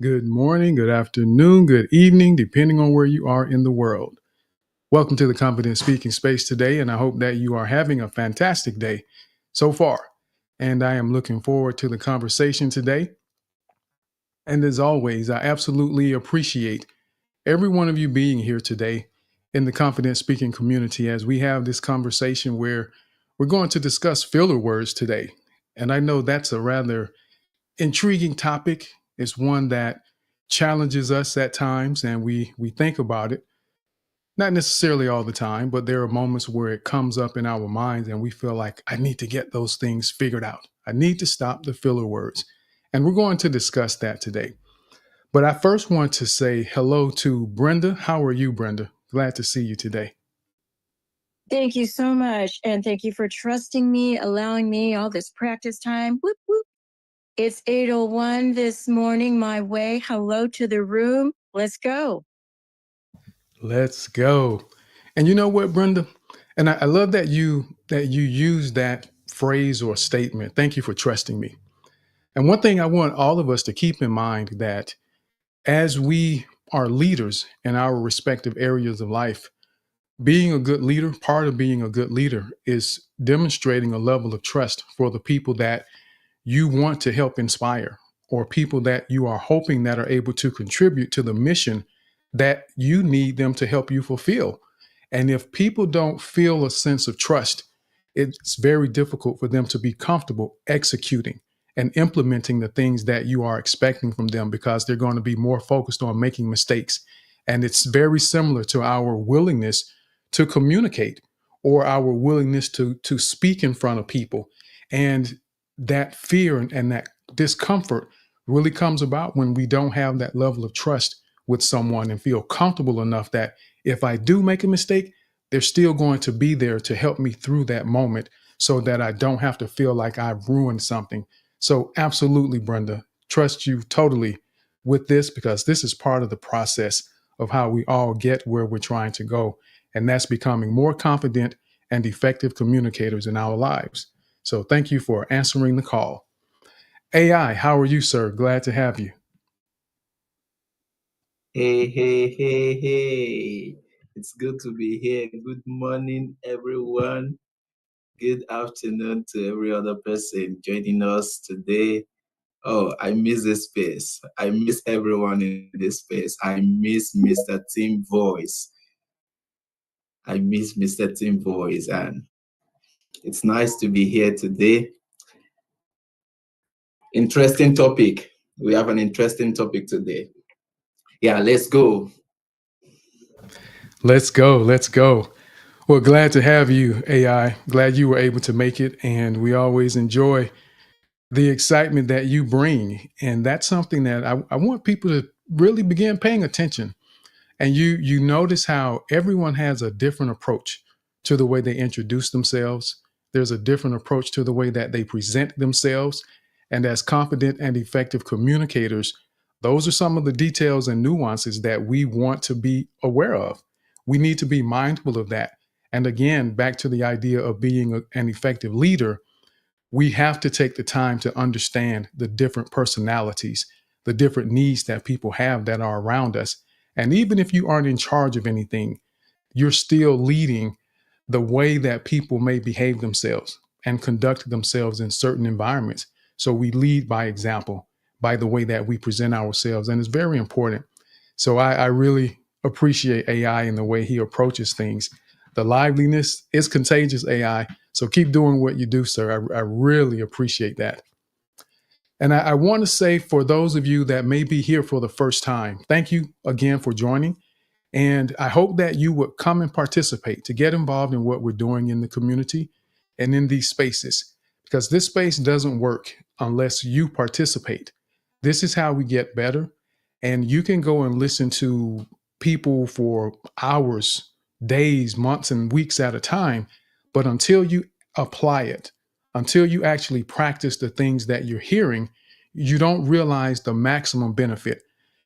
Good morning, good afternoon, good evening, depending on where you are in the world. Welcome to the Confident Speaking Space today, and I hope that you are having a fantastic day so far. And I am looking forward to the conversation today. And as always, I absolutely appreciate every one of you being here today in the Confident Speaking community as we have this conversation where we're going to discuss filler words today. And I know that's a rather intriguing topic. It's one that challenges us at times, and we think about it. Not necessarily all the time, but there are moments where it comes up in our minds, and we feel like I need to get those things figured out. I need to stop the filler words, and we're going to discuss that today. But I first want to say hello to Brenda. How are you, Brenda? Glad to see you today. Thank you so much. And thank you for trusting me, allowing me all this practice time. Whoop, whoop. It's 8:01 this morning my way. Hello to the room. Let's go. Let's go. And you know what, Brenda? And I love that you use that phrase or statement. Thank you for trusting me. And one thing I want all of us to keep in mind that as we are leaders in our respective areas of life, being a good leader, part of being a good leader is demonstrating a level of trust for the people that you want to help inspire or people that you are hoping that are able to contribute to the mission that you need them to help you fulfill. And if people don't feel a sense of trust, it's very difficult for them to be comfortable executing and implementing the things that you are expecting from them because they're going to be more focused on making mistakes. And it's very similar to our willingness to communicate or our willingness to speak in front of people. And that fear and that discomfort really comes about when we don't have that level of trust with someone and feel comfortable enough that if I do make a mistake, they're still going to be there to help me through that moment so that I don't have to feel like I've ruined something. So, absolutely, Brenda, trust you totally with this because this is part of the process of how we all get where we're trying to go. And that's becoming more confident and effective communicators in our lives. So, thank you for answering the call. AI, how are you, sir? Glad to have you. Hey. It's good to be here. Good morning, everyone. Good afternoon to every other person joining us today. Oh, I miss this space. I miss everyone in this space. I miss Mr. Tim Voice. I miss Mr. Tim Voice, and it's nice to be here today. Interesting topic. We have an interesting topic today. Yeah, let's go. Let's go. Let's go. Well, glad to have you, AI. Glad you were able to make it. And we always enjoy the excitement that you bring. And that's something that I want people to really begin paying attention. And you notice how everyone has a different approach to the way they introduce themselves. There's a different approach to the way that they present themselves. And as confident and effective communicators, those are some of the details and nuances that we want to be aware of. We need to be mindful of that. And again, back to the idea of being an effective leader, we have to take the time to understand the different personalities, the different needs that people have that are around us. And even if you aren't in charge of anything, you're still leading the way that people may behave themselves and conduct themselves in certain environments. So we lead by example, by the way that we present ourselves. And it's very important. So I really appreciate AI and the way he approaches things. The liveliness is contagious, AI. So keep doing what you do, sir. I really appreciate that. And I want to say for those of you that may be here for the first time, thank you again for joining. And I hope that you would come and participate to get involved in what we're doing in the community and in these spaces, because this space doesn't work unless you participate. This is how we get better. And you can go and listen to people for hours, days, months, and weeks at a time. But until you apply it, until you actually practice the things that you're hearing, you don't realize the maximum benefit.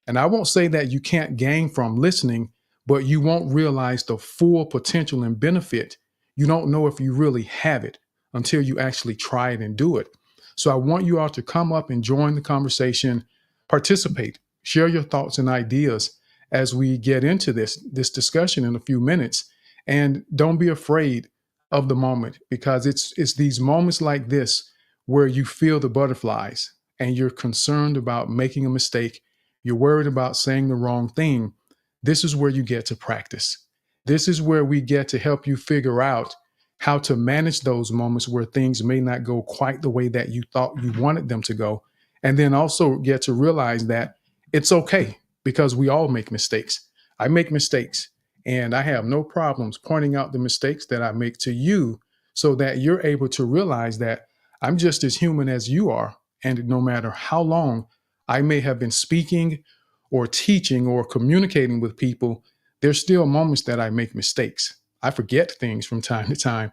And I won't say that you can't gain from listening, but you won't realize the full potential and benefit. You don't know if you really have it until you actually try it and do it. So I want you all to come up and join the conversation, participate, share your thoughts and ideas as we get into this discussion in a few minutes. And don't be afraid of the moment, because it's these moments like this where you feel the butterflies and you're concerned about making a mistake. You're worried about saying the wrong thing. This is where you get to practice. This is where we get to help you figure out how to manage those moments where things may not go quite the way that you thought you wanted them to go. And then also get to realize that it's okay, because we all make mistakes. I make mistakes, and I have no problems pointing out the mistakes that I make to you so that you're able to realize that I'm just as human as you are. And no matter how long I may have been speaking or teaching or communicating with people, there's still moments that I make mistakes. I forget things from time to time.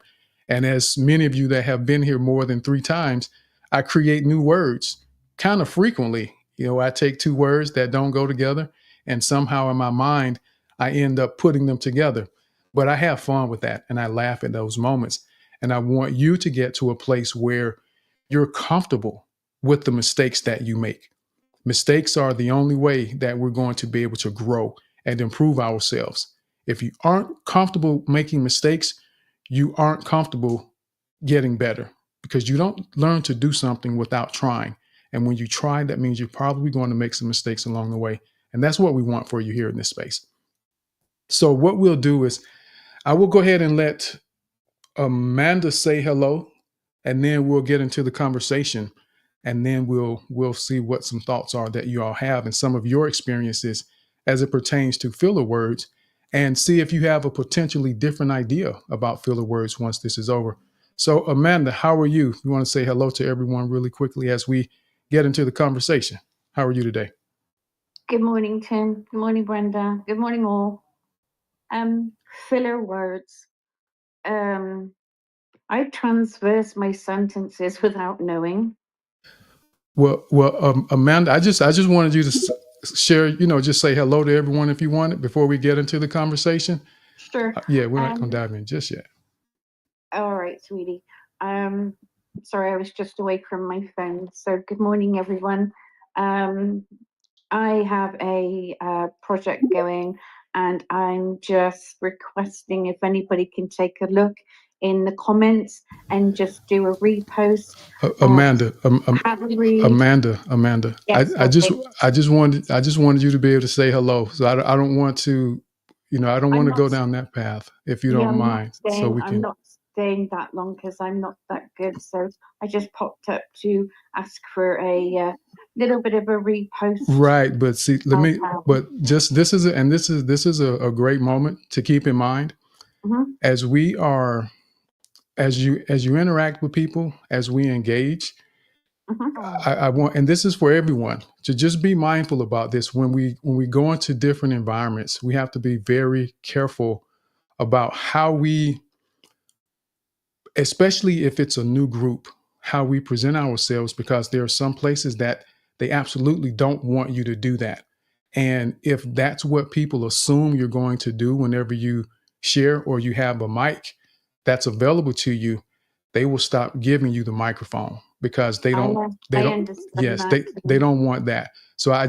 And as many of you that have been here more than 3 times, I create new words kind of frequently. I take 2 words that don't go together, and somehow in my mind, I end up putting them together. But I have fun with that, and I laugh at those moments. And I want you to get to a place where you're comfortable with the mistakes that you make. Mistakes are the only way that we're going to be able to grow and improve ourselves. If you aren't comfortable making mistakes, you aren't comfortable getting better, because you don't learn to do something without trying. And when you try, that means you're probably going to make some mistakes along the way. And that's what we want for you here in this space. So what we'll do is I will go ahead and let Amanda say hello, and then we'll get into the conversation, and then we'll see what some thoughts are that you all have and some of your experiences as it pertains to filler words, and see if you have a potentially different idea about filler words once this is over. So Amanda, how are you? You want to say hello to everyone really quickly as we get into the conversation. How are you today? Good morning, Tim. Good morning, Brenda. Good morning, all. Filler words. I transverse my sentences without knowing. Well, Amanda, I just wanted you to share, just say hello to everyone if you want it before we get into the conversation. Sure. Yeah, we're not going to dive in just yet. All right, sweetie. Sorry, I was just away from my phone. So good morning, everyone. I have a project going, and I'm just requesting if anybody can take a look in the comments and just do a repost. Amanda, Have a read. Amanda. Yes, I just wanted you to be able to say hello. So I don't want to, I don't want to go down that path if you don't mind. I'm not staying that long because I'm not that good. So I just popped up to ask for a little bit of a repost. Right, but see, this is a great moment to keep in mind. Mm-hmm. As you interact with people, as we engage. Mm-hmm. I want, and this is for everyone, to just be mindful about this. When we go into different environments, we have to be very careful about how we, especially if it's a new group, how we present ourselves, because there are some places that they absolutely don't want you to do that. And if that's what people assume you're going to do whenever you share or you have a mic that's available to you, they will stop giving you the microphone, because they don't want that. So I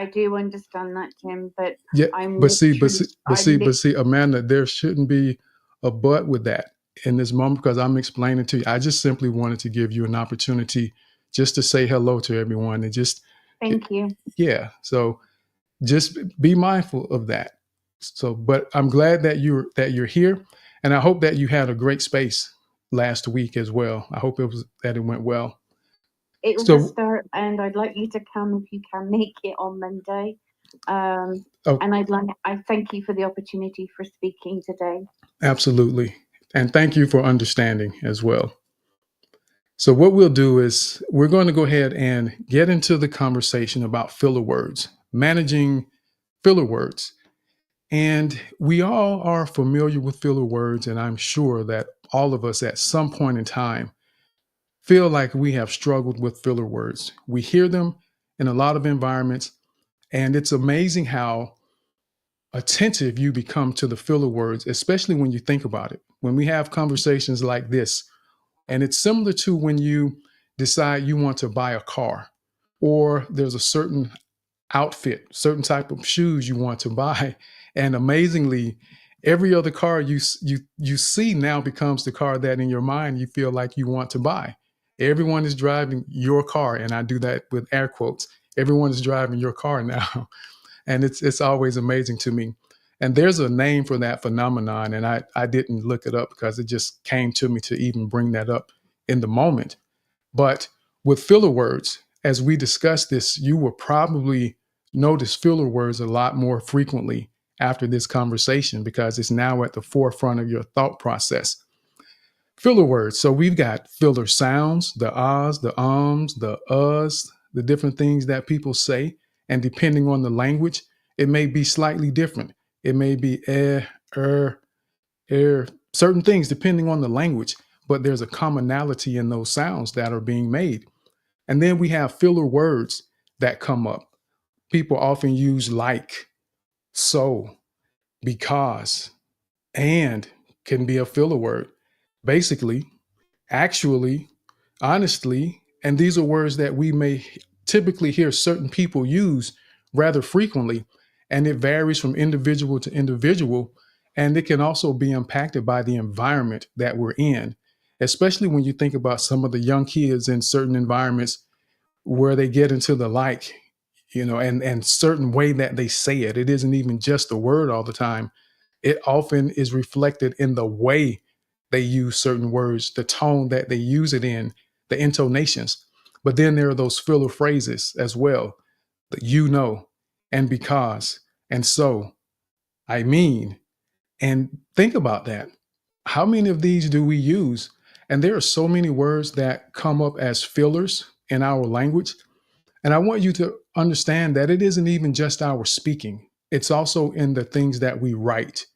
do understand that, Tim, but yeah, but see, Amanda, there shouldn't be a but with that in this moment, because I'm explaining to you. I just simply wanted to give you an opportunity just to say hello to everyone and just thank you. Yeah. So just be mindful of that. So, but I'm glad that you're here, and I hope that you had a great space last week as well. I hope that it went well. It was a start, and I'd like you to come if you can make it on Monday. And I thank you for the opportunity for speaking today. Absolutely. And thank you for understanding as well. So what we'll do is we're going to go ahead and get into the conversation about filler words, managing filler words. And we all are familiar with filler words, and I'm sure that all of us at some point in time feel like we have struggled with filler words. We hear them in a lot of environments, and it's amazing how attentive you become to the filler words, especially when you think about it. When we have conversations like this, and it's similar to when you decide you want to buy a car, or there's a certain outfit, certain type of shoes you want to buy. And amazingly, every other car you see now becomes the car that in your mind you feel like you want to buy. Everyone is driving your car, and I do that with air quotes. Everyone is driving your car now, and it's always amazing to me. And there's a name for that phenomenon, and I didn't look it up because it just came to me to even bring that up in the moment. But with filler words, as we discuss this, you will probably notice filler words a lot more frequently after this conversation because it's now at the forefront of your thought process. Filler words. So we've got filler sounds, the ahs, the ums, the uhs, the different things that people say. And depending on the language, it may be slightly different. It may be certain things depending on the language, but there's a commonality in those sounds that are being made. And then we have filler words that come up. People often use like, so, because, and can be a filler word. Basically, actually, honestly, and these are words that we may typically hear certain people use rather frequently, and it varies from individual to individual, and it can also be impacted by the environment that we're in, especially when you think about some of the young kids in certain environments where they get into the like, and certain way that they say it. It isn't even just the word all the time. It often is reflected in the way they use certain words, the tone that they use it in, the intonations. But then there are those filler phrases as well, the and because, and so, I mean, and think about that. How many of these do we use? And there are so many words that come up as fillers in our language. And I want you to understand that it isn't even just our speaking. It's also in the things that we write.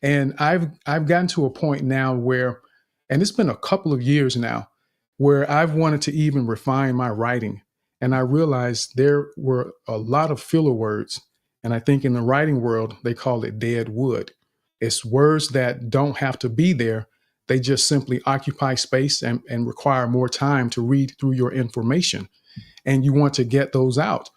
And I've gotten to a point now where, and it's been a couple of years now, where I've wanted to even refine my writing. And I realized there were a lot of filler words. And I think in the writing world, they call it dead wood. It's words that don't have to be there. They just simply occupy space and require more time to read through your information. And you want to get those out.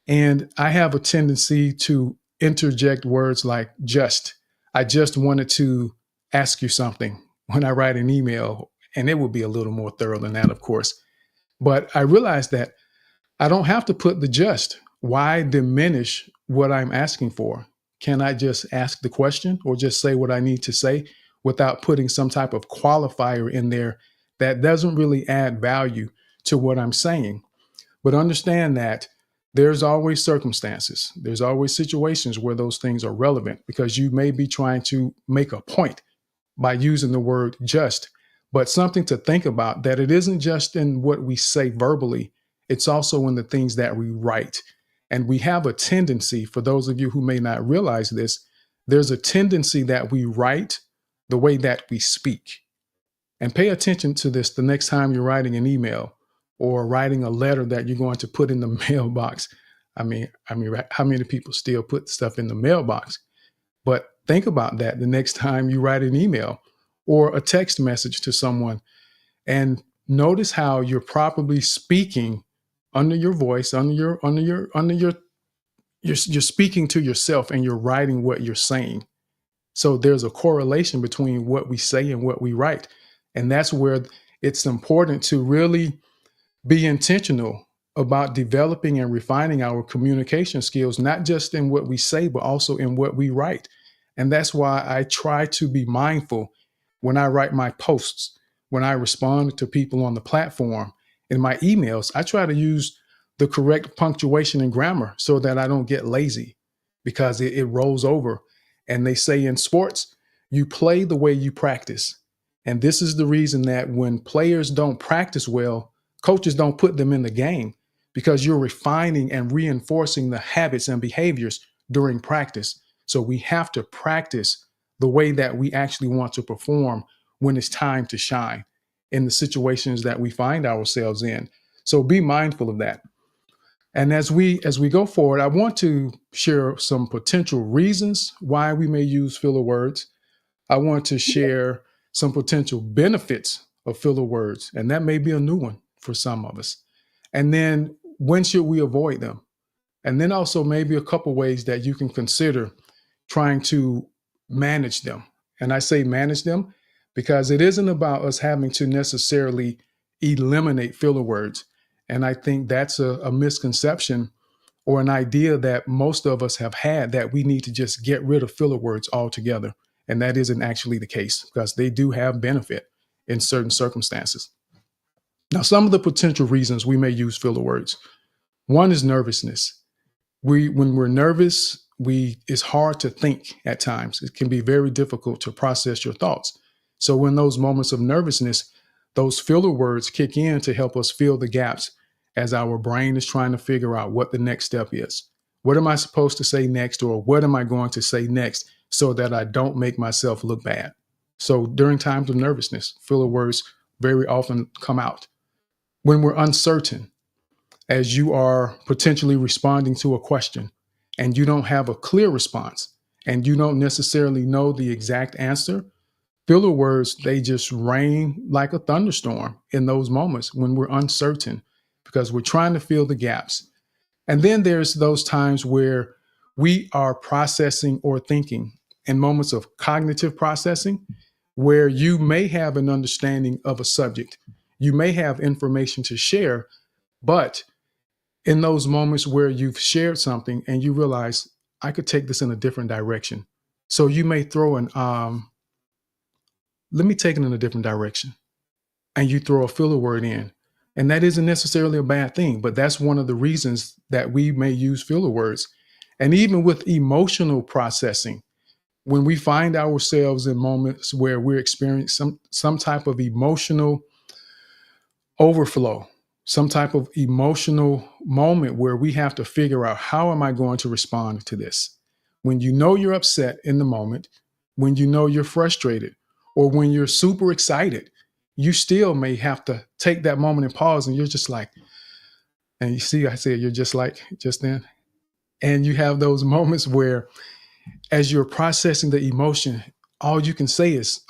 And I have a tendency to interject words like just. I just wanted to ask you something when I write an email, and it will be a little more thorough than that, of course. But I realized that I don't have to put the just. Why diminish what I'm asking for? Can I just ask the question or just say what I need to say without putting some type of qualifier in there that doesn't really add value to what I'm saying? But understand that there's always circumstances. There's always situations where those things are relevant because you may be trying to make a point by using the word just, but something to think about that it isn't just in what we say verbally, it's also in the things that we write. And we have a tendency, for those of you who may not realize this, there's a tendency that we write the way that we speak. And pay attention to this the next time you're writing an email or writing a letter that you're going to put in the mailbox. I mean, how many people still put stuff in the mailbox? But think about that the next time you write an email or a text message to someone, and notice how you're probably speaking under your voice, you're speaking to yourself and you're writing what you're saying. So there's a correlation between what we say and what we write. And that's where it's important to really be intentional about developing and refining our communication skills, not just in what we say, but also in what we write. And that's why I try to be mindful when I write my posts, when I respond to people on the platform, in my emails. I try to use the correct punctuation and grammar so that I don't get lazy because it rolls over. And they say in sports, you play the way you practice. And this is the reason that when players don't practice well, coaches don't put them in the game because you're refining and reinforcing the habits and behaviors during practice. So we have to practice the way that we actually want to perform when it's time to shine in the situations that we find ourselves in. So be mindful of that. And as we go forward, I want to share some potential reasons why we may use filler words. I want to share some potential benefits of filler words, and that may be a new one for some of us. And then when should we avoid them? And then also maybe a couple ways that you can consider trying to manage them. And I say manage them because it isn't about us having to necessarily eliminate filler words. And I think that's a misconception or an idea that most of us have had, that we need to just get rid of filler words altogether. And that isn't actually the case, because they do have benefit in certain circumstances. Now, some of the potential reasons we may use filler words. One is nervousness. When we're nervous, it's hard to think at times. It can be very difficult to process your thoughts. So in those moments of nervousness, those filler words kick in to help us fill the gaps as our brain is trying to figure out what the next step is. What am I supposed to say next, or what am I going to say next so that I don't make myself look bad? So during times of nervousness, filler words very often come out. When we're uncertain, as you are potentially responding to a question and you don't have a clear response and you don't necessarily know the exact answer, filler words, they just rain like a thunderstorm in those moments when we're uncertain, because we're trying to fill the gaps. And then there's those times where we are processing or thinking in moments of cognitive processing, where you may have an understanding of a subject. You may have information to share, but in those moments where you've shared something and you realize, I could take this in a different direction. So you may throw let me take it in a different direction. And you throw a filler word in. And that isn't necessarily a bad thing, but that's one of the reasons that we may use filler words. And even with emotional processing, when we find ourselves in moments where we're experiencing some type of emotional overflow, some type of emotional moment where we have to figure out, how am I going to respond to this? When you know you're upset in the moment, when you know you're frustrated, or when you're super excited, you still may have to take that moment and pause, and you're just like, and you see, I said, you're just like just then. And you have those moments where, as you're processing the emotion, all you can say is,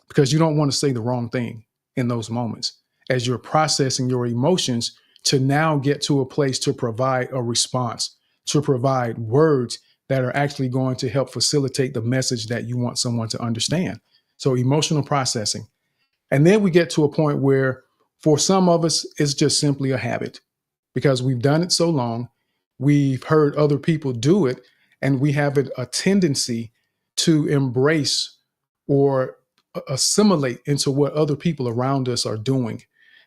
because you don't want to say the wrong thing in those moments, as you're processing your emotions to now get to a place to provide a response, to provide words that are actually going to help facilitate the message that you want someone to understand. So emotional processing. And then we get to a point where, for some of us, it's just simply a habit, because we've done it so long, we've heard other people do it, and we have a tendency to embrace or assimilate into what other people around us are doing.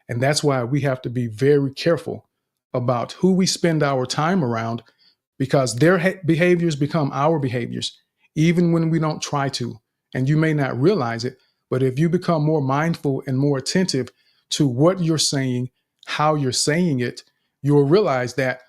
And that's why we have to be very careful about who we spend our time around, because their behaviors become our behaviors, even when we don't try to. And you may not realize it, but if you become more mindful and more attentive to what you're saying, how you're saying it, you'll realize that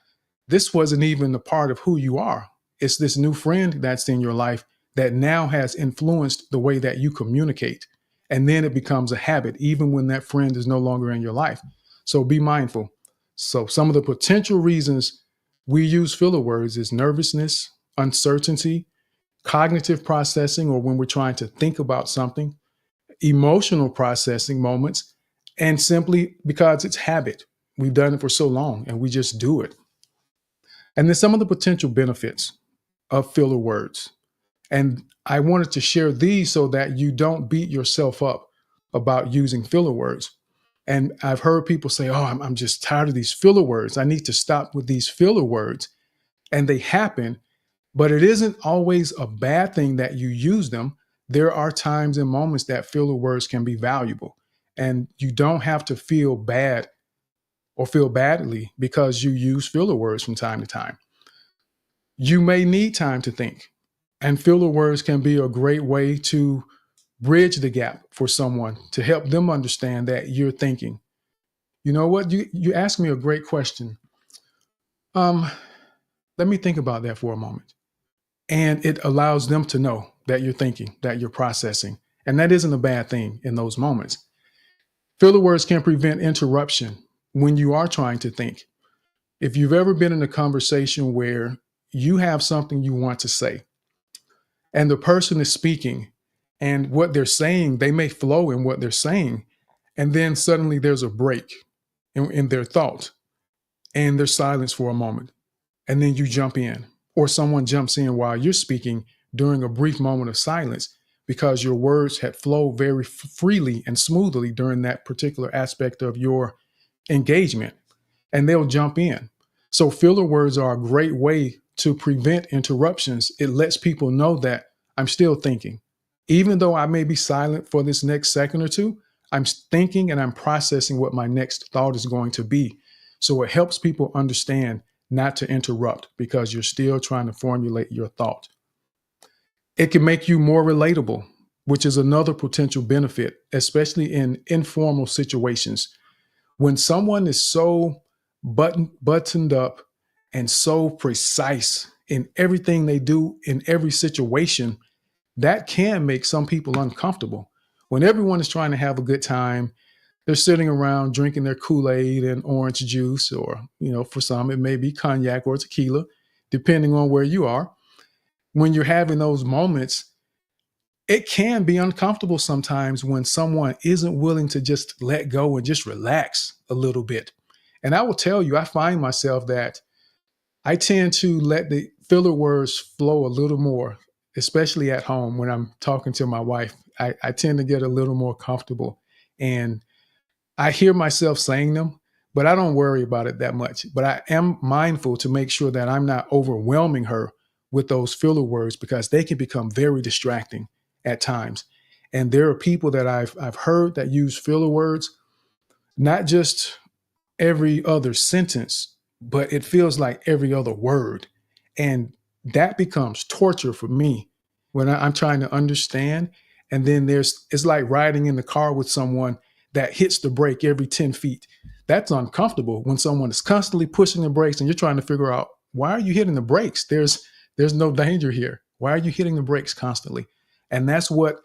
this wasn't even a part of who you are. It's this new friend that's in your life that now has influenced the way that you communicate. And then it becomes a habit, even when that friend is no longer in your life. So be mindful. So some of the potential reasons we use filler words is nervousness, uncertainty, cognitive processing, or when we're trying to think about something, emotional processing moments, and simply because it's habit. We've done it for so long and we just do it. And then some of the potential benefits of filler words. And I wanted to share these so that you don't beat yourself up about using filler words. And I've heard people say, oh, I'm just tired of these filler words. I need to stop with these filler words. And they happen, but it isn't always a bad thing that you use them. There are times and moments that filler words can be valuable. And you don't have to feel bad or feel badly because you use filler words from time to time. You may need time to think. And filler words can be a great way to bridge the gap for someone, to help them understand that you're thinking. You know what? You asked me a great question. Let me think about that for a moment. And it allows them to know that you're thinking, that you're processing. And that isn't a bad thing in those moments. Filler words can prevent interruption when you are trying to think. If you've ever been in a conversation where you have something you want to say, and the person is speaking, and what they're saying, they may flow in what they're saying, and then suddenly there's a break in their thought, and there's silence for a moment. and then you jump in, or someone jumps in while you're speaking during a brief moment of silence because your words had flowed very freely and smoothly during that particular aspect of your engagement, and they'll jump in. So filler words are a great way to prevent interruptions. It lets people know that I'm still thinking. Even though I may be silent for this next second or two, I'm thinking and I'm processing what my next thought is going to be. So it helps people understand not to interrupt because you're still trying to formulate your thought. It can make you more relatable, which is another potential benefit, especially in informal situations. When someone is so buttoned up and so precise in everything they do in every situation, that can make some people uncomfortable. When everyone is trying to have a good time, they're sitting around drinking their Kool-Aid and orange juice, or, for some, it may be cognac or tequila, depending on where you are. When you're having those moments, it can be uncomfortable sometimes when someone isn't willing to just let go and just relax a little bit. And I will tell you, I find myself that I tend to let the filler words flow a little more, especially at home when I'm talking to my wife. I tend to get a little more comfortable, and I hear myself saying them, but I don't worry about it that much. But I am mindful to make sure that I'm not overwhelming her with those filler words because they can become very distracting at times. And there are people that I've heard that use filler words, not just every other sentence, but it feels like every other word. And that becomes torture for me when I'm trying to understand. And then it's like riding in the car with someone that hits the brake every 10 feet. That's uncomfortable when someone is constantly pushing the brakes and you're trying to figure out, why are you hitting the brakes? There's no danger here. Why are you hitting the brakes constantly? And that's what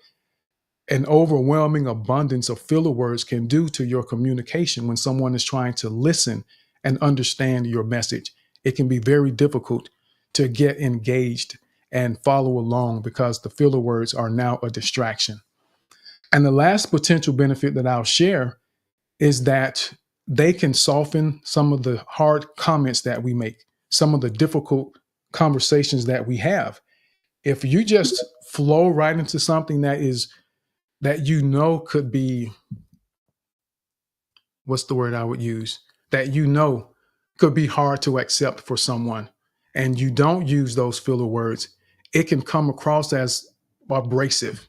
an overwhelming abundance of filler words can do to your communication when someone is trying to listen and understand your message. It can be very difficult to get engaged and follow along because the filler words are now a distraction. And the last potential benefit that I'll share is that they can soften some of the hard comments that we make, some of the difficult conversations that we have. If you just flow right into something that could be, what's the word I would use? That could be hard to accept for someone, and you don't use those filler words, it can come across as abrasive.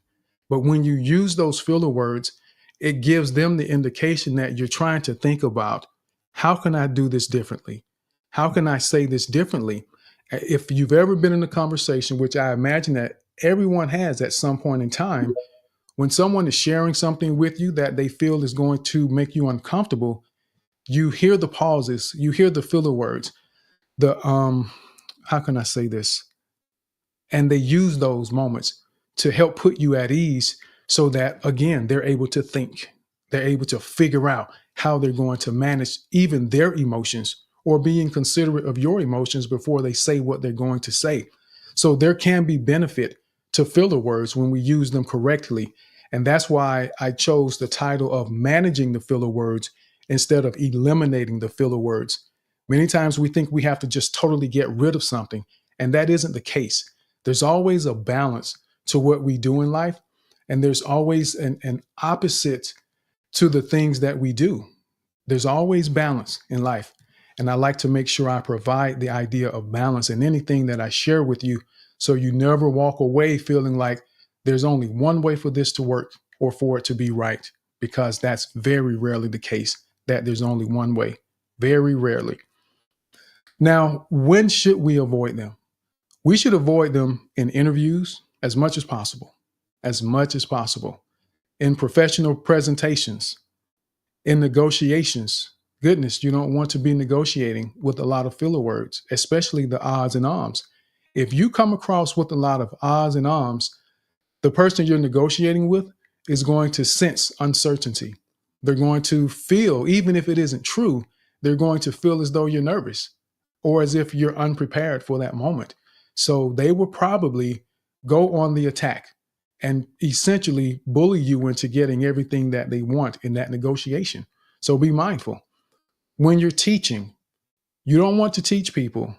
But when you use those filler words, it gives them the indication that you're trying to think about, how can I do this differently? How can I say this differently? If you've ever been in a conversation, which I imagine that everyone has at some point in time, when someone is sharing something with you that they feel is going to make you uncomfortable, you hear the pauses, you hear the filler words, how can I say this? And they use those moments to help put you at ease so that, again, they're able to think. They're able to figure out how they're going to manage even their emotions or being considerate of your emotions before they say what they're going to say. So there can be benefit to filler words when we use them correctly. And that's why I chose the title of managing the filler words instead of eliminating the filler words. Many times we think we have to just totally get rid of something, and that isn't the case. There's always a balance to what we do in life, and there's always an opposite to the things that we do. There's always balance in life. And I like to make sure I provide the idea of balance in anything that I share with you, so you never walk away feeling like there's only one way for this to work or for it to be right, because that's very rarely the case, that there's only one way. Very rarely. Now, when should we avoid them? We should avoid them in interviews as much as possible, in professional presentations, in negotiations. Goodness, you don't want to be negotiating with a lot of filler words, especially the ahs and ahs. If you come across with a lot of ahs and ahs, the person you're negotiating with is going to sense uncertainty. They're going to feel, even if it isn't true, they're going to feel as though you're nervous or as if you're unprepared for that moment. So they will probably go on the attack and essentially bully you into getting everything that they want in that negotiation. So be mindful. When you're teaching, you don't want to teach people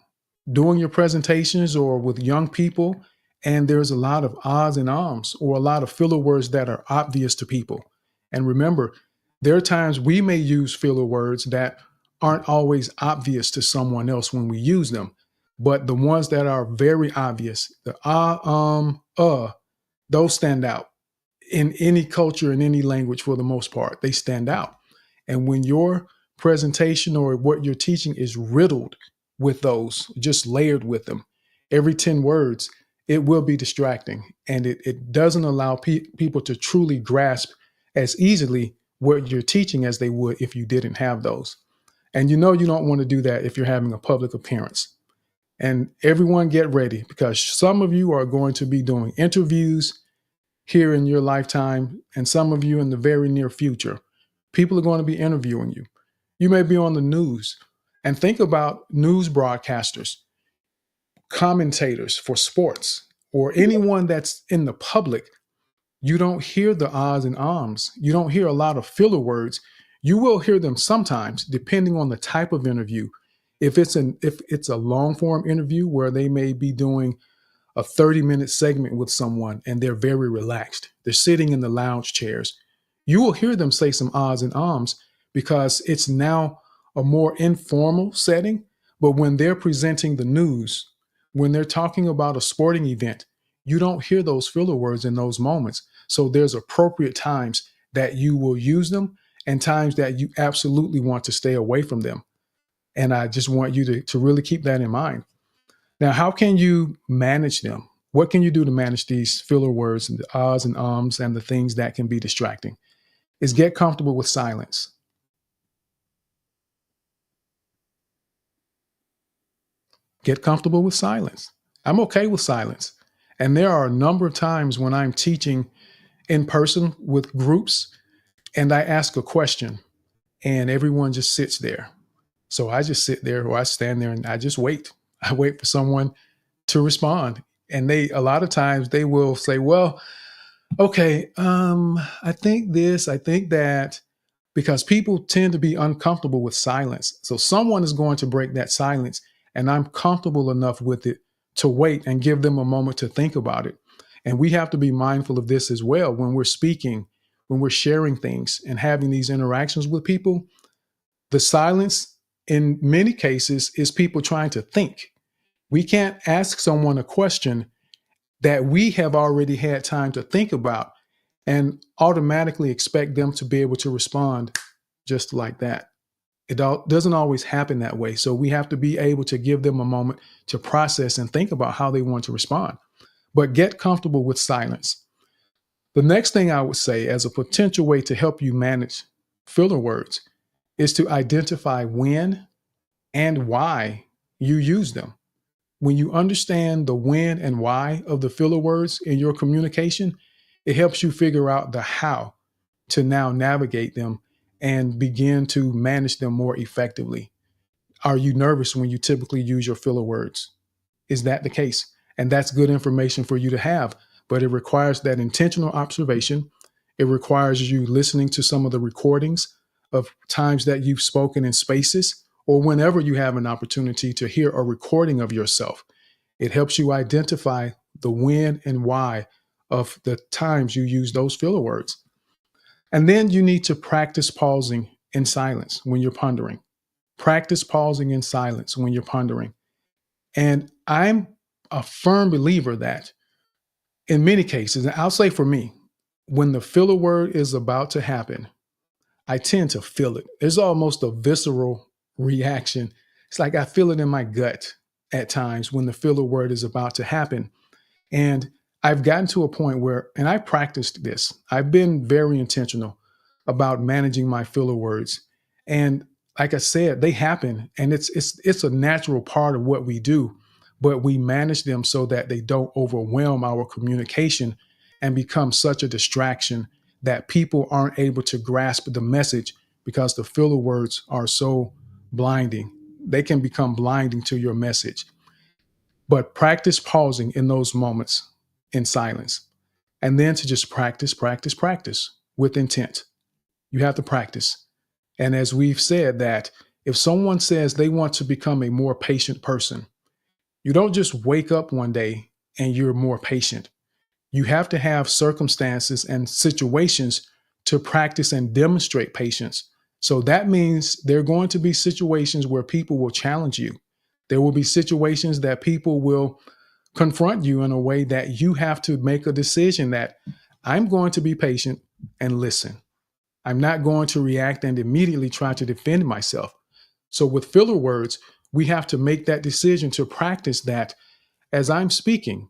doing your presentations or with young people, and there's a lot of ahs and ums or a lot of filler words that are obvious to people. And remember, there are times we may use filler words that aren't always obvious to someone else when we use them. But the ones that are very obvious, the those stand out in any culture, in any language for the most part. They stand out. And when your presentation or what you're teaching is riddled with those, just layered with them, every 10 words, it will be distracting. And it doesn't allow people to truly grasp as easily what you're teaching as they would if you didn't have those. And you know you don't want to do that if you're having a public appearance. And everyone get ready, because some of you are going to be doing interviews here in your lifetime, and some of you in the very near future. People are going to be interviewing you. You may be on the news. And think about news broadcasters, commentators for sports, or anyone that's in the public. You don't hear the ahs and ums. You don't hear a lot of filler words. You will hear them sometimes, depending on the type of interview. If it's a long form interview where they may be doing a 30-minute segment with someone and they're very relaxed, they're sitting in the lounge chairs, you will hear them say some ahs and ums because it's now a more informal setting. But when they're presenting the news, when they're talking about a sporting event, you don't hear those filler words in those moments. So there's appropriate times that you will use them and times that you absolutely want to stay away from them. And I just want you to really keep that in mind. Now, how can you manage them? What can you do to manage these filler words and the ahs and ums and the things that can be distracting? Is get comfortable with silence. Get comfortable with silence. I'm okay with silence. And there are a number of times when I'm teaching in person with groups and I ask a question and everyone just sits there. So I just sit there or I stand there and I just wait. I wait for someone to respond. And a lot of times they will say, well, okay, I think this, I think that, because people tend to be uncomfortable with silence. So someone is going to break that silence, and I'm comfortable enough with it to wait and give them a moment to think about it. And we have to be mindful of this as well when we're speaking, when we're sharing things and having these interactions with people. The silence in many cases is people trying to think. We can't ask someone a question that we have already had time to think about and automatically expect them to be able to respond just like that. It doesn't always happen that way. So we have to be able to give them a moment to process and think about how they want to respond. But get comfortable with silence. The next thing I would say as a potential way to help you manage filler words is to identify when and why you use them. When you understand the when and why of the filler words in your communication, it helps you figure out the how to now navigate them and begin to manage them more effectively. Are you nervous when you typically use your filler words? Is that the case? And that's good information for you to have, but it requires that intentional observation. It requires you listening to some of the recordings of times that you've spoken in spaces, or whenever you have an opportunity to hear a recording of yourself. It helps you identify the when and why of the times you use those filler words. And then you need to practice pausing in silence when you're pondering. Practice pausing in silence when you're pondering. And I'm a firm believer that in many cases, and I'll say for me, when the filler word is about to happen, I tend to feel it. There's almost a visceral reaction. It's like I feel it in my gut at times when the filler word is about to happen. And I've gotten to a point where, and I practiced this, I've been very intentional about managing my filler words. And like I said, they happen, and it's a natural part of what we do, but we manage them so that they don't overwhelm our communication and become such a distraction that people aren't able to grasp the message because the filler words are so blinding. They can become blinding to your message. But practice pausing in those moments in silence. And then to just practice with intent. You have to practice. And as we've said, that if someone says they want to become a more patient person, You don't just wake up one day and you're more patient. You have to have circumstances and situations to practice and demonstrate patience. So that means there are going to be situations where people will challenge you. There will be situations that people will confront you in a way that you have to make a decision that I'm going to be patient and listen. I'm not going to react and immediately try to defend myself. So with filler words, we have to make that decision to practice that as I'm speaking.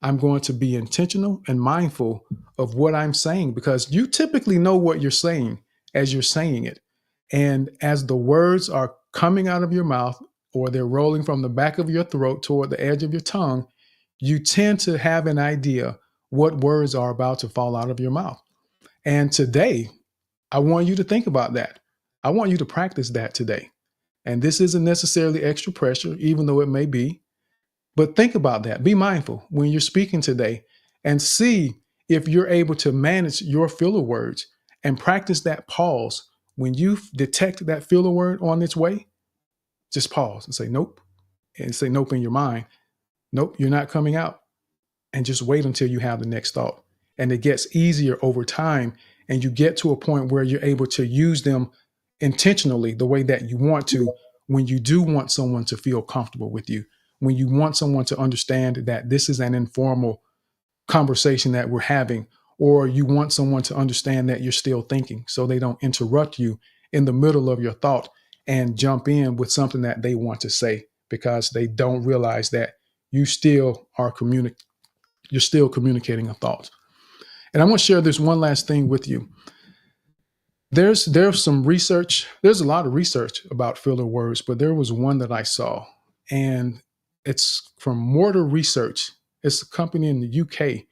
I'm going to be intentional and mindful of what I'm saying because you typically know what you're saying as you're saying it. And as the words are coming out of your mouth or they're rolling from the back of your throat toward the edge of your tongue, you tend to have an idea what words are about to fall out of your mouth. And today, I want you to think about that. I want you to practice that today. And this isn't necessarily extra pressure, even though it may be. But think about that. Be mindful when you're speaking today and see if you're able to manage your filler words and practice that pause. When you detect that filler word on its way, just pause and say, nope. And say, nope in your mind. Nope, you're not coming out. And just wait until you have the next thought. And it gets easier over time. And you get to a point where you're able to use them intentionally the way that you want to when you do want someone to feel comfortable with you, when you want someone to understand that this is an informal conversation that we're having, or you want someone to understand that you're still thinking so they don't interrupt you in the middle of your thought and jump in with something that they want to say because they don't realize that you still are you're still communicating a thought. And I want to share this one last thing with you. There's some research. There's a lot of research about filler words, but there was one that I saw, and it's from Mortar Research. It's a company in the UK,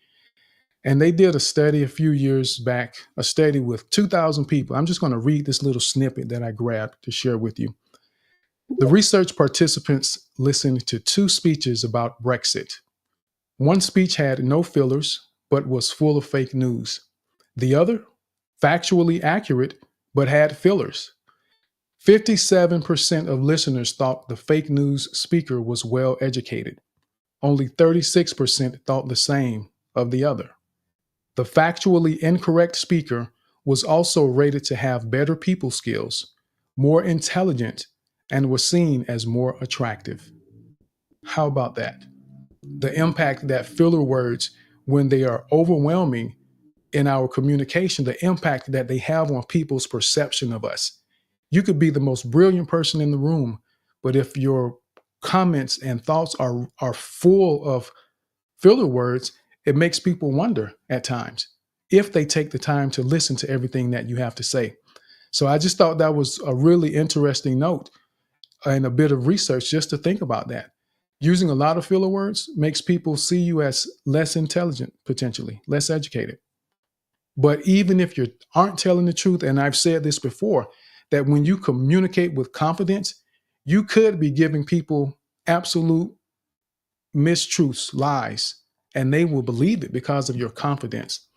and they did a study a few years back, a study with 2,000 people. I'm just going to read this little snippet that I grabbed to share with you. The research participants listened to 2 speeches about Brexit. One speech had no fillers, but was full of fake news. The other, factually accurate, but had fillers. 57% of listeners thought the fake news speaker was well educated. Only 36% thought the same of the other. The factually incorrect speaker was also rated to have better people skills, more intelligent, and was seen as more attractive. How about that? The impact that filler words, when they are overwhelming in our communication, the impact that they have on people's perception of us. You could be the most brilliant person in the room, but if your comments and thoughts are full of filler words, it makes people wonder at times if they take the time to listen to everything that you have to say. So I just thought that was a really interesting note and a bit of research just to think about that. Using a lot of filler words makes people see you as less intelligent, potentially, less educated. But even if you aren't telling the truth, and I've said this before, that when you communicate with confidence, you could be giving people absolute mistruths, lies, and they will believe it because of your confidence.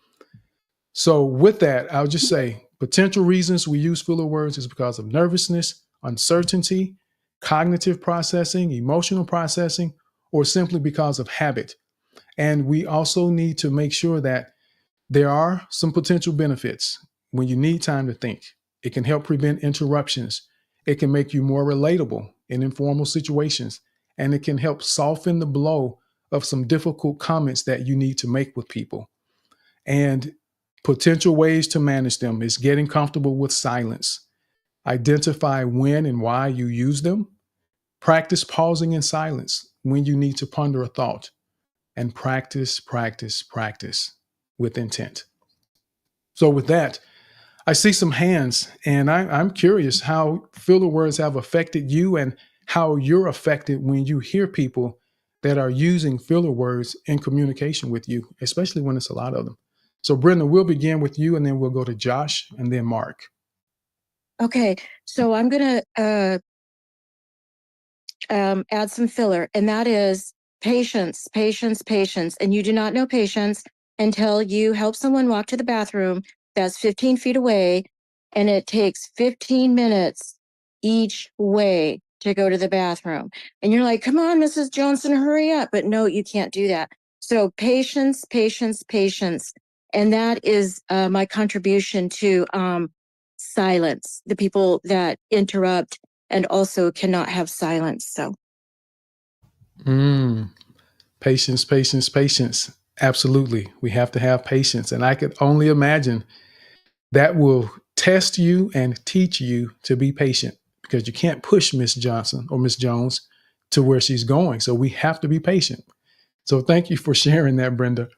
So with that, I'll just say potential reasons we use filler words is because of nervousness, uncertainty, cognitive processing, emotional processing, or simply because of habit. And we also need to make sure that there are some potential benefits when you need time to think. It can help prevent interruptions. It can make you more relatable in informal situations, and it can help soften the blow of some difficult comments that you need to make with people. And potential ways to manage them is getting comfortable with silence. Identify when and why you use them. Practice pausing in silence when you need to ponder a thought. And practice with intent. So with that, I see some hands, and I'm curious how filler words have affected you and how you're affected when you hear people that are using filler words in communication with you, especially when it's a lot of them. So Brenda, we'll begin with you, and then we'll go to Josh and then Mark. Okay, so I'm going to add some filler, and that is patience. And you do not know patience until you help someone walk to the bathroom that's 15 feet away, and it takes 15 minutes each way to go to the bathroom. And you're like, come on, Mrs. Johnson, hurry up. But no, you can't do that. So patience, patience, patience. And that is my contribution to silence, the people that interrupt and also cannot have silence. So Patience, patience, patience. Absolutely. We have to have patience. And I could only imagine that will test you and teach you to be patient, because you can't push Miss Johnson or Miss Jones to where she's going. So we have to be patient. So thank you for sharing that, Brenda.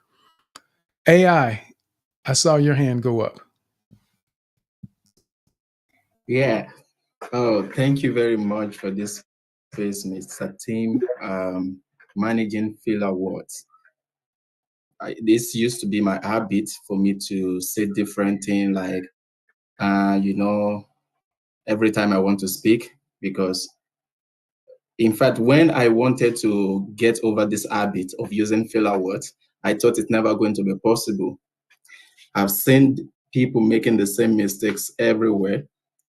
AI, I saw your hand go up. Yeah. Oh, thank you very much for this space, Mr. Tim. Managing Phil Awards. This used to be my habit for me to say different things like, every time I want to speak, because in fact, when I wanted to get over this habit of using filler words, I thought it's never going to be possible. I've seen people making the same mistakes everywhere,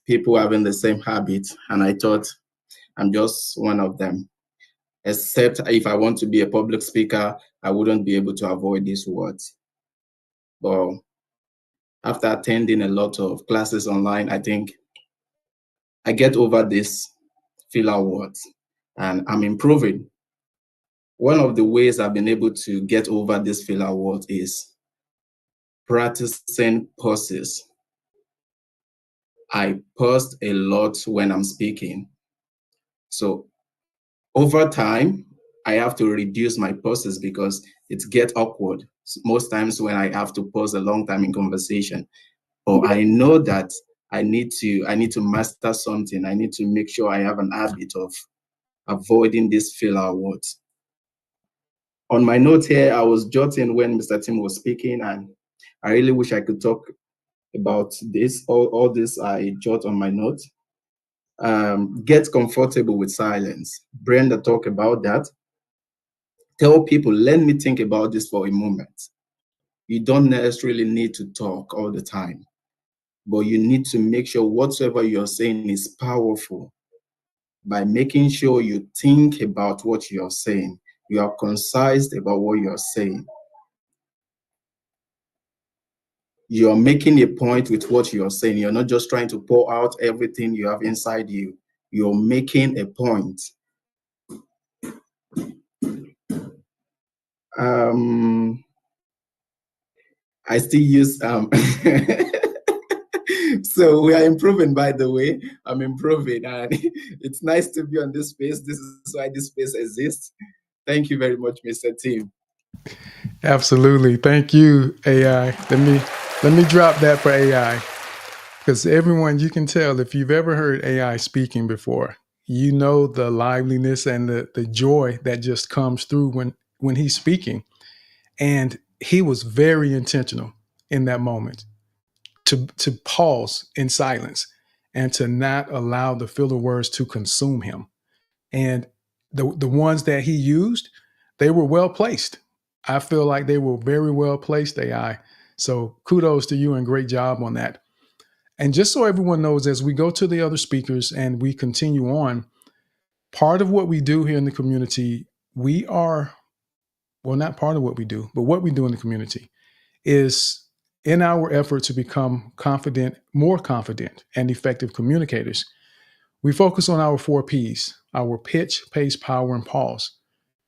people having the same habit, and I thought I'm just one of them. Except if I want to be a public speaker, I wouldn't be able to avoid these words. But after attending a lot of classes online, I think I get over this filler words and I'm improving. One of the ways I've been able to get over this filler words is practicing pauses. I pause a lot when I'm speaking. So over time, I have to reduce my pauses because it gets awkward most times when I have to pause a long time in conversation. But I know that I need to master something. I need to make sure I have an habit of avoiding these filler words. On my note here, I was jotting when Mr. Tim was speaking, and I really wish I could talk about this. All this I jot on my note. Get comfortable with silence. Brenda talked about that. Tell people, let me think about this for a moment. You don't necessarily need to talk all the time, but you need to make sure whatever you're saying is powerful. By making sure you think about what you're saying, you are concise about what you're saying. You're making a point with what you're saying. You're not just trying to pour out everything you have inside you. You're making a point. I still use so we are improving, by the way. I'm improving, and it's nice to be on this space. This is why this space exists. Thank you very much, Mr. Tim. Absolutely. Thank you, AI. Let me drop that for AI, because everyone, you can tell if you've ever heard AI speaking before, you know the liveliness and the joy that just comes through when he's speaking. And he was very intentional in that moment to pause in silence and to not allow the filler words to consume him. And the ones that he used, they were well placed. I feel like they were very well placed, AI. So kudos to you and great job on that. And just so everyone knows, as we go to the other speakers and we continue on, part of what we do here in the community, we are, well, not part of what we do, but what we do in the community is in our effort to become confident, more confident and effective communicators, we focus on our 4 Ps, our pitch, pace, power, and pause.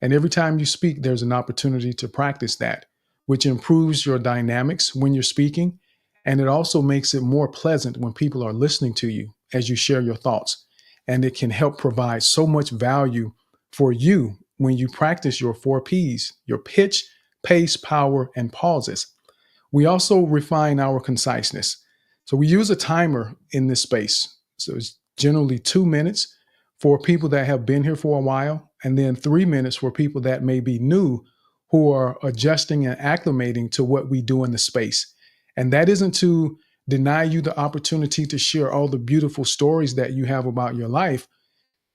And every time you speak, there's an opportunity to practice that, which improves your dynamics when you're speaking. And it also makes it more pleasant when people are listening to you as you share your thoughts. And it can help provide so much value for you when you practice your 4 Ps, your pitch, pace, power, and pauses. We also refine our conciseness. So we use a timer in this space. So it's generally 2 minutes for people that have been here for a while, and then 3 minutes for people that may be new who are adjusting and acclimating to what we do in the space. And that isn't to deny you the opportunity to share all the beautiful stories that you have about your life.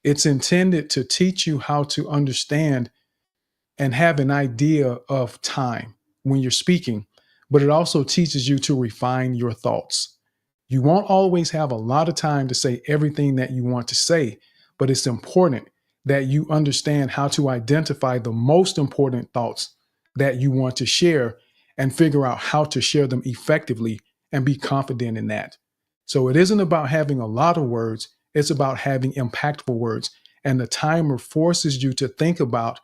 It's intended to teach you how to understand and have an idea of time when you're speaking, but it also teaches you to refine your thoughts. You won't always have a lot of time to say everything that you want to say, but it's important that you understand how to identify the most important thoughts that you want to share and figure out how to share them effectively and be confident in that. So it isn't about having a lot of words, it's about having impactful words. And the timer forces you to think about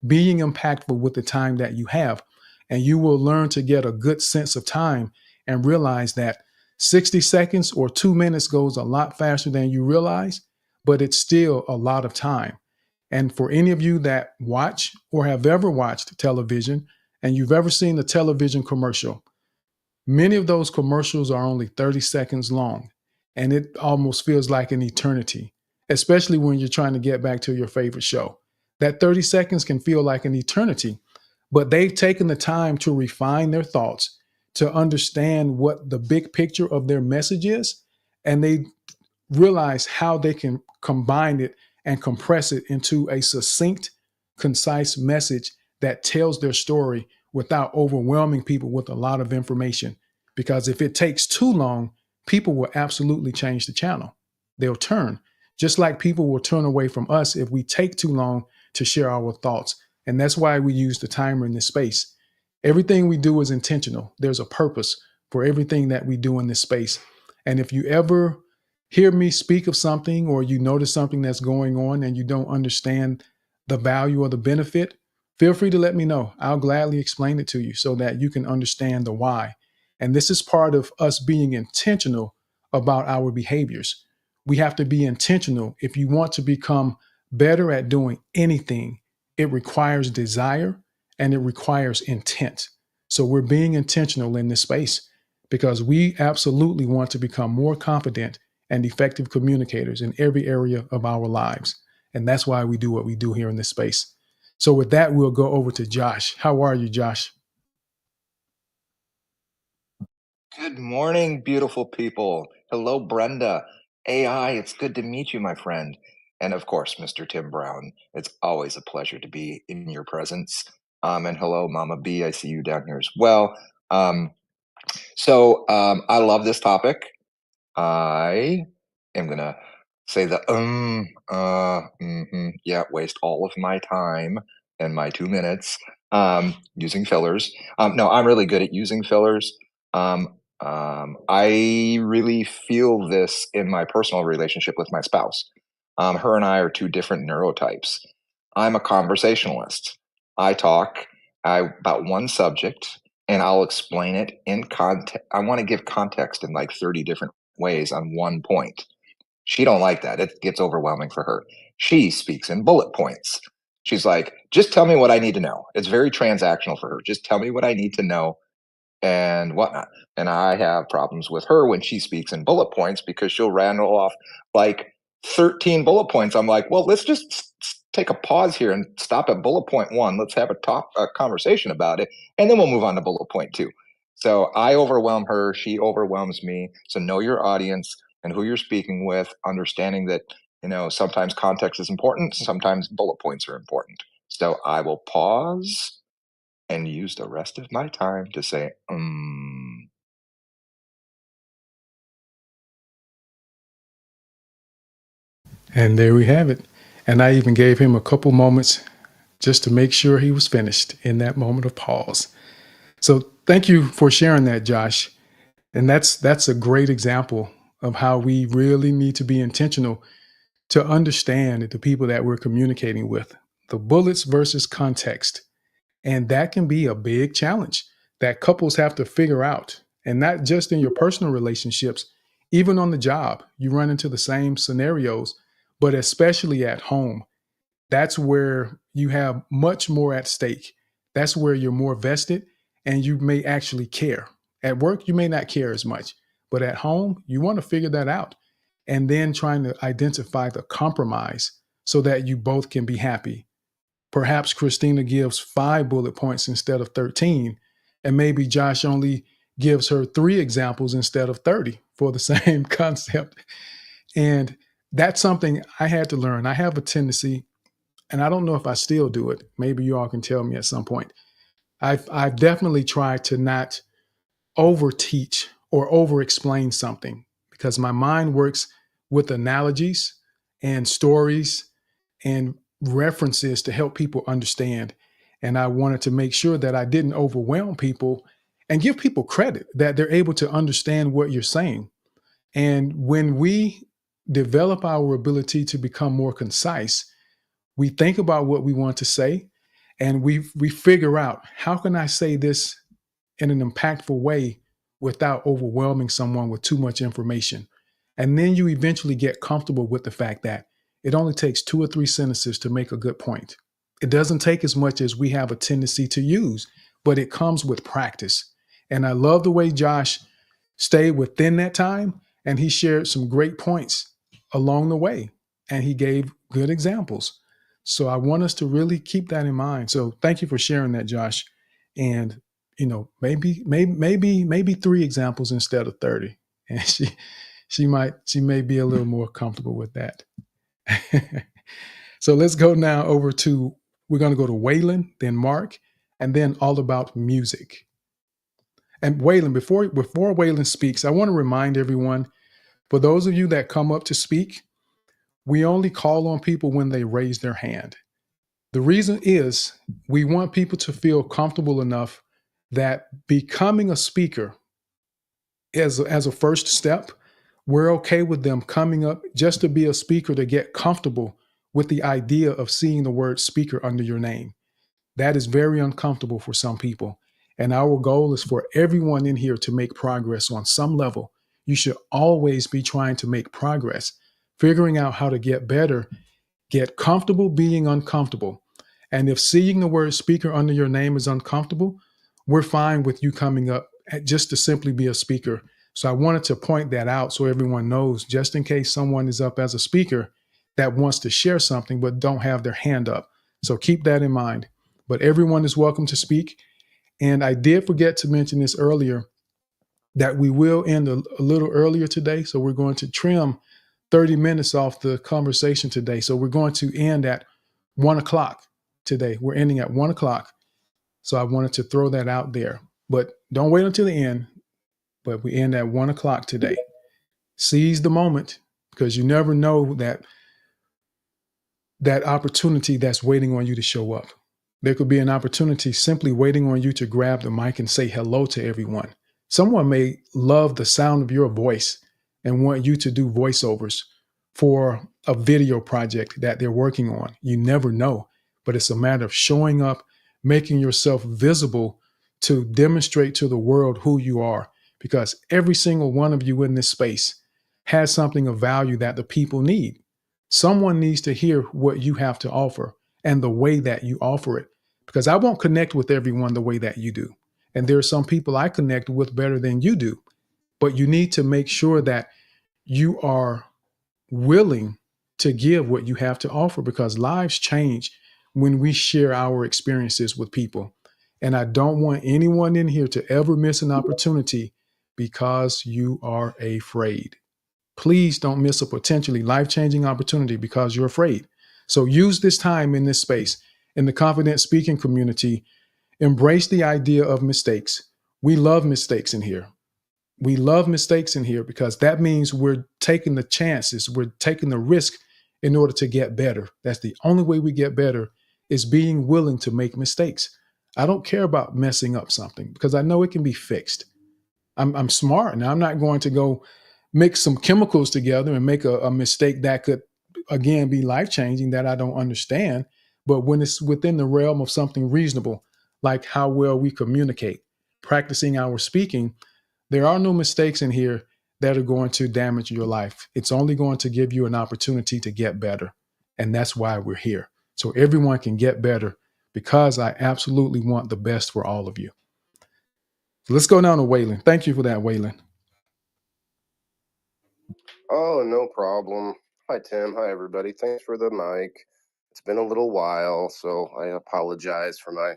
being impactful with the time that you have. And you will learn to get a good sense of time and realize that 60 seconds or 2 minutes goes a lot faster than you realize, but it's still a lot of time. And for any of you that watch or have ever watched television and you've ever seen a television commercial, many of those commercials are only 30 seconds long, and it almost feels like an eternity, especially when you're trying to get back to your favorite show. That 30 seconds can feel like an eternity, but they've taken the time to refine their thoughts, to understand what the big picture of their message is, and they realize how they can combine it and compress it into a succinct, concise message that tells their story without overwhelming people with a lot of information. Because if it takes too long, people will absolutely change the channel. They'll turn, just like people will turn away from us if we take too long to share our thoughts. And that's why we use the timer in this space. Everything we do is intentional. There's a purpose for everything that we do in this space. And if you ever hear me speak of something or you notice something that's going on and you don't understand the value or the benefit, feel free to let me know. I'll gladly explain it to you so that you can understand the why. And this is part of us being intentional about our behaviors. We have to be intentional. If you want to become better at doing anything, it requires desire and it requires intent. So we're being intentional in this space because we absolutely want to become more confident and effective communicators in every area of our lives. And that's why we do what we do here in this space. So with that, we'll go over to Josh. How are you, Josh? Good morning, beautiful people. Hello, Brenda. AI, it's good to meet you, my friend. And of course, Mr. Tim Brown, it's always a pleasure to be in your presence. And hello, Mama B, I see you down here as well. I love this topic. I am gonna say the waste all of my time and my 2 minutes using fillers. No, I'm really good at using fillers. I really feel this in my personal relationship with my spouse. Her and I are two different neurotypes. I'm a conversationalist. I talk about one subject and I'll explain it in context. I want to give context in like 30 different ways on one point. She don't like that. It gets overwhelming for her. She speaks in bullet points. She's like, just tell me what I need to know. It's very transactional for her. Just tell me what I need to know and whatnot. And I have problems with her when she speaks in bullet points because she'll rattle off like 13 bullet points. I'm like, well, let's just take a pause here and stop at bullet point one. Let's have a conversation about it, and then we'll move on to bullet point two. So I overwhelm her, she overwhelms me. So know your audience and who you're speaking with, understanding that, sometimes context is important, sometimes bullet points are important. So I will pause and use the rest of my time to say, And there we have it. And I even gave him a couple moments just to make sure he was finished in that moment of pause. So thank you for sharing that, Josh. And that's a great example of how we really need to be intentional to understand the people that we're communicating with, the bullets versus context. And that can be a big challenge that couples have to figure out. And not just in your personal relationships, even on the job, you run into the same scenarios, but especially at home. That's where you have much more at stake. That's where you're more vested and you may actually care. At work, you may not care as much, but at home, you want to figure that out and then trying to identify the compromise so that you both can be happy. Perhaps Christina gives 5 bullet points instead of 13, and maybe Josh only gives her 3 examples instead of 30 for the same concept. And that's something I had to learn. I have a tendency, and I don't know if I still do it. Maybe you all can tell me at some point. I've definitely tried to not over teach or over explain something because my mind works with analogies and stories and references to help people understand. And I wanted to make sure that I didn't overwhelm people and give people credit that they're able to understand what you're saying. And when we develop our ability to become more concise, we think about what we want to say and we figure out, how can I say this in an impactful way without overwhelming someone with too much information? And then you eventually get comfortable with the fact that it only takes 2 or 3 sentences to make a good point. It doesn't take as much as we have a tendency to use, but it comes with practice. And I love the way Josh stayed within that time, and he shared some great points along the way, and he gave good examples. So I want us to really keep that in mind. So thank you for sharing that, Josh. And maybe 3 examples instead of 30. And she may be a little more comfortable with that. So let's go now over to, we're going to go to Waylon, then Mark, and then All About Music. And Waylon, before Waylon speaks, I want to remind everyone, for those of you that come up to speak, we only call on people when they raise their hand. The reason is we want people to feel comfortable enough that becoming a speaker as a first step, we're okay with them coming up just to be a speaker, to get comfortable with the idea of seeing the word speaker under your name. That is very uncomfortable for some people. And our goal is for everyone in here to make progress on some level. You should always be trying to make progress, figuring out how to get better, get comfortable being uncomfortable. And if seeing the word speaker under your name is uncomfortable, we're fine with you coming up just to simply be a speaker. So I wanted to point that out so everyone knows, just in case someone is up as a speaker that wants to share something but don't have their hand up. So keep that in mind. But everyone is welcome to speak. And I did forget to mention this earlier, that we will end a little earlier today. So we're going to trim 30 minutes off the conversation today. So we're going to end at 1 o'clock today. We're ending at 1 o'clock. So I wanted to throw that out there. But don't wait until the end. But we end at 1 o'clock today. Seize the moment, because you never know that opportunity that's waiting on you to show up. There could be an opportunity simply waiting on you to grab the mic and say hello to everyone. Someone may love the sound of your voice and want you to do voiceovers for a video project that they're working on. You never know, but it's a matter of showing up, making yourself visible to demonstrate to the world who you are, because every single one of you in this space has something of value that the people need. Someone needs to hear what you have to offer and the way that you offer it, because I won't connect with everyone the way that you do. And there are some people I connect with better than you do, but you need to make sure that you are willing to give what you have to offer, because lives change when we share our experiences with people. And I don't want anyone in here to ever miss an opportunity because you are afraid. Please don't miss a potentially life-changing opportunity because you're afraid. So use this time in this space, in the confident speaking community. Embrace the idea of mistakes. We love mistakes in here. We love mistakes in here because that means we're taking the chances, we're taking the risk in order to get better. That's the only way we get better, is being willing to make mistakes. I don't care about messing up something because I know it can be fixed. I'm smart, and I'm not going to go mix some chemicals together and make a mistake that could, again, be life-changing that I don't understand. But when it's within the realm of something reasonable, like how well we communicate, practicing our speaking, there are no mistakes in here that are going to damage your life. It's only going to give you an opportunity to get better. And that's why we're here. So everyone can get better, because I absolutely want the best for all of you. Let's go down to Waylon. Thank you for that, Waylon. Oh, no problem. Hi, Tim. Hi, everybody. Thanks for the mic. It's been a little while, so I apologize for my,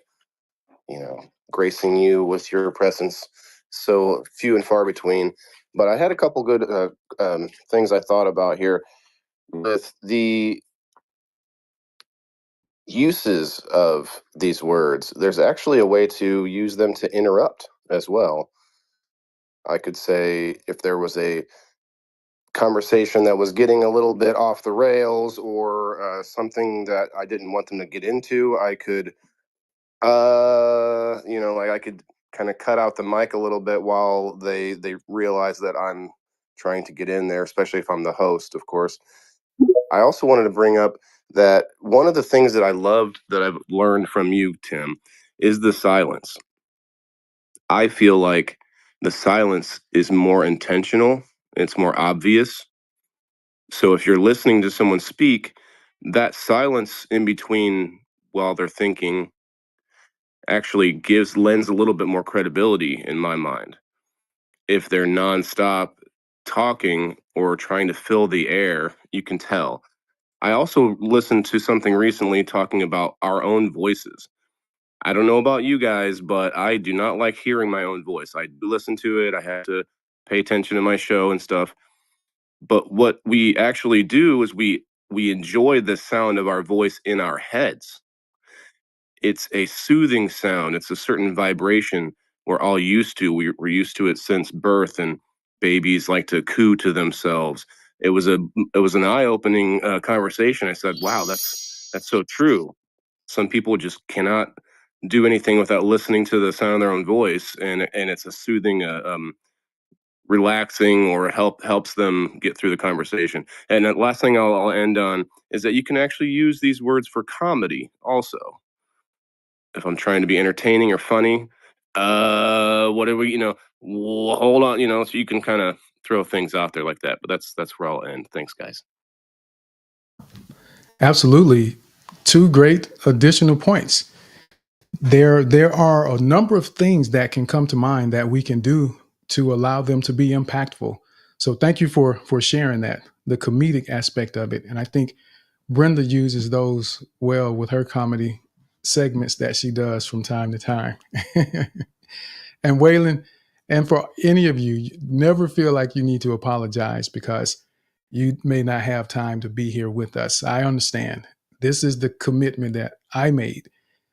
gracing you with your presence so few and far between. But I had a couple good things I thought about here with the uses of these words. There's actually a way to use them to interrupt as well. I could say, if there was a conversation that was getting a little bit off the rails, or something that I didn't want them to get into, I could, like I could kind of cut out the mic a little bit while they realize that I'm trying to get in there, especially if I'm the host, of course. I also wanted to bring up that one of the things that I loved that I've learned from you, Tim, is the silence. I feel like the silence is more intentional, it's more obvious. So if you're listening to someone speak, that silence in between while they're thinking actually lends a little bit more credibility in my mind. If they're nonstop talking or trying to fill the air, you can tell. I also listened to something recently talking about our own voices. I don't know about you guys, but I do not like hearing my own voice. I do listen to it. I have to pay attention to my show and stuff. But what we actually do is we enjoy the sound of our voice in our heads. It's a soothing sound. It's a certain vibration we're all used to. We're used to it since birth, and babies like to coo to themselves. It was an eye-opening conversation. I said, "Wow, that's so true." Some people just cannot do anything without listening to the sound of their own voice, and it's a soothing, relaxing, or helps them get through the conversation. And the last thing I'll end on is that you can actually use these words for comedy also. If I'm trying to be entertaining or funny, whatever, hold on, so you can kind of throw things out there like that. But that's where I'll end. Thanks, guys. Absolutely. Two great additional points. There are a number of things that can come to mind that we can do to allow them to be impactful. So thank you for sharing that, the comedic aspect of it. And I think Brenda uses those well with her comedy segments that she does from time to time. And Waylon, and for any of you, never feel like you need to apologize because you may not have time to be here with us. I understand. This is the commitment that I made.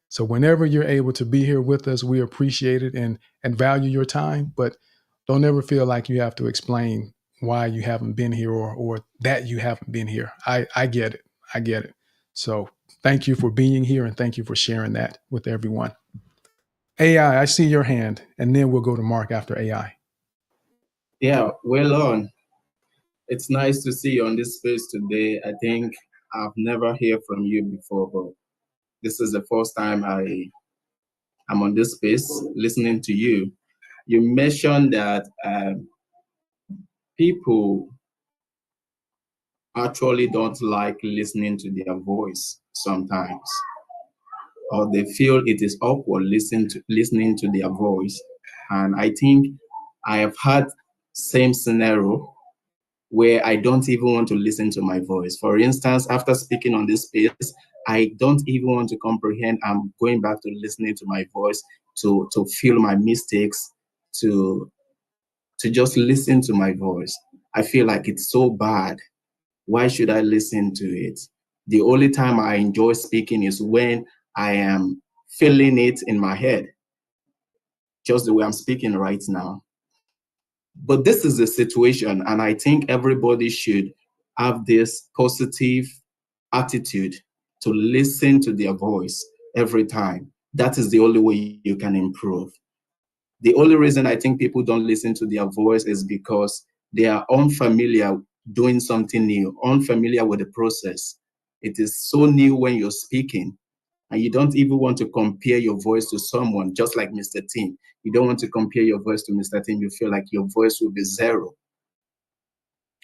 So whenever you're able to be here with us, we appreciate it and value your time, but don't ever feel like you have to explain why you haven't been here or that you haven't been here. I get it. I get it. So thank you for being here and thank you for sharing that with everyone. AI, I see your hand, and then we'll go to Mark after AI. Yeah, well on. It's nice to see you on this space today. I think I've never heard from you before, but this is the first time I'm on this space listening to you. You mentioned that people actually don't like listening to their voice sometimes, or they feel it is awkward listening to their voice. And I think I have had same scenario where I don't even want to listen to my voice. For instance, after speaking on this space, I don't even want to comprehend. I'm going back to listening to my voice to feel my mistakes, to just listen to my voice. I feel like it's so bad. Why should I listen to it? The only time I enjoy speaking is when I am feeling it in my head, just the way I'm speaking right now. But this is the situation, and I think everybody should have this positive attitude to listen to their voice every time. That is the only way you can improve. The only reason I think people don't listen to their voice is because they are unfamiliar doing something new, unfamiliar with the process. It is so new when you're speaking, and you don't even want to compare your voice to someone, just like Mr. Tim. You don't want to compare your voice to Mr. Tim. You feel like your voice will be zero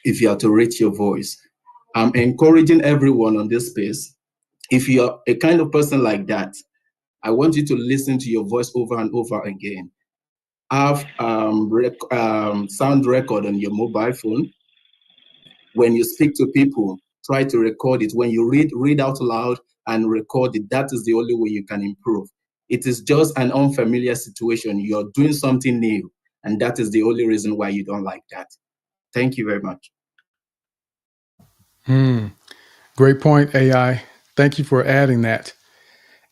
if you are to rate your voice. I'm encouraging everyone on this space. If you're a kind of person like that, I want you to listen to your voice over and over again. Have sound record on your mobile phone. When you speak to people, try to record it. When you read out loud and record it. That is the only way you can improve. It is just an unfamiliar situation. You're doing something new, and that is the only reason why you don't like that. Thank you very much. Great point, AI. Thank you for adding that.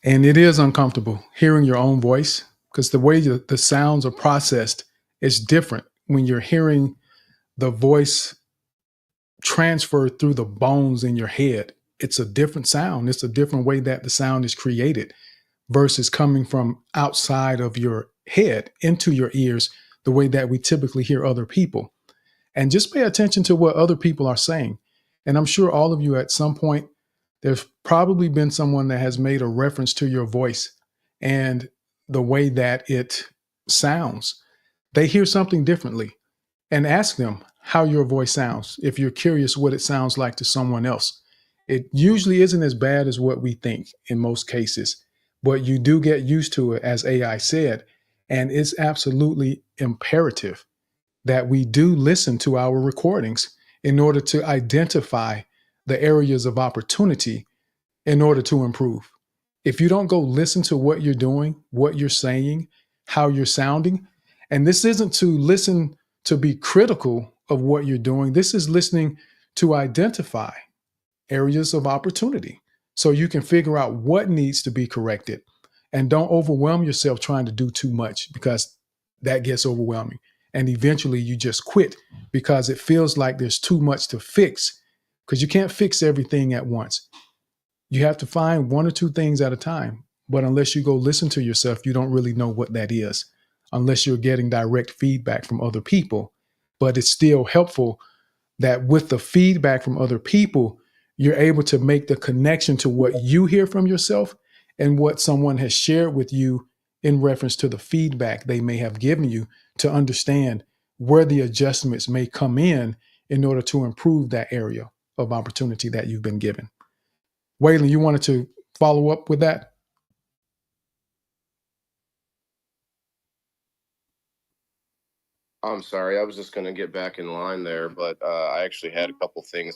And it is uncomfortable hearing your own voice because the way the sounds are processed is different when you're hearing the voice transferred through the bones in your head. It's a different sound. It's a different way that the sound is created versus coming from outside of your head into your ears, the way that we typically hear other people. And just pay attention to what other people are saying. And I'm sure all of you at some point, there's probably been someone that has made a reference to your voice and the way that it sounds. They hear something differently, and ask them how your voice sounds if you're curious what it sounds like to someone else. It usually isn't as bad as what we think in most cases, but you do get used to it, as AI said. And it's absolutely imperative that we do listen to our recordings in order to identify the areas of opportunity in order to improve. If you don't go listen to what you're doing, what you're saying, how you're sounding, and this isn't to listen to be critical of what you're doing, this is listening to identify areas of opportunity so you can figure out what needs to be corrected. And don't overwhelm yourself trying to do too much, because that gets overwhelming. And eventually you just quit because it feels like there's too much to fix, because you can't fix everything at once. You have to find one or two things at a time. But unless you go listen to yourself, you don't really know what that is, unless you're getting direct feedback from other people. But it's still helpful that with the feedback from other people, you're able to make the connection to what you hear from yourself and what someone has shared with you in reference to the feedback they may have given you, to understand where the adjustments may come in order to improve that area of opportunity that you've been given. Waylon, you wanted to follow up with that? I'm sorry, I was just going to get back in line there, but I actually had a couple things.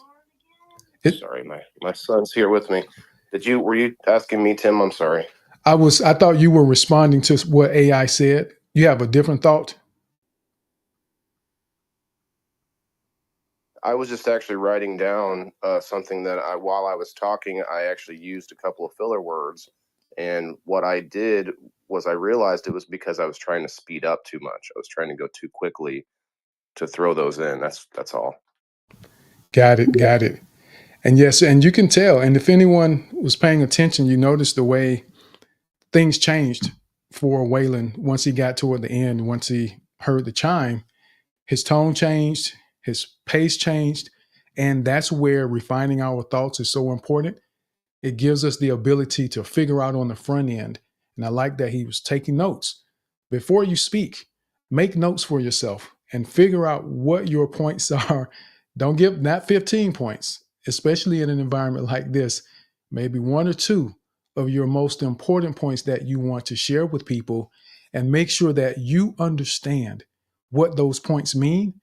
Sorry, my son's here with me. Were you asking me, Tim? I'm sorry. I thought you were responding to what AI said. You have a different thought? I was just actually writing down something that while I was talking, I actually used a couple of filler words. And what I did was I realized it was because I was trying to speed up too much. I was trying to go too quickly to throw those in. That's all. Got it. And yes, and you can tell. And if anyone was paying attention, you noticed the way things changed for Waylon once he got toward the end. Once he heard the chime, his tone changed, his pace changed. And that's where refining our thoughts is so important. It gives us the ability to figure out on the front end. And I like that he was taking notes. Before you speak, make notes for yourself and figure out what your points are. Don't give not 15 points, especially in an environment like this. Maybe one or two of your most important points that you want to share with people, and make sure that you understand what those points mean,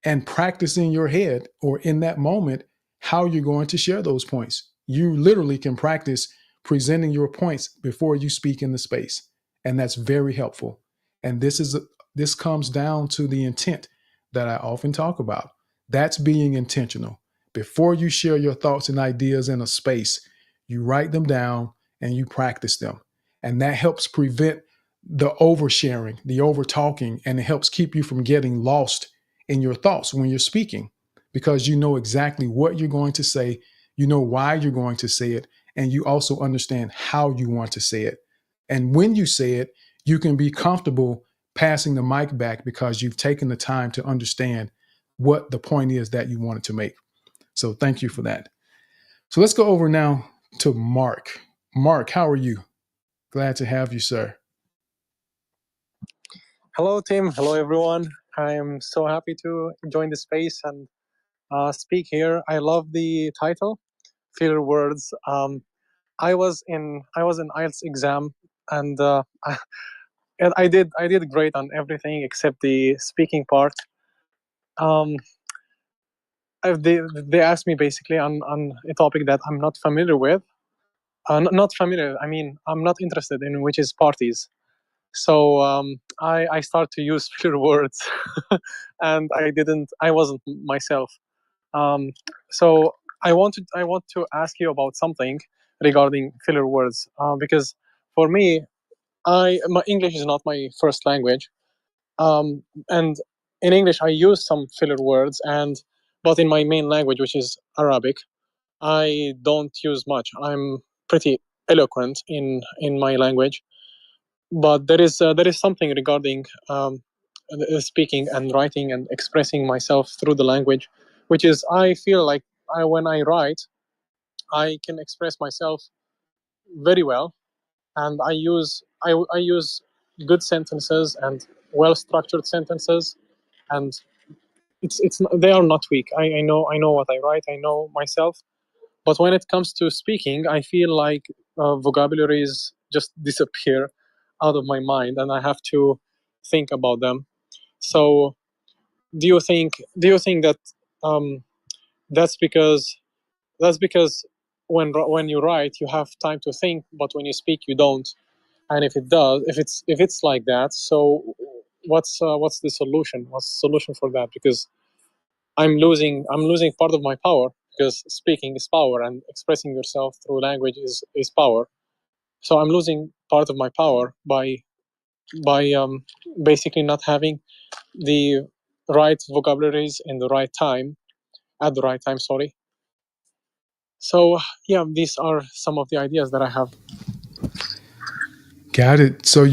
and practice in your head or in that moment how you're going to share those points. You literally can practice presenting your points before you speak in the space, and that's very helpful. And this comes down to the intent that I often talk about. That's being intentional. Before you share your thoughts and ideas in a space, you write them down and you practice them. And that helps prevent the oversharing, the over talking, and it helps keep you from getting lost in your thoughts when you're speaking, because you know exactly what you're going to say, you know why you're going to say it, and you also understand how you want to say it. And when you say it, you can be comfortable passing the mic back because you've taken the time to understand what the point is that you wanted to make. So thank you for that. So let's go over now to Mark. Mark, how are you? Glad to have you, sir. Hello, Tim. Hello, everyone. I am so happy to join the space and speak here. I love the title, Filler Words. I was in IELTS exam, and I did great on everything except the speaking part. They asked me basically on a topic that I'm not familiar with. Not familiar. I mean, I'm not interested in, which is parties. So I start to use filler words, and I wasn't myself. So I want to ask you about something regarding filler words, because for me, my English is not my first language, and in English I use some filler words, and But in my main language, which is Arabic, I don't use much. I'm pretty eloquent in my language, but there is something regarding speaking and writing and expressing myself through the language, which is I feel like when I write, I can express myself very well, and I use good sentences and well structured sentences, and they are not weak. I know what I write. I know myself. But when it comes to speaking, I feel like vocabularies just disappear out of my mind, and I have to think about them. So, do you think that that's because when you write you have time to think, but when you speak you don't? And if it's like that, so what's the solution? What's the solution for that? Because I'm losing part of my power, because speaking is power and expressing yourself through language is power. So I'm losing part of my power by basically not having the right vocabularies in the right time at the right time. Sorry. So yeah, these are some of the ideas that I have. Got it. So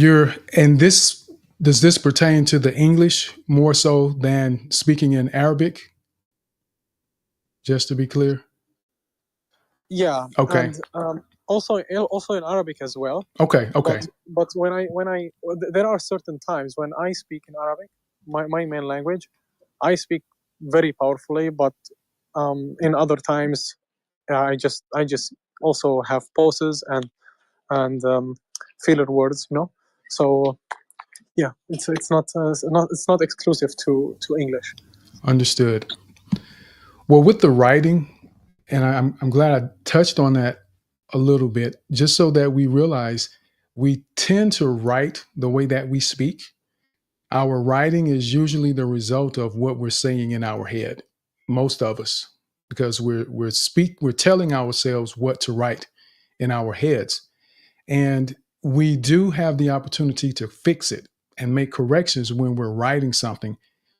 does this pertain to the English more so than speaking in Arabic? Just to be clear. Yeah. Okay. And also in Arabic as well. Okay. But when I there are certain times when I speak in Arabic, my main language, I speak very powerfully. But in other times, I just also have pauses and filler words, So yeah, it's not exclusive to English. Understood. Well, with the writing, and I'm glad I touched on that a little bit, just so that we realize we tend to write the way that we speak. Our writing is usually the result of what we're saying in our head, most of us, because we're telling ourselves what to write in our heads. And we do have the opportunity to fix it and make corrections when we're writing something.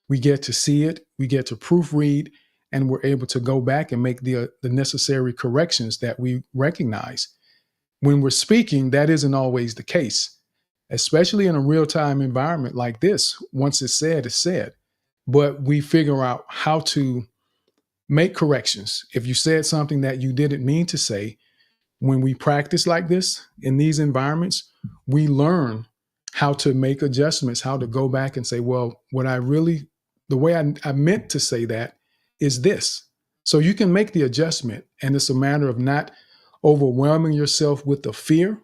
We get to see it, we get to proofread, and we're able to go back and make the necessary corrections that we recognize. When we're speaking, that isn't always the case, especially in a real time environment like this. Once it's said, it's said. But we figure out how to make corrections. If you said something that you didn't mean to say, when we practice like this in these environments, we learn how to make adjustments, how to go back and say, well, the way I meant to say that is this. So you can make the adjustment, and it's a matter of not overwhelming yourself with the fear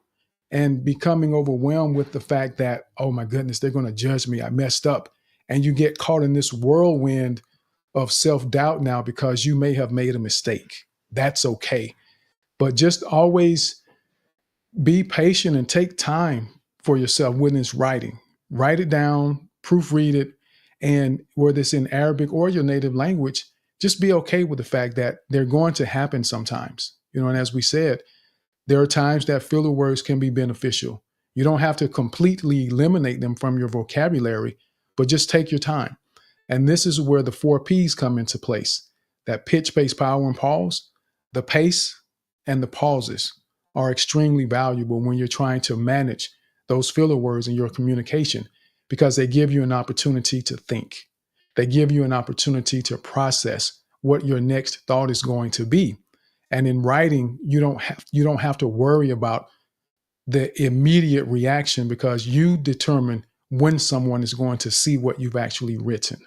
and becoming overwhelmed with the fact that, oh my goodness, they're going to judge me. I messed up. And you get caught in this whirlwind of self-doubt now because you may have made a mistake. That's okay. But just always be patient and take time for yourself when it's writing. Write it down, proofread it, and whether it's in Arabic or your native language, just be okay with the fact that they're going to happen sometimes. And as we said, there are times that filler words can be beneficial. You don't have to completely eliminate them from your vocabulary, but just take your time. And this is where the 4 P's come into place: that pitch, pace, power, and pause. The pace and the pauses are extremely valuable when you're trying to manage those filler words in your communication, because they give you an opportunity to think. They give you an opportunity to process what your next thought is going to be. And in writing, you don't have to worry about the immediate reaction, because you determine when someone is going to see what you've actually written.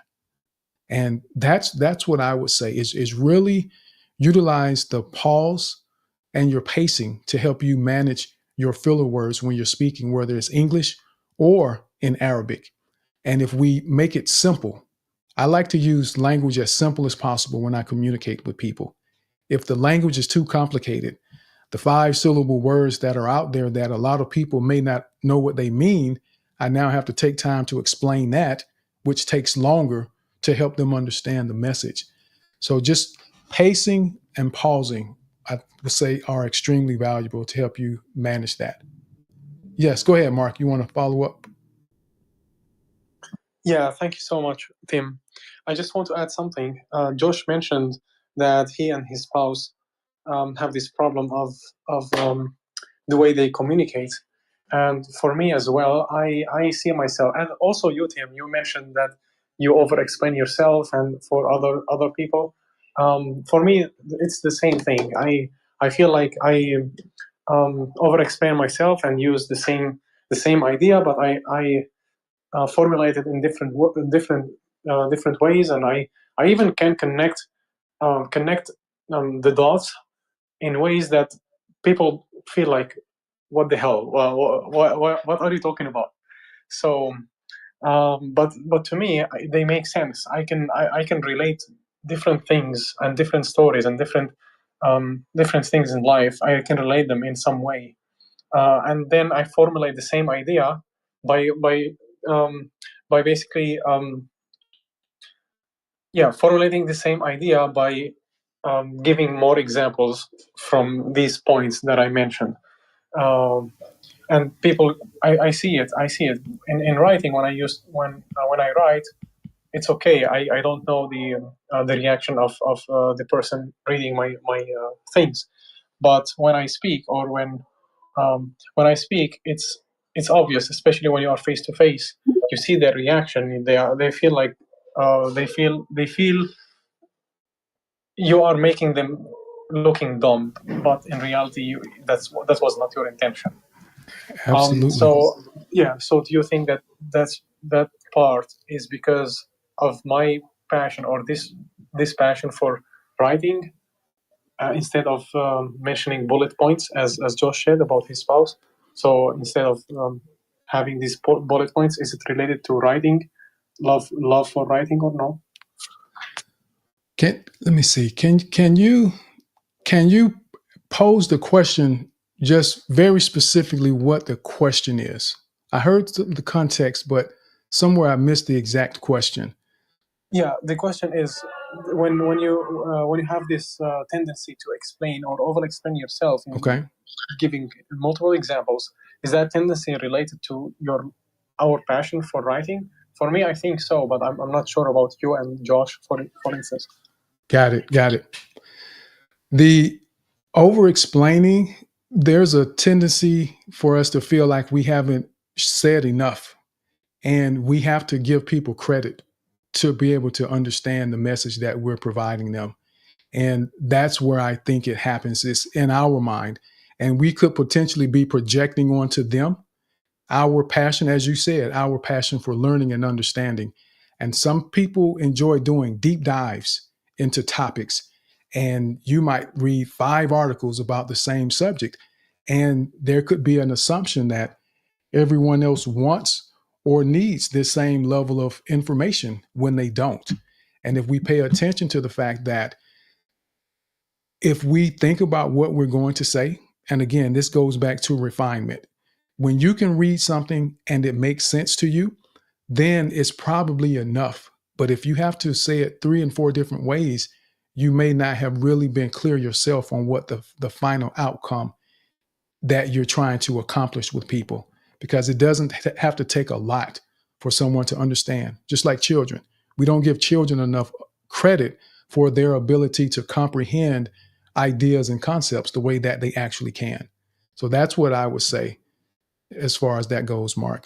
And that's what I would say is really utilize the pause and your pacing to help you manage your filler words when you're speaking, whether it's English or in Arabic. And if we make it simple, I like to use language as simple as possible when I communicate with people. If the language is too complicated, the 5-syllable words that are out there that a lot of people may not know what they mean, I now have to take time to explain that, which takes longer to help them understand the message. So just pacing and pausing, I would say, are extremely valuable to help you manage that. Yes, go ahead, Mark. You want to follow up? Yeah, thank you so much, Tim. I just want to add something. Josh mentioned that he and his spouse have this problem of the way they communicate. And for me as well, I see myself, and also you, Tim, you mentioned that you over-explain yourself and for other people. For me, it's the same thing. I feel like I over-explain myself and use the same idea, but I formulate it in different ways, and I even can connect the dots in ways that people feel like, what the hell? Well, what are you talking about? So, but to me, they make sense. I can relate different things and different stories and different things in life. I can relate them in some way, and then I formulate the same idea by by basically formulating the same idea by giving more examples from these points that I mentioned. And people, I see it in writing. When I write, it's okay. I don't know the reaction of the person reading my things, but when I speak, or when I speak, it's obvious, especially when you are face to face. You see their reaction. They feel like they feel you are making them looking dumb, but in reality, that was not your intention. Absolutely. So do you think that part is because of my passion, or this passion for writing, instead of mentioning bullet points, as Josh said about his spouse? So instead of having these bullet points, is it related to writing, love for writing, or no? Let me see. Can you pose the question just very specifically what the question is? I heard the context, but somewhere I missed the exact question. Yeah, the question is, when you have this tendency to explain or over-explain yourself in Okay. giving multiple examples, is that tendency related to our passion for writing? For me, I think so, but I'm not sure about you and Josh, for instance. Got it. The over-explaining, there's a tendency for us to feel like we haven't said enough, and we have to give people credit to be able to understand the message that we're providing them. And that's where I think it happens, is in our mind. And we could potentially be projecting onto them our passion, as you said, our passion for learning and understanding. And some people enjoy doing deep dives into topics. And you might read 5 articles about the same subject. And there could be an assumption that everyone else wants or needs this same level of information when they don't. And if we pay attention to the fact that if we think about what we're going to say, and again, this goes back to refinement. When you can read something and it makes sense to you, then it's probably enough. But if you have to say it 3 and 4 different ways, you may not have really been clear yourself on what the final outcome that you're trying to accomplish with people, because it doesn't have to take a lot for someone to understand. Just like children, we don't give children enough credit for their ability to comprehend ideas and concepts the way that they actually can. So that's what I would say as far as that goes, Mark.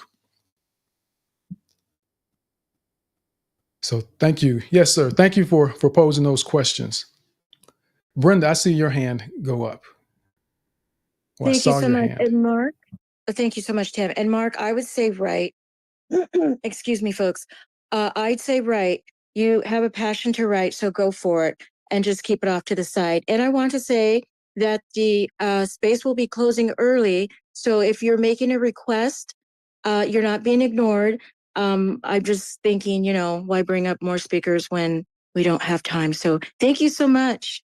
So thank you. Yes, sir. Thank you for posing those questions. Brenda, I see your hand go up. Well, thank you so much. And Mark, thank you so much, Tim. And Mark, I would say right. Excuse me, folks. I'd say right. You have a passion to write, so go for it and just keep it off to the side. And I want to say that the space will be closing early. So if you're making a request, you're not being ignored. I'm just thinking, why bring up more speakers when we don't have time? So thank you so much.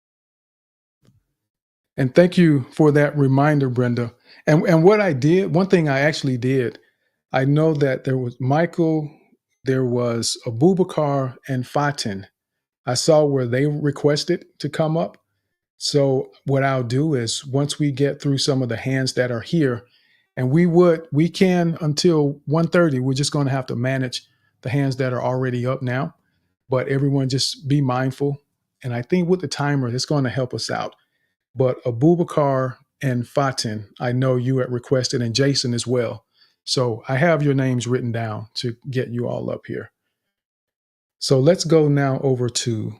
And thank you for that reminder, Brenda. And what I did, one thing I actually did, I know that there was Michael, there was Abubakar and Fatin. I saw where they requested to come up. So what I'll do is, once we get through some of the hands that are here, and we can until 1:30, we're just going to have to manage the hands that are already up now, but everyone just be mindful. And I think with the timer, it's going to help us out. But Abubakar and Fatin, I know you had requested, and Jason as well. So I have your names written down to get you all up here. So let's go now over to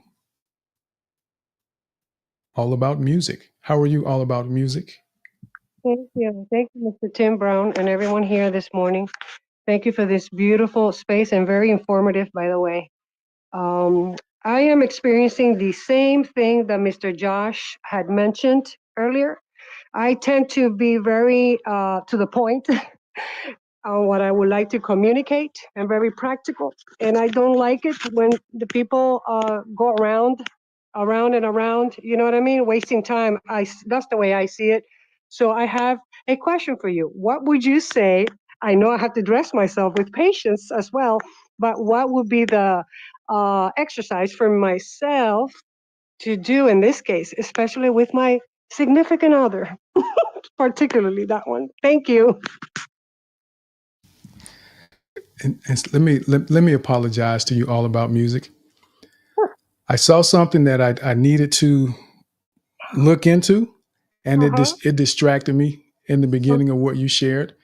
All About Music. How are you, All About Music? Thank you. Thank you, Mr. Tim Brown, and everyone here this morning. Thank you for this beautiful space and very informative, by the way. I am experiencing the same thing that Mr. Josh had mentioned earlier. I tend to be very to the point on what I would like to communicate and very practical. And I don't like it when the people go around and around, you know what I mean? Wasting time. That's the way I see it. So I have a question for you. What would you say? I know I have to dress myself with patience as well, but what would be the exercise for myself to do in this case, especially with my significant other, particularly that one? Thank you. And let me apologize to you, All About Music. I saw something that I needed to look into, and it distracted me in the beginning of what you shared.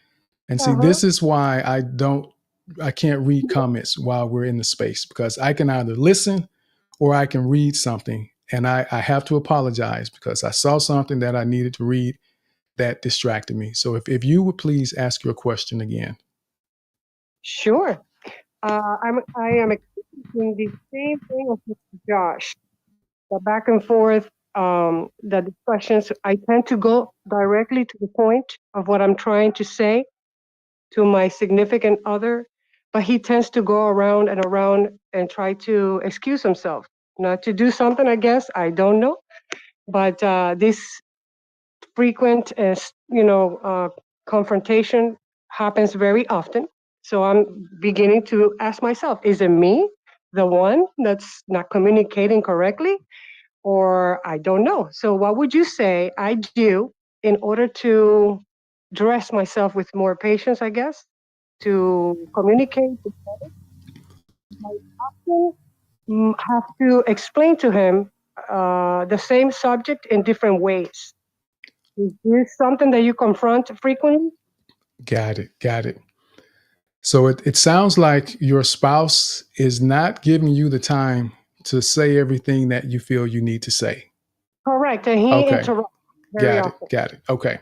And see, this is why I can't read comments while we're in the space, because I can either listen or I can read something. And I have to apologize because I saw something that I needed to read that distracted me. So if you would please ask your question again. Sure. I am experiencing the same thing as Mr. Josh. The back and forth, the discussions. I tend to go directly to the point of what I'm trying to say to my significant other, but he tends to go around and try to excuse himself, not to do something, I guess. I don't know. But this frequent, confrontation happens very often. So I'm beginning to ask myself, is it me, the one that's not communicating correctly? Or I don't know. So what would you say I do in order to dress myself with more patience, I guess, to communicate? I often have to explain to him the same subject in different ways. Is this something that you confront frequently? Got it. So it sounds like your spouse is not giving you the time to say everything that you feel you need to say. Correct. And he interrupts very often. Got it. Okay.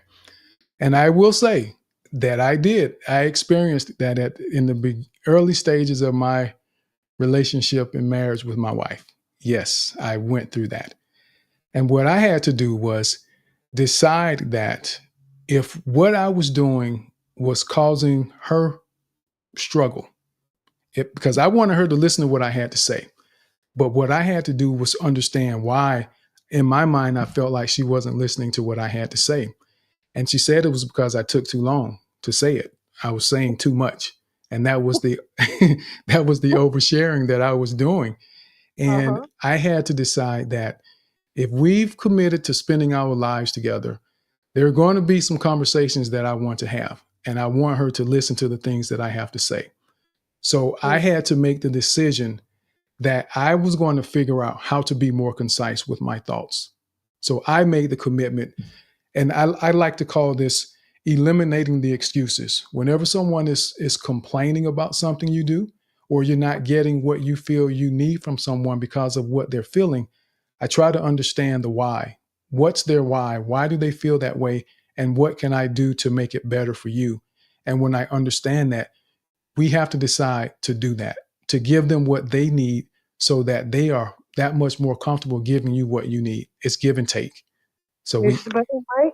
And I will say that I experienced that in the early stages of my relationship and marriage with my wife. Yes, I went through that. And what I had to do was decide that if what I was doing was causing her struggle, because I wanted her to listen to what I had to say. But what I had to do was understand why, in my mind, I felt like she wasn't listening to what I had to say. And she said it was because I took too long to say it. I was saying too much. And that was the that was the oversharing that I was doing. And I had to decide that if we've committed to spending our lives together, there are going to be some conversations that I want to have. And I want her to listen to the things that I have to say. So I had to make the decision that I was going to figure out how to be more concise with my thoughts. So I made the commitment. And I like to call this eliminating the excuses. Whenever someone is complaining about something you do, or you're not getting what you feel you need from someone because of what they're feeling, I try to understand the why. What's their why? Why do they feel that way? And what can I do to make it better for you? And when I understand that, we have to decide to do that, to give them what they need so that they are that much more comfortable giving you what you need. It's give and take. So but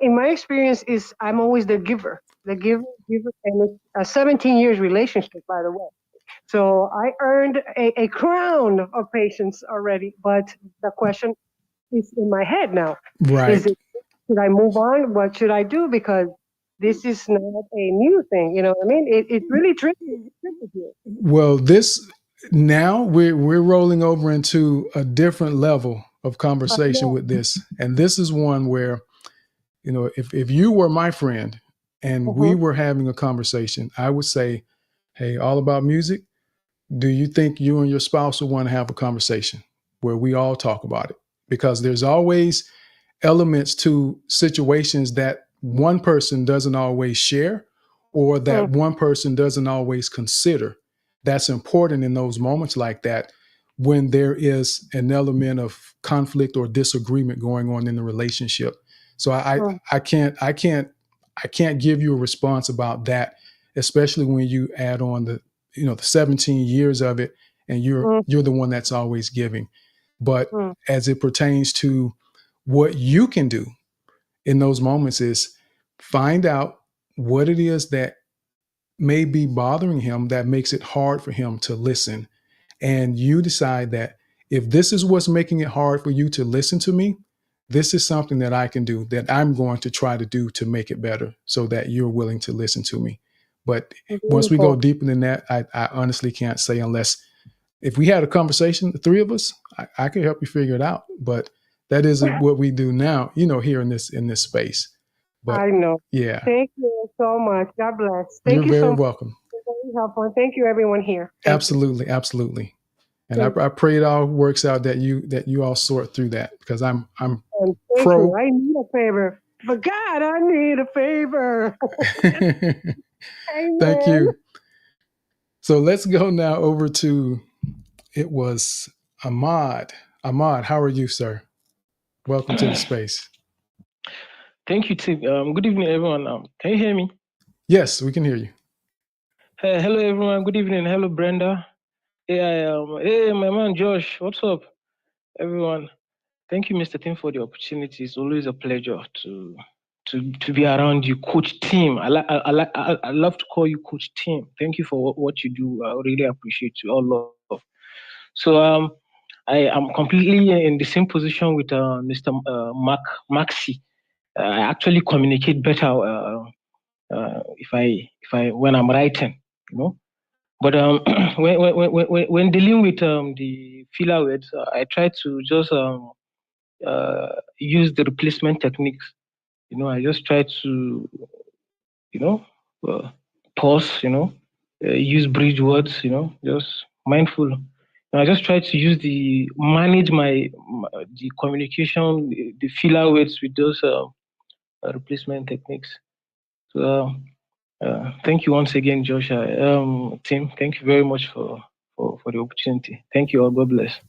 in my experience is I'm always the giver, and it's a 17 years relationship, by the way. So I earned a crown of patience already, but the question is in my head now. Right. Should I move on? What should I do? Because this is not a new thing, you know what I mean? It's really tricky here. Well, now we're rolling over into a different level of conversation with this. And this is one where, if you were my friend and we were having a conversation, I would say, hey, All About Music, do you think you and your spouse will want to have a conversation where we all talk about it? Because there's always elements to situations that one person doesn't always share or that one person doesn't always consider. That's important in those moments like that when there is an element of conflict or disagreement going on in the relationship. So I can't give you a response about that, especially when you add on the 17 years of it and you're the one that's always giving. But as it pertains to what you can do in those moments is find out what it is that may be bothering him that makes it hard for him to listen. And you decide that if this is what's making it hard for you to listen to me, this is something that I can do, that I'm going to try to do to make it better so that you're willing to listen to me. But once we go deeper than that, I honestly can't say, unless if we had a conversation, the three of us, I could help you figure it out. But that isn't what we do now, here in this space. But I know. yeah, Thank you so much. God bless. Thank you're you very so much. welcome. Very helpful. Thank you, everyone here. Thank Absolutely, absolutely. And Thank I pray it all works out, that you all sort through that, because I'm you. And thank pro. you. I need a favor. But God, I need a favor. Thank you. So let's go now over to, it was Ahmad. Ahmad, how are you, sir? Welcome to the space. Thank you, Tim. Good evening, everyone. Can you hear me? Yes, we can hear you. Hello, everyone. Good evening. Hello, Brenda. Hey, my man Josh. What's up, everyone? Thank you, Mr. Tim, for the opportunity. It's always a pleasure to be around you, Coach Tim. I love to call you Coach Tim. Thank you for what you do. I really appreciate you. All love. So I am completely in the same position with Mr. Maxi. I actually communicate better if I when I'm writing, But when dealing with the filler words, I try to just use the replacement techniques. I just try to pause. Use bridge words. Just mindful. I just try to use manage the communication, the filler words with those replacement techniques. So thank you once again, Joshua. Tim, thank you very much for the opportunity. Thank you all. God bless.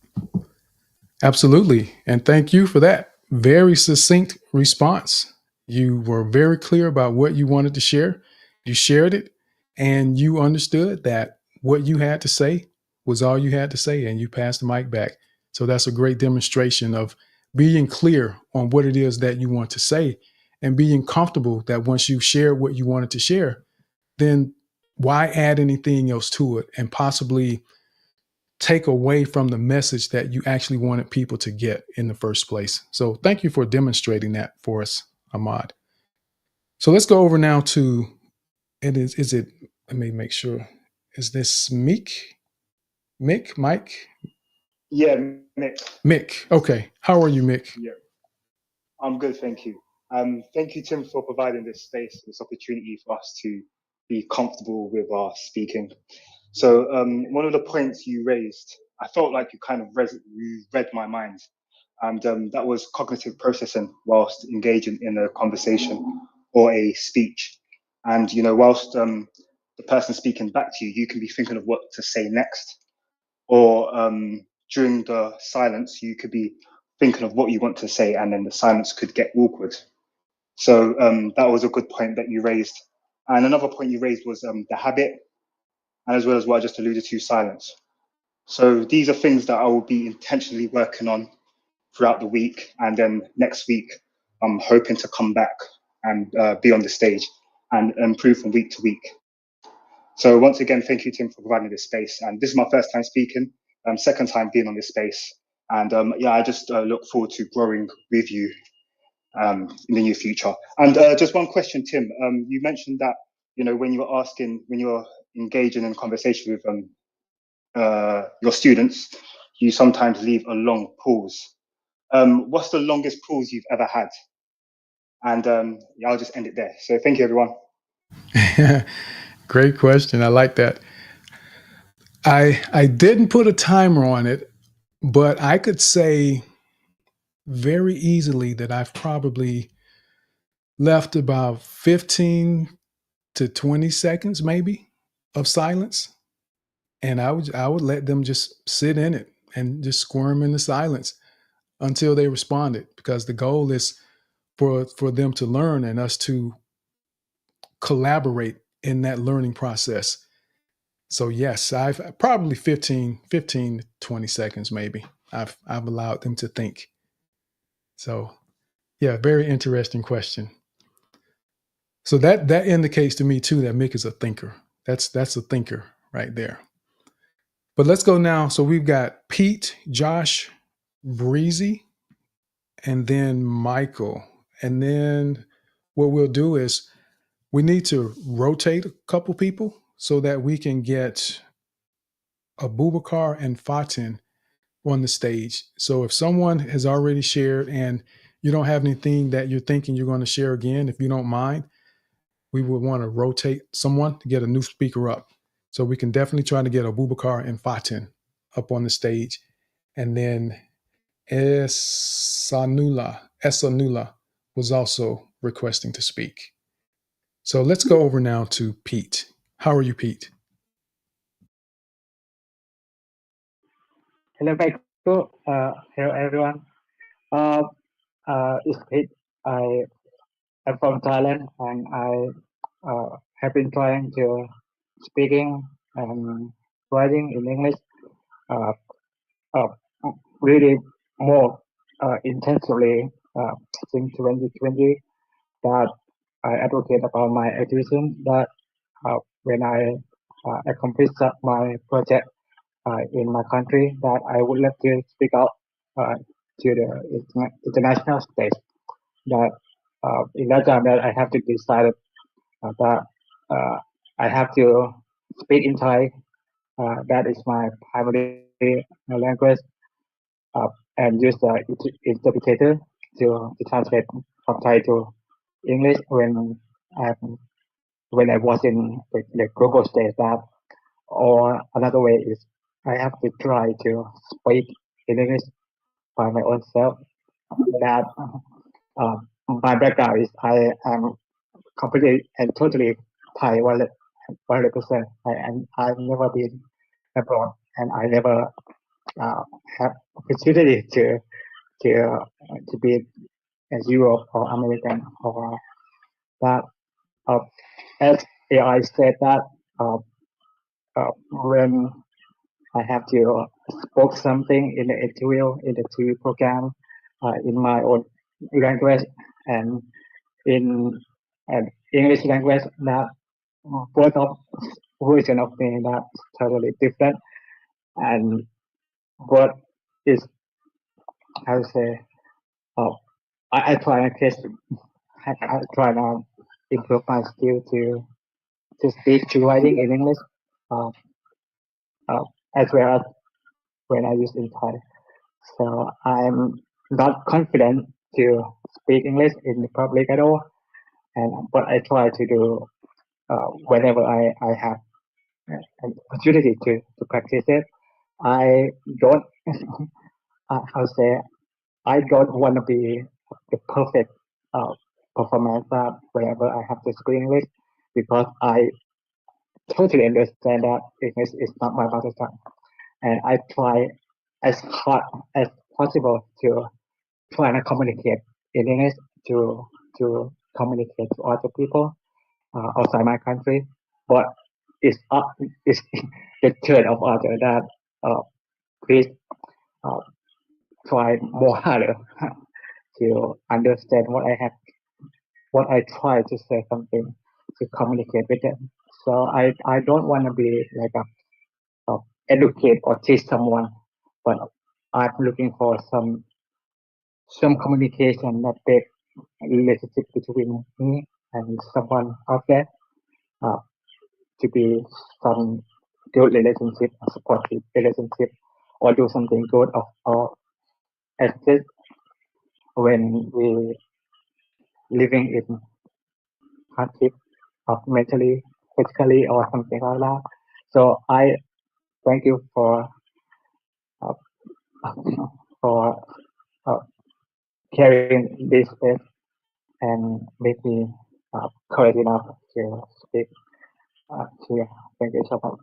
Absolutely. And thank you for that very succinct response. You were very clear about what you wanted to share. You shared it, and you understood that what you had to say was all you had to say, and you passed the mic back. So that's a great demonstration of being clear on what it is that you want to say, and being comfortable that once you share what you wanted to share, then why add anything else to it and possibly take away from the message that you actually wanted people to get in the first place. So thank you for demonstrating that for us, Ahmad. So let's go over now to, let me make sure, is this Mike? Yeah, Mick. Mick. Okay. How are you, Mick? Yeah, I'm good, thank you. Thank you, Tim, for providing this space, this opportunity for us to be comfortable with our speaking. So one of the points you raised, I felt like you kind of read my mind, and that was cognitive processing whilst engaging in a conversation or a speech. And whilst the person speaking back to you, you can be thinking of what to say next, or during the silence, you could be thinking of what you want to say, and then the silence could get awkward. So that was a good point that you raised. And another point you raised was the habit, and as well as what I just alluded to, silence. So these are things that I will be intentionally working on throughout the week. And then next week, I'm hoping to come back and be on the stage and improve from week to week. So once again, thank you, Tim, for providing this space. And this is my first time speaking, second time being on this space. And I just look forward to growing with you in the near future. And just one question, Tim. You mentioned that, when you're engaging in conversation with your students, you sometimes leave a long pause. What's the longest pause you've ever had? And I'll just end it there. So thank you, everyone. Great question. I like that. I didn't put a timer on it, but I could say very easily that I've probably left about 15 to 20 seconds maybe of silence, and I would let them just sit in it and just squirm in the silence until they responded, because the goal is for them to learn and us to collaborate in that learning process. So yes, I've probably 15 to 20 seconds maybe. I've allowed them to think. So yeah, very interesting question. So that indicates to me too that Mick is a thinker. That's a thinker right there. But let's go now. So we've got Pete, Josh, Breezy, and then Michael. And then what we'll do is we need to rotate a couple people so that we can get Abubakar and Fatin on the stage. So if someone has already shared and you don't have anything that you're thinking you're going to share again, if you don't mind, we would want to rotate someone to get a new speaker up. So we can definitely try to get Abubakar and Fatin up on the stage. And then Esanula was also requesting to speak. So let's go over now to Pete. How are you, Pete? Hello, Michael. Hello, everyone. It's Pete. I am from Thailand, and I have been trying to speaking and writing in English uh, uh, really more intensively since 2020. That I advocate about my activism. That when I accomplish my project in my country, that I would like to speak out to the international stage. That in that time that I have to decide that I have to speak in Thai. That is my primary language, and use the interpreter to translate from Thai to English I when I was in the global stage. That or another way is I have to try to speak in English by my own self. That my background is I am completely and totally Thai 100%. I've never been abroad, and I never have opportunity to be as Europe or American or that. As AI said that when I have to spoke something in the interview in the TV program in my own language and in an English language, that both of version of me that's totally different, and what is I would say I try my best. I try now improve my skill to speak to writing in English uh, as well as when I use in Thai. So I'm not confident to speak English in the public at all, and but I try to do whenever I have an opportunity to practice it. I don't I'll say I don't want to be the perfect performance whenever I have to speak English, because I totally understand that English is not my mother tongue, and I try as hard as possible to try to communicate in English to communicate to other people outside my country, but it's the turn of other that please uh, try more harder to understand what I try to say something to communicate with them. So I don't want to be like a educate or teach someone, but I'm looking for some communication that big relationship between me and someone out there to be some good relationship, a supportive relationship, or do something good or assist when we living in hardship of mentally, physically, or something like that. So thank you uh, for carrying this space and make me courage enough to speak here. Thank you so much.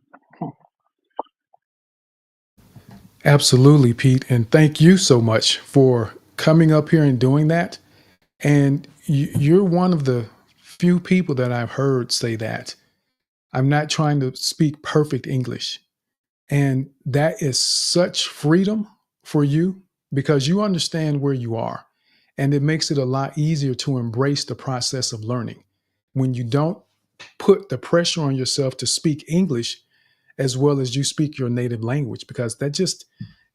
Absolutely, Pete. And thank you so much for coming up here and doing that. And you're one of the few people that I've heard say that. I'm not trying to speak perfect English. And that is such freedom for you because you understand where you are. And it makes it a lot easier to embrace the process of learning. When you don't put the pressure on yourself to speak English as well as you speak your native language, because that just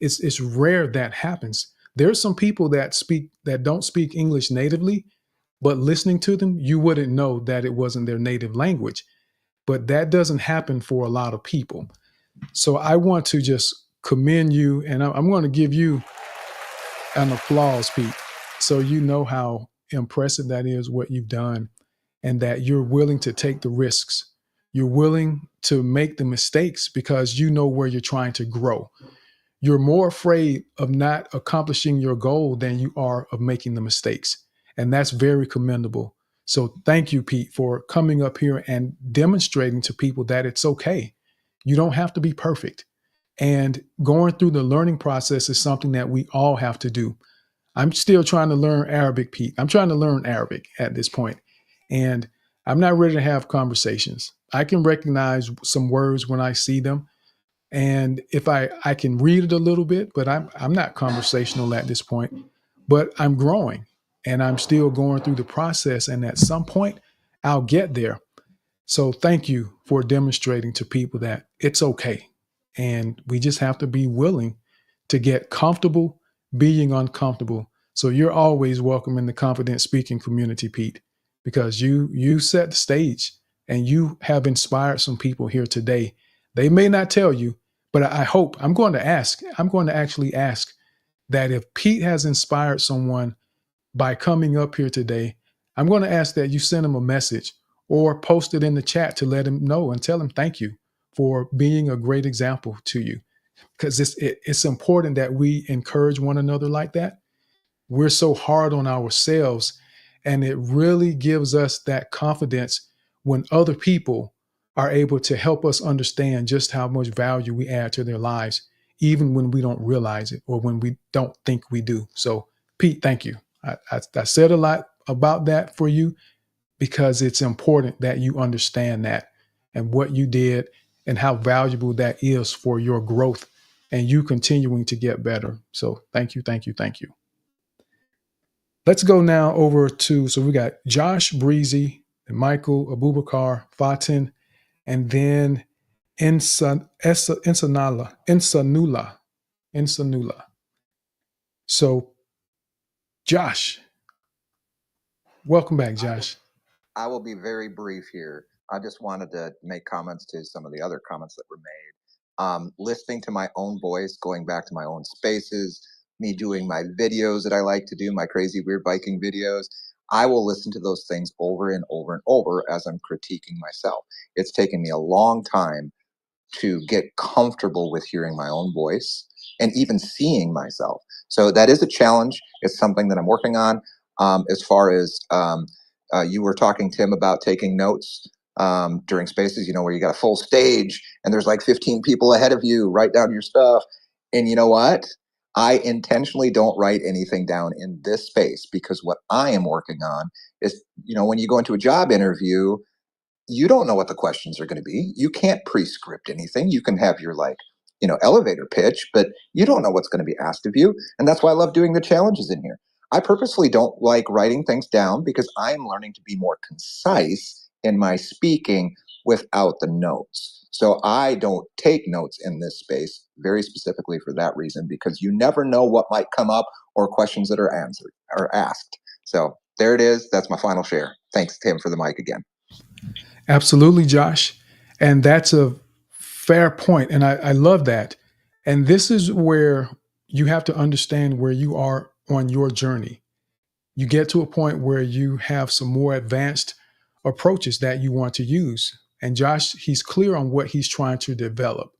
it's rare that happens. There's some people that don't speak English natively, but listening to them, you wouldn't know that it wasn't their native language. But that doesn't happen for a lot of people. So I want to just commend you, and I'm going to give you an applause, Pete. So you know how impressive that is, what you've done, and that you're willing to take the risks. You're willing to make the mistakes because you know where you're trying to grow. You're more afraid of not accomplishing your goal than you are of making the mistakes. And that's very commendable. So thank you, Pete, for coming up here and demonstrating to people that it's okay. You don't have to be perfect. And going through the learning process is something that we all have to do. I'm still trying to learn Arabic, Pete. I'm trying to learn Arabic at this point. And I'm not ready to have conversations. I can recognize some words when I see them. And if I can read it a little bit, but I'm not conversational at this point, but I'm growing and I'm still going through the process. And at some point I'll get there. So thank you for demonstrating to people that it's okay. And we just have to be willing to get comfortable being uncomfortable. So you're always welcome in the confident speaking community, Pete, because you set the stage and you have inspired some people here today. They may not tell you, but I hope I'm going to actually ask that if Pete has inspired someone by coming up here today, I'm going to ask that you send him a message or post it in the chat to let him know and tell him thank you for being a great example to you. Because it's important that we encourage one another like that. We're so hard on ourselves, and it really gives us that confidence when other people are able to help us understand just how much value we add to their lives, even when we don't realize it or when we don't think we do. So, Pete, thank you. I said a lot about that for you because it's important that you understand that and what you did and how valuable that is for your growth and you continuing to get better. So thank you, thank you, thank you. Let's go now over to, so we got Josh Breezy, and Michael, Abubakar, Fatin, and then Insanula. So Josh, welcome back, Josh. I will be very brief here. I just wanted to make comments to some of the other comments that were made. Listening to my own voice, going back to my own spaces, me doing my videos that I like to do, my crazy weird biking videos, I will listen to those things over and over and over as I'm critiquing myself. It's taken me a long time to get comfortable with hearing my own voice and even seeing myself. So that is a challenge. It's something that I'm working on. As far as you were talking, Tim, about taking notes during spaces, where you got a full stage and there's like 15 people ahead of you, write down your stuff. And you know what? I intentionally don't write anything down in this space because what I am working on is, when you go into a job interview, you don't know what the questions are going to be. You can't pre-script anything. You can have your elevator pitch, but you don't know what's going to be asked of you. And that's why I love doing the challenges in here. I purposefully don't like writing things down because I'm learning to be more concise in my speaking without the notes. So I don't take notes in this space very specifically for that reason, because you never know what might come up or questions that are answered or asked. So there it is. That's my final share. Thanks, Tim, for the mic again. Absolutely, Josh. And that's a fair point. And I love that. And this is where you have to understand where you are on your journey. You get to a point where you have some more advanced approaches that you want to use. And Josh, he's clear on what he's trying to develop.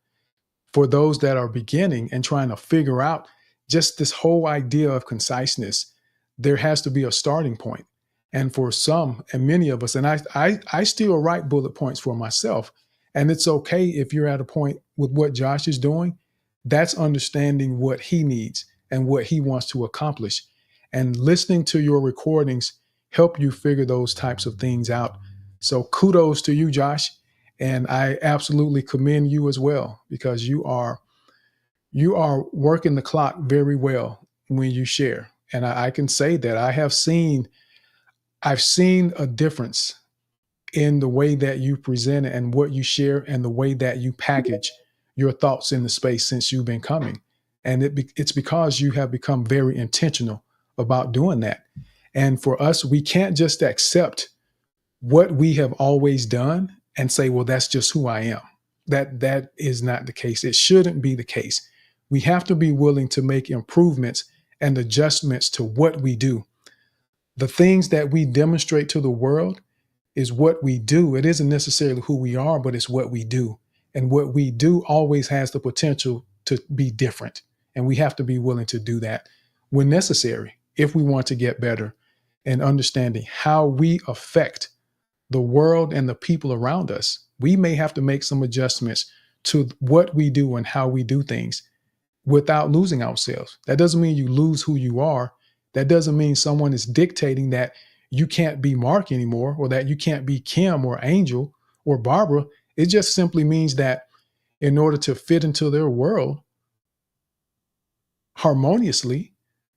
for those that are beginning and trying to figure out just this whole idea of conciseness, there has to be a starting point. And for some and many of us, and I still write bullet points for myself. And it's okay if you're at a point with what Josh is doing, that's understanding what he needs and what he wants to accomplish. And listening to your recordings help you figure those types of things out. So kudos to you, Josh. And I absolutely commend you as well, because you are working the clock very well when you share. And I can say that I've seen a difference in the way that you present it and what you share and the way that you package your thoughts in the space since you've been coming. And it's because you have become very intentional about doing that. And for us, we can't just accept what we have always done and say, well, that's just who I am. That is not the case. It shouldn't be the case. We have to be willing to make improvements and adjustments to what we do. The things that we demonstrate to the world is what we do. It isn't necessarily who we are, but it's what we do. And what we do always has the potential to be different. And we have to be willing to do that when necessary if we want to get better and understanding how we affect the world and the people around us. We may have to make some adjustments to what we do and how we do things without losing ourselves. That doesn't mean you lose who you are. That doesn't mean someone is dictating that you can't be Mark anymore or that you can't be Kim or Angel or Barbara. It just simply means that in order to fit into their world harmoniously,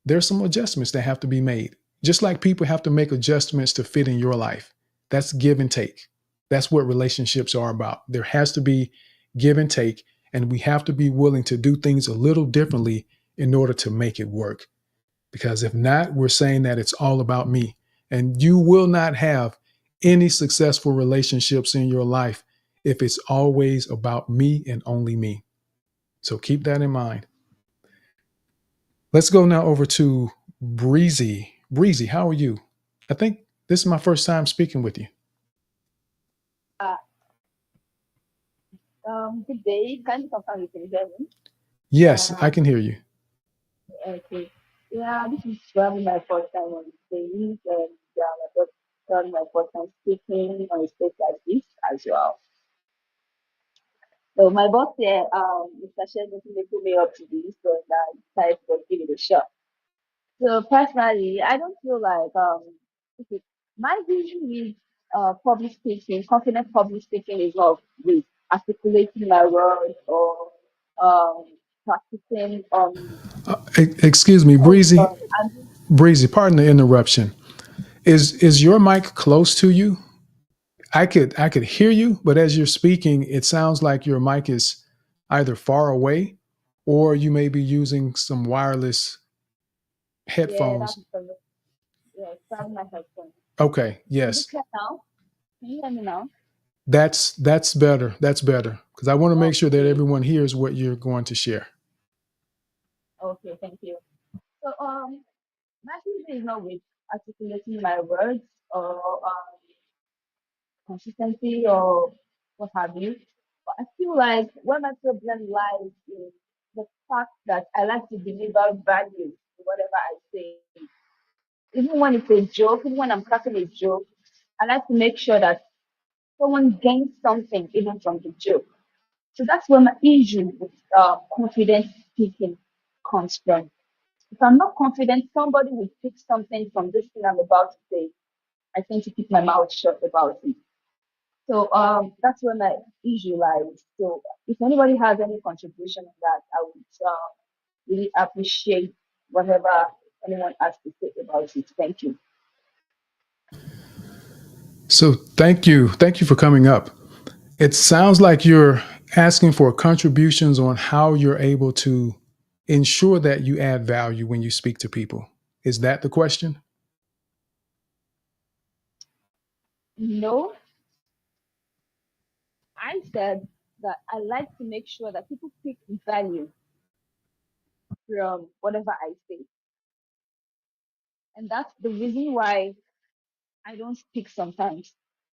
there's some adjustments that have to be made. Just like people have to make adjustments to fit in your life. That's give and take. That's what relationships are about. There has to be give and take, and we have to be willing to do things a little differently in order to make it work. Because if not, we're saying that it's all about me. And you will not have any successful relationships in your life if it's always about me and only me. So keep that in mind. Let's go now over to Breezy. Breezy, how are you? I think this is my first time speaking with you. Good day. Can you confirm you can hear me? Yes, I can hear you. Okay. Yeah, this is probably my first time on stage, and probably my first time speaking on a stage like this as well. So my boss here, Mr. Shegun, put me up to this, so I decided to give it a shot. So personally, I don't feel like okay, my vision with public speaking, confident public speaking is not with articulating my words or um practicing Excuse me, Breezy. and Breezy, pardon the interruption. Is your mic close to you? I could hear you, but as you're speaking, it sounds like your mic is either far away or you may be using some wireless yeah, headphones. it's probably my headphone. Okay, Is it yes. clear now? Can you hear me now? That's better. That's better. Because I want to make sure that Okay. everyone hears what you're going to share. Okay, thank you. So my vision is not with articulating my words or consistency or what have you. But I feel like where my problem lies in the fact that I like to deliver value to whatever I say. Even when it's a joke, even when I'm cracking a joke, I like to make sure that someone gains something even from the joke. So that's where my issue with confident speaking comes from. If I'm not confident, somebody will pick something from this thing I'm about to say. I tend to keep my mouth shut about it. So that's where my issue lies. So if anybody has any contribution on that, I would really appreciate whatever anyone has to say about it. Thank you. So thank you. Thank you for coming up. It sounds like you're asking for contributions on how you're able to ensure that you add value when you speak to people. Is that the question? No, I said that I like to make sure that people pick value from whatever I say. And that's the reason why I don't speak sometimes.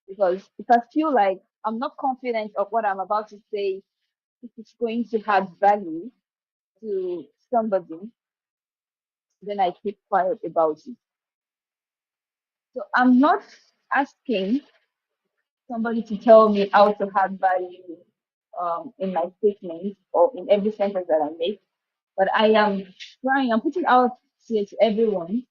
Because if I feel like I'm not confident of what I'm about to say, if it's going to add value to somebody, then I keep quiet about it. So I'm not asking somebody to tell me how to add value in my statements or in every sentence that I make, but I'm putting out here to everyone,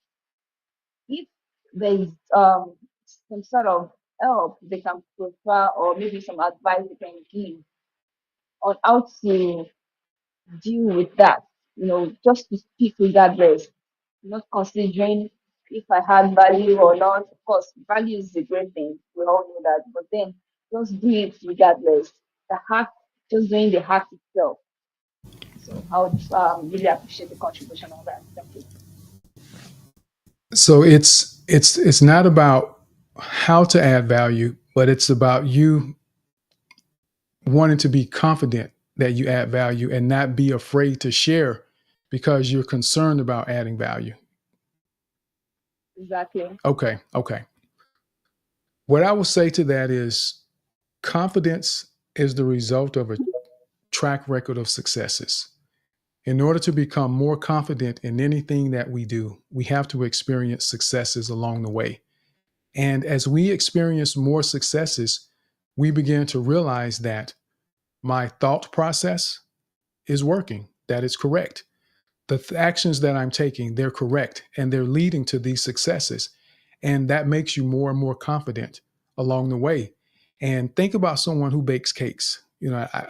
if there's some sort of help they can prefer or maybe some advice they can give on how to deal with that, just to speak regardless, not considering if I had value or not. Of course, value is a great thing. We all know that. But then just do it regardless. The act, just doing the act itself. So I would really appreciate the contribution on that. Thank you. So it's not about how to add value, but it's about you wanting to be confident that you add value and not be afraid to share because you're concerned about adding value. Exactly. Okay. What I will say to that is confidence is the result of a track record of successes. In order to become more confident in anything that we do, we have to experience successes along the way. And as we experience more successes, we begin to realize that my thought process is working, that it's correct. The actions that I'm taking, they're correct, and they're leading to these successes. And that makes you more and more confident along the way. And think about someone who bakes cakes.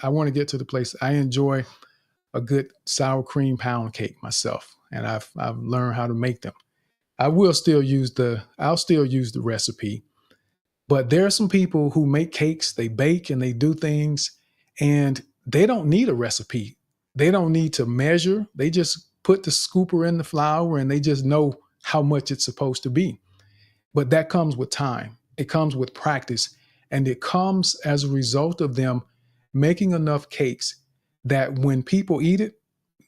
I want to get to the place I enjoy a good sour cream pound cake myself, and I've learned how to make them. I'll still use the recipe, but there are some people who make cakes, they bake and they do things, and they don't need a recipe. They don't need to measure. They just put the scooper in the flour and they just know how much it's supposed to be. But that comes with time. It comes with practice, and it comes as a result of them making enough cakes that when people eat it,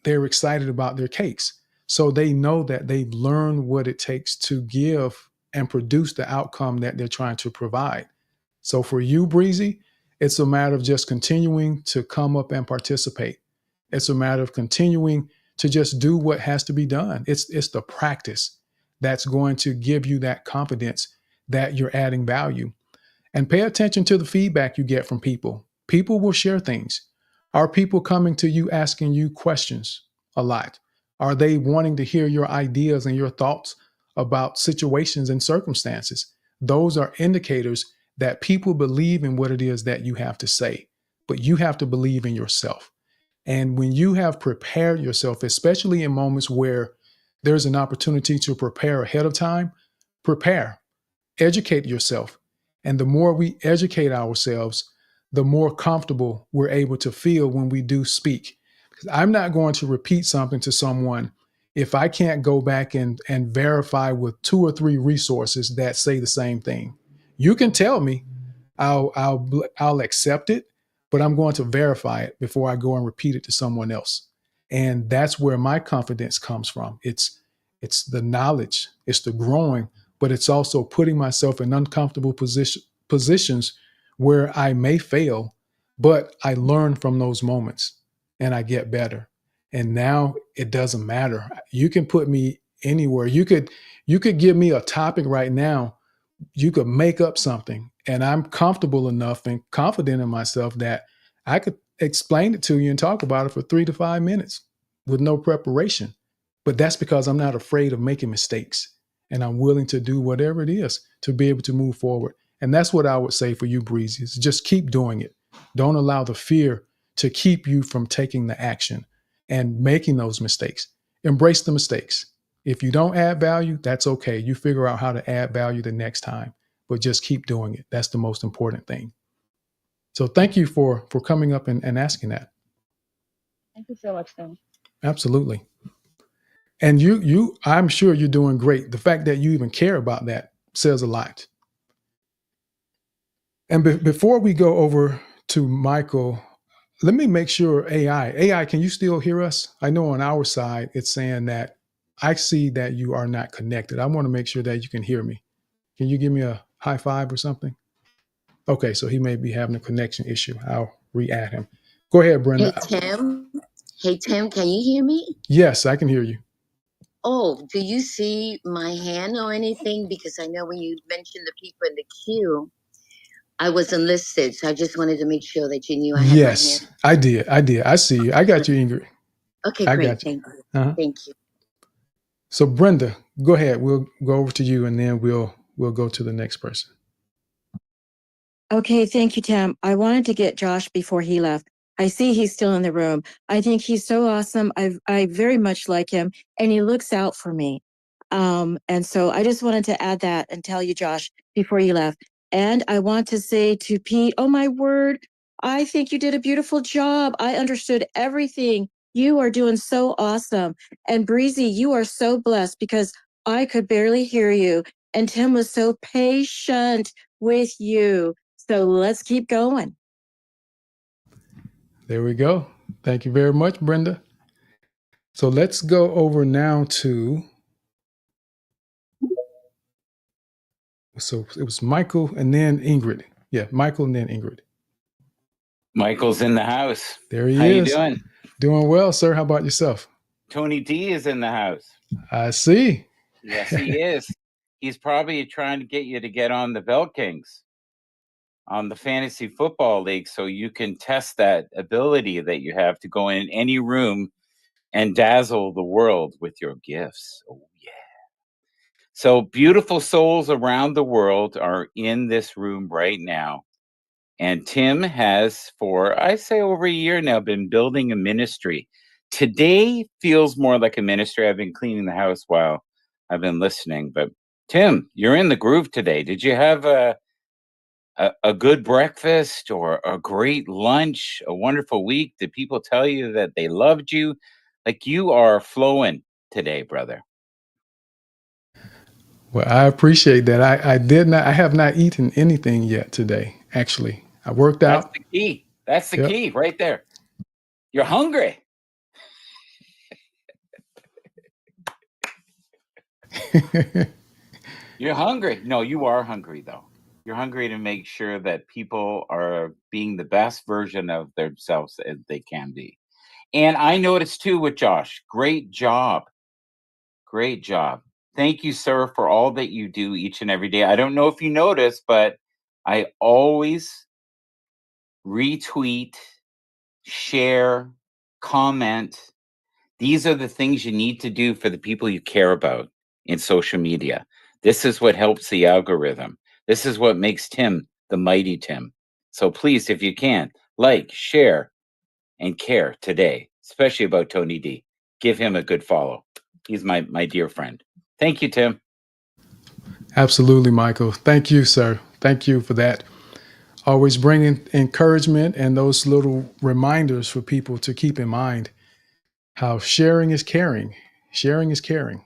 they're excited about their cakes. So they know that they've learned what it takes to give and produce the outcome that they're trying to provide. So for you, Breezy, it's a matter of just continuing to come up and participate. It's a matter of continuing to just do what has to be done. It's the practice that's going to give you that confidence that you're adding value. And pay attention to the feedback you get from people. People will share things. Are people coming to you asking you questions a lot? Are they wanting to hear your ideas and your thoughts about situations and circumstances? Those are indicators that people believe in what it is that you have to say, but you have to believe in yourself. And when you have prepared yourself, especially in moments where there's an opportunity to prepare ahead of time, prepare, educate yourself. And the more we educate ourselves, the more comfortable we're able to feel when we do speak. Because I'm not going to repeat something to someone if I can't go back and verify with 2 or 3 resources that say the same thing. You can tell me, I'll accept it, but I'm going to verify it before I go and repeat it to someone else. And that's where my confidence comes from. It's the knowledge, it's the growing, but it's also putting myself in uncomfortable positions where I may fail, but I learn from those moments and I get better. And now it doesn't matter. You can put me anywhere. You could give me a topic right now. You could make up something, and I'm comfortable enough and confident in myself that I could explain it to you and talk about it for 3 to 5 minutes with no preparation. But that's because I'm not afraid of making mistakes, and I'm willing to do whatever it is to be able to move forward. And that's what I would say for you, Breezy, is just keep doing it. Don't allow the fear to keep you from taking the action and making those mistakes. Embrace the mistakes. If you don't add value, that's okay. You figure out how to add value the next time, but just keep doing it. That's the most important thing. So thank you for coming up and asking that. Thank you so much, Tim. Absolutely. And you, I'm sure you're doing great. The fact that you even care about that says a lot. And before we go over to Michael, let me make sure AI, can you still hear us? I know on our side, it's saying that I see that you are not connected. I want to make sure that you can hear me. Can you give me a high five or something? Okay, so he may be having a connection issue. I'll re-add him. Go ahead, Hey, Brenda. Tim. Hey, Tim, can you hear me? Yes, I can hear you. Oh, do you see my hand or anything? Because I know when you mentioned the people in the queue, I wasn't listed. So I just wanted to make sure that you knew I had my hand. Yes, I did. I see you. I got you, Ingrid. Okay, I great. got you. Thank you. Uh-huh. Thank you. So Brenda, go ahead. We'll go over to you, and then we'll go to the next person. Okay, thank you, Tim. I wanted to get Josh before he left. I see he's still in the room. I think he's so awesome. I very much like him, and he looks out for me. And so I just wanted to add that and tell you, Josh, before you left. And I want to say to Pete, oh my word, I think you did a beautiful job. I understood everything. You are doing so awesome. And Breezy, you are so blessed because I could barely hear you. And Tim was so patient with you. So let's keep going. There we go. Thank you very much, Brenda. So let's go over now to, so it was Michael and then Ingrid. Yeah, Michael and then Ingrid. Michael's in the house. There he How is. you doing? Doing well, sir. How about yourself? Tony D is in the house. I see. Yes, he is. He's probably trying to get you to get on the Bell Kings on the fantasy football league so you can test that ability that you have to go in any room and dazzle the world with your gifts. Oh, yeah. So beautiful souls around the world are in this room right now. And Tim has, for I say over a year now, been building a ministry. Today feels more like a ministry. I've been cleaning the house while I've been listening. But Tim, you're in the groove today. Did you have a good breakfast or a great lunch, a wonderful week? Did people tell you that they loved you? Like you are flowing today, brother. Well, I appreciate that. I have not eaten anything yet today, actually. I worked That's out. the key. That's the Yep. key right there. You're hungry. You're hungry. No, you are hungry, though. You're hungry to make sure that people are being the best version of themselves as they can be. And I noticed too with Josh. Great job. Great job. Thank you, sir, for all that you do each and every day. I don't know if you notice, but I always retweet, share, comment. These are the things you need to do for the people you care about in social media. This is what helps the algorithm. This is what makes Tim the mighty Tim. So please, if you can, like, share, and care today, especially about Tony D. Give him a good follow. He's my dear friend. Thank you, Tim. Absolutely, Michael. Thank you, sir. Thank you for that. Always bringing encouragement and those little reminders for people to keep in mind how sharing is caring. Sharing is caring.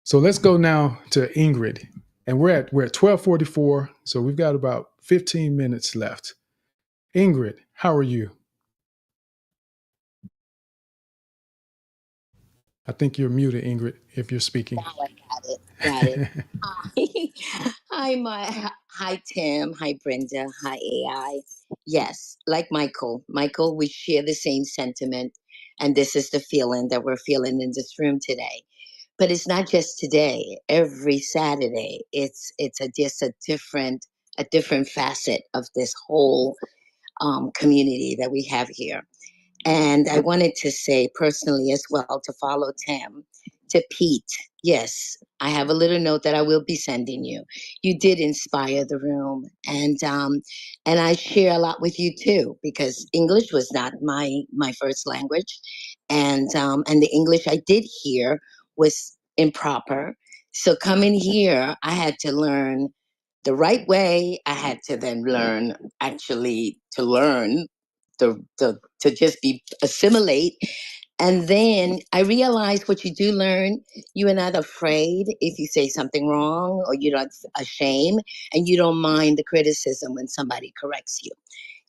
So let's go now to Ingrid. And we're at 12:44, so we've got about 15 minutes left. Ingrid, how are you? I think you're muted, Ingrid, if you're speaking. Now I got it. Got it. Hi, Tim. Hi, Brenda. Hi, AI. Yes, like Michael. Michael, we share the same sentiment. And this is the feeling that we're feeling in this room today. But it's not just today. Every Saturday, just a different facet of this whole community that we have here. And I wanted to say personally as well to follow Tim, to Pete. Yes, I have a little note that I will be sending you. You did inspire the room, and I share a lot with you too because English was not my first language, and the English I did hear was improper. So coming here, I had to learn the right way. I had to then learn actually to learn to just be assimilate. And then I realized what you do learn, you are not afraid if you say something wrong or you're not ashamed and you don't mind the criticism when somebody corrects you.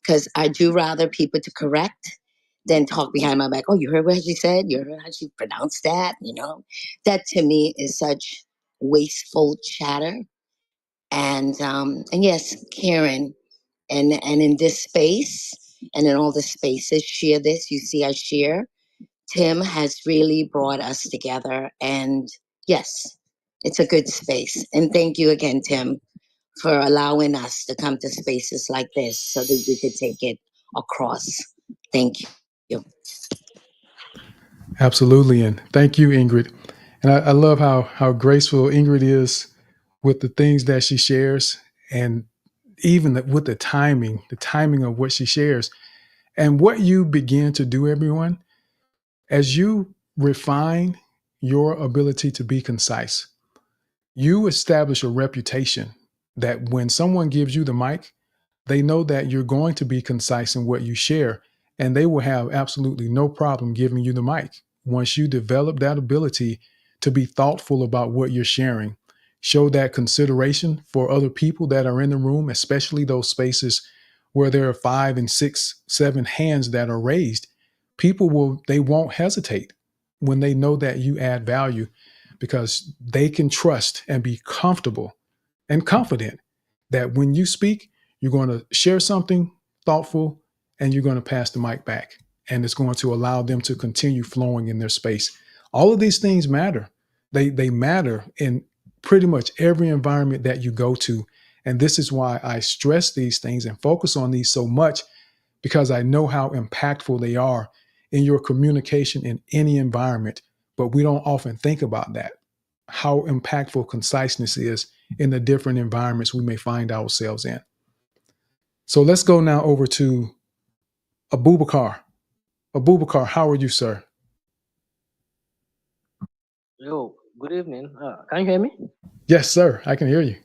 Because I do rather people to correct than talk behind my back. Oh, you heard what she said? You heard how she pronounced that? You know, that to me is such wasteful chatter. And yes, Karen, and in this space, and in all the spaces share this. You see us share. Tim has really brought us together, and yes, it's a good space. And thank you again, Tim, for allowing us to come to spaces like this so that we could take it across. Thank you. Absolutely. And thank you, Ingrid. And I love how graceful Ingrid is with the things that she shares, and even with the timing of what she shares. And what you begin to do, everyone, as you refine your ability to be concise, you establish a reputation that when someone gives you the mic, they know that you're going to be concise in what you share, and they will have absolutely no problem giving you the mic. Once you develop that ability to be thoughtful about what you're sharing, show that consideration for other people that are in the room, especially those spaces where there are 5 and 6, 7 hands that are raised. They won't hesitate when they know that you add value, because they can trust and be comfortable and confident that when you speak, you're going to share something thoughtful and you're going to pass the mic back. And it's going to allow them to continue flowing in their space. All of these things matter. They matter in pretty much every environment that you go to. And this is why I stress these things and focus on these so much, because I know how impactful they are in your communication in any environment. But we don't often think about that, how impactful conciseness is in the different environments we may find ourselves in. So let's go now over to Abubakar. Abubakar, how are you, sir? Yo, good evening. Can you hear me? Yes, sir. I can hear you.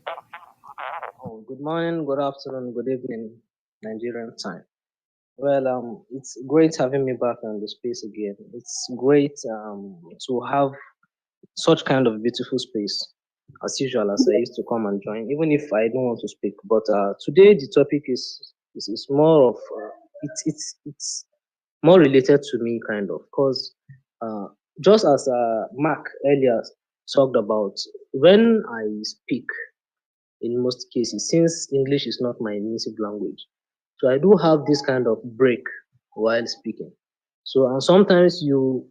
Oh, good morning, good afternoon, good evening, Nigerian time. Well, it's great having me back on the space again. It's great to have such kind of beautiful space, as usual, as I used to come and join, even if I don't want to speak. But today the topic is more of it's more related to me, kind of, because just as Mark earlier talked about, when I speak, in most cases, since English is not my native language, so I do have this kind of break while speaking. So and sometimes you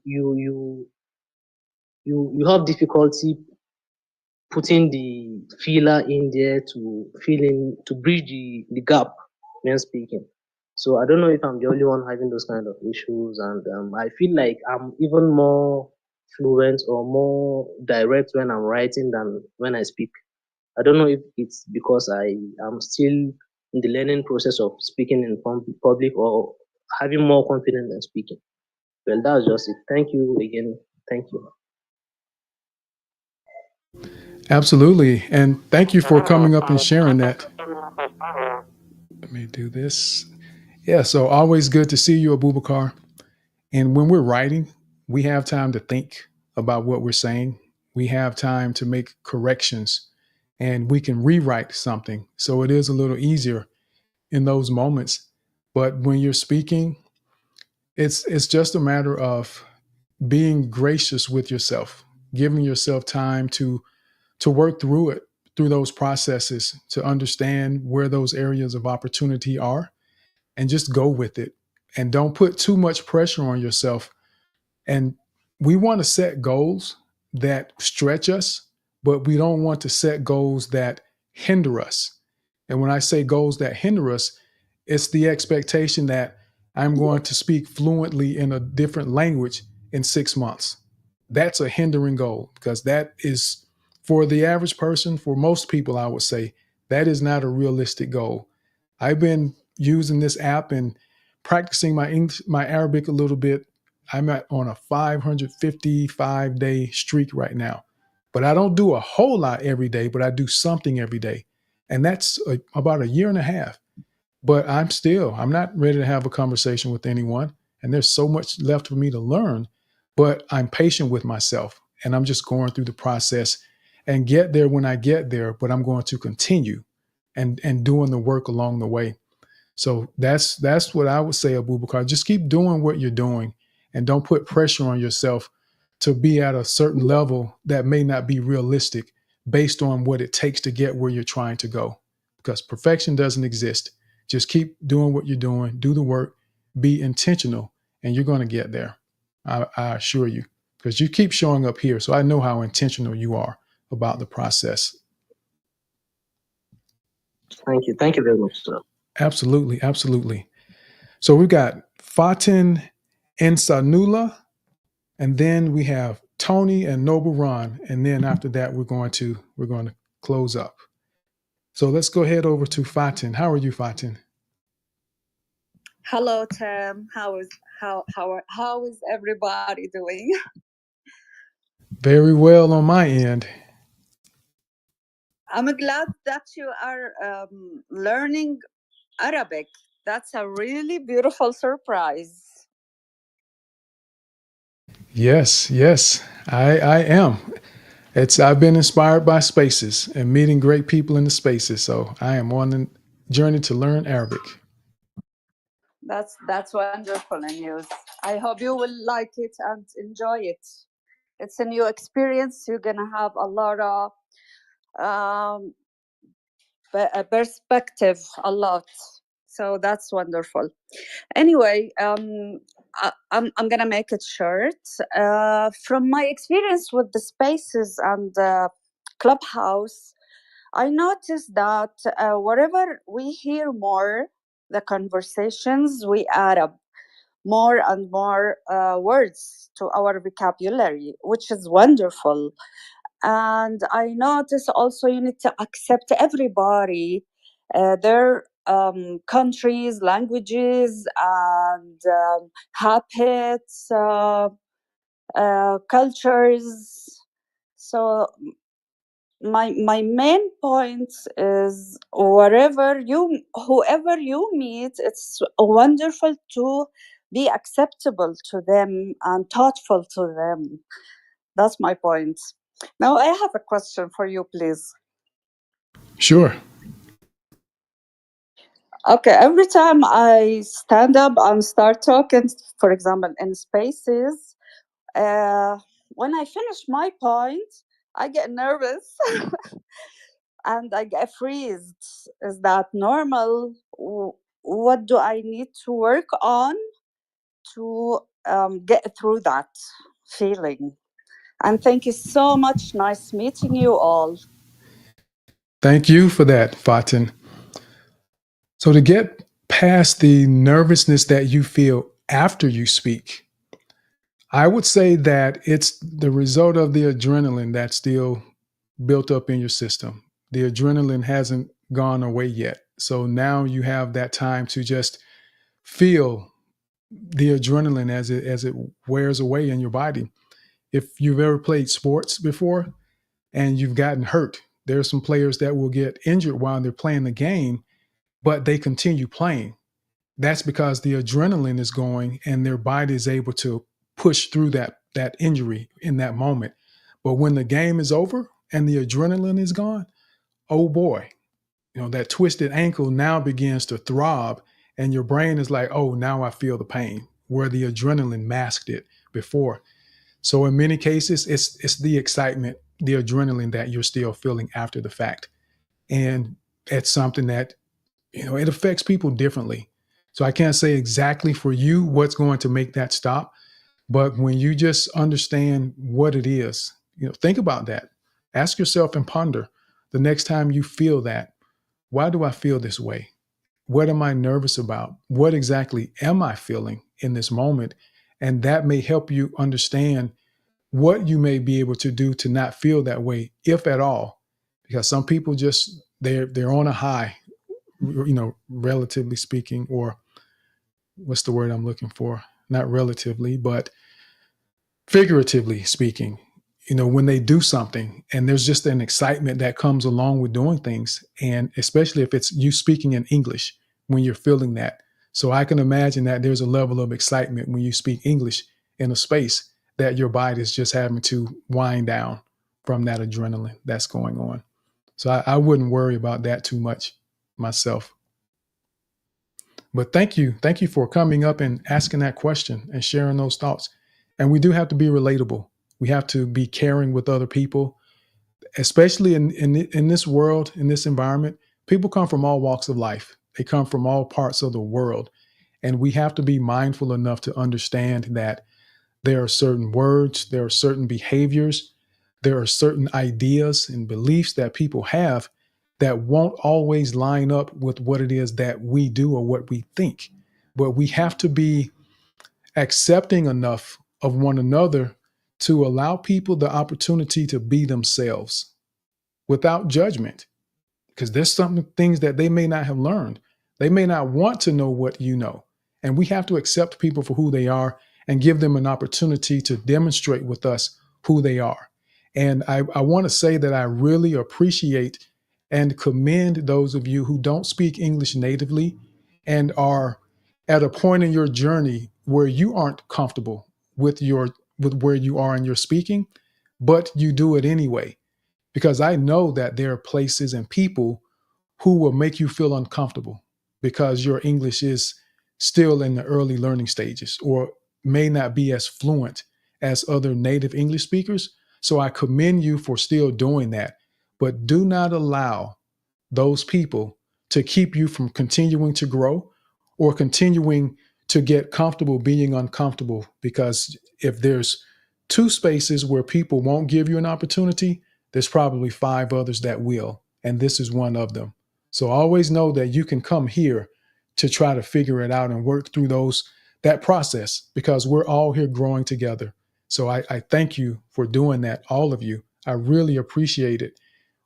have difficulty putting the filler in there to bridge the gap when speaking. So I don't know if I'm the only one having those kind of issues, and I feel like I'm even more fluent or more direct when I'm writing than when I speak. I don't know if it's because I am still in the learning process of speaking in public or having more confidence in speaking. Well, that's just it. Thank you again. Thank you. Absolutely. And thank you for coming up and sharing that. Let me do this. Yeah, so always good to see you, Abubakar. And when we're writing, we have time to think about what we're saying. We have time to make corrections, and we can rewrite something. So it is a little easier in those moments. But when you're speaking, it's just a matter of being gracious with yourself, giving yourself time to work through it, through those processes, to understand where those areas of opportunity are, and just go with it. And don't put too much pressure on yourself. And we want to set goals that stretch us, but we don't want to set goals that hinder us. And when I say goals that hinder us, it's the expectation that I'm going to speak fluently in a different language in 6 months. That's a hindering goal, because that is, for the average person, for most people, I would say, that is not a realistic goal. I've been using this app and practicing my Arabic a little bit. I'm on a 555-day streak right now. But I don't do a whole lot every day, but I do something every day. And that's about a year and a half. But I'm not ready to have a conversation with anyone. And there's so much left for me to learn. But I'm patient with myself. And I'm just going through the process and get there when I get there. But I'm going to continue and doing the work along the way. So that's what I would say, Abubakar. Just keep doing what you're doing, and don't put pressure on yourself to be at a certain level that may not be realistic based on what it takes to get where you're trying to go, because perfection doesn't exist. Just keep doing what you're doing, do the work, be intentional, and you're going to get there. I assure you, because you keep showing up here. So I know how intentional you are about the process. Thank you. Thank you very much, sir. Absolutely. Absolutely. So we've got Fatin Ensanula, and then we have Tony and Noble Ron. And then after that, we're going to close up. So let's go ahead over to Fatin. How are you, Fatin? Hello, Tim. How is everybody doing? Very well on my end. I'm glad that you are learning Arabic. That's a really beautiful surprise. Yes, I am. I've been inspired by spaces and meeting great people in the spaces. So I am on a journey to learn Arabic. That's wonderful news. I hope you will like it and enjoy it. It's a new experience. You're gonna have a lot of perspective, a lot. So that's wonderful. Anyway, I'm gonna make it short. From my experience with the spaces and Clubhouse, I noticed that wherever we hear more the conversations, we add up more and more words to our vocabulary, which is wonderful. And I notice also you need to accept everybody, their countries, languages, and habits, cultures. So my main point is whoever you meet, it's wonderful to be acceptable to them and thoughtful to them. That's my point. Now I have a question for you, please. Sure. Okay, every time I stand up and start talking, for example, in spaces, when I finish my point, I get nervous and I get freezed. Is that normal? What do I need to work on to get through that feeling? And thank you so much. Nice meeting you all. Thank you for that, Fatin. So to get past the nervousness that you feel after you speak, I would say that it's the result of the adrenaline that's still built up in your system. The adrenaline hasn't gone away yet. So now you have that time to just feel the adrenaline as it wears away in your body. If you've ever played sports before and you've gotten hurt, there are some players that will get injured while they're playing the game, but they continue playing. That's because the adrenaline is going and their body is able to push through that injury in that moment. But when the game is over and the adrenaline is gone, oh boy, that twisted ankle now begins to throb and your brain is like, oh, now I feel the pain, where the adrenaline masked it before. So in many cases, it's the excitement, the adrenaline that you're still feeling after the fact. And it's something that, it affects people differently. So I can't say exactly for you what's going to make that stop. But when you just understand what it is, think about that. Ask yourself and ponder the next time you feel that, why do I feel this way? What am I nervous about? What exactly am I feeling in this moment? And that may help you understand what you may be able to do to not feel that way, if at all. Because some people just, they're on a high, relatively speaking, or what's the word I'm looking for? Not relatively, but figuratively speaking, when they do something and there's just an excitement that comes along with doing things. And especially if it's you speaking in English when you're feeling that. So I can imagine that there's a level of excitement when you speak English in a space that your body is just having to wind down from that adrenaline that's going on. So I wouldn't worry about that too much myself. But thank you for coming up and asking that question and sharing those thoughts. And we do have to be relatable. We have to be caring with other people, especially in this world, in this environment. People come from all walks of life. They come from all parts of the world. And we have to be mindful enough to understand that there are certain words, there are certain behaviors, there are certain ideas and beliefs that people have that won't always line up with what it is that we do or what we think. But we have to be accepting enough of one another to allow people the opportunity to be themselves without judgment. Because there's some things that they may not have learned. They may not want to know what you know. And we have to accept people for who they are and give them an opportunity to demonstrate with us who they are. And I want to say that I really appreciate and commend those of you who don't speak English natively and are at a point in your journey where you aren't comfortable with where you are in your speaking, but you do it anyway. Because I know that there are places and people who will make you feel uncomfortable because your English is still in the early learning stages or may not be as fluent as other native English speakers. So I commend you for still doing that. But do not allow those people to keep you from continuing to grow or continuing to get comfortable being uncomfortable. Because if there's 2 spaces where people won't give you an opportunity, there's probably 5 others that will. And this is one of them. So always know that you can come here to try to figure it out and work through that process, because we're all here growing together. So I thank you for doing that, all of you. I really appreciate it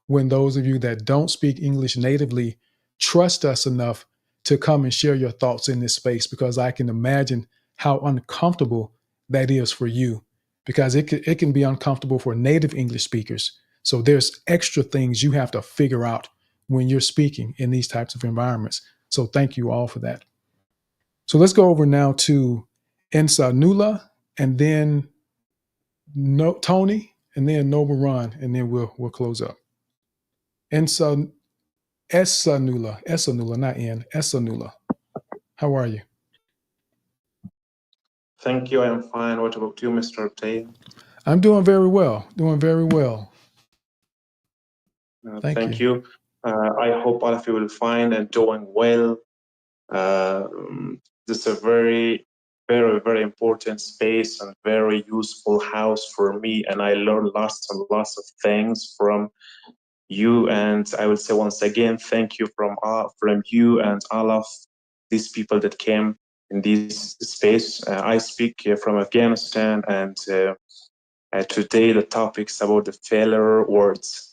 when those of you that don't speak English natively trust us enough to come and share your thoughts in this space, because I can imagine how uncomfortable that is for you, because it can be uncomfortable for native English speakers. So there's extra things you have to figure out when you're speaking in these types of environments. So thank you all for that. So let's go over now to Nsanula, and then Tony, and then Nobaran, and then we'll close up. Nsanula, not N, Nsanula. How are you? Thank you. I am fine. What about you, Mr. Tay? I'm doing very well. Thank you. I hope all of you will find and doing well. This is a very, very, very important space and very useful house for me. And I learned lots and lots of things from you. And I will say once again, thank you from you and all of these people that came in this space. I speak from Afghanistan, and today the topic's about the failure words.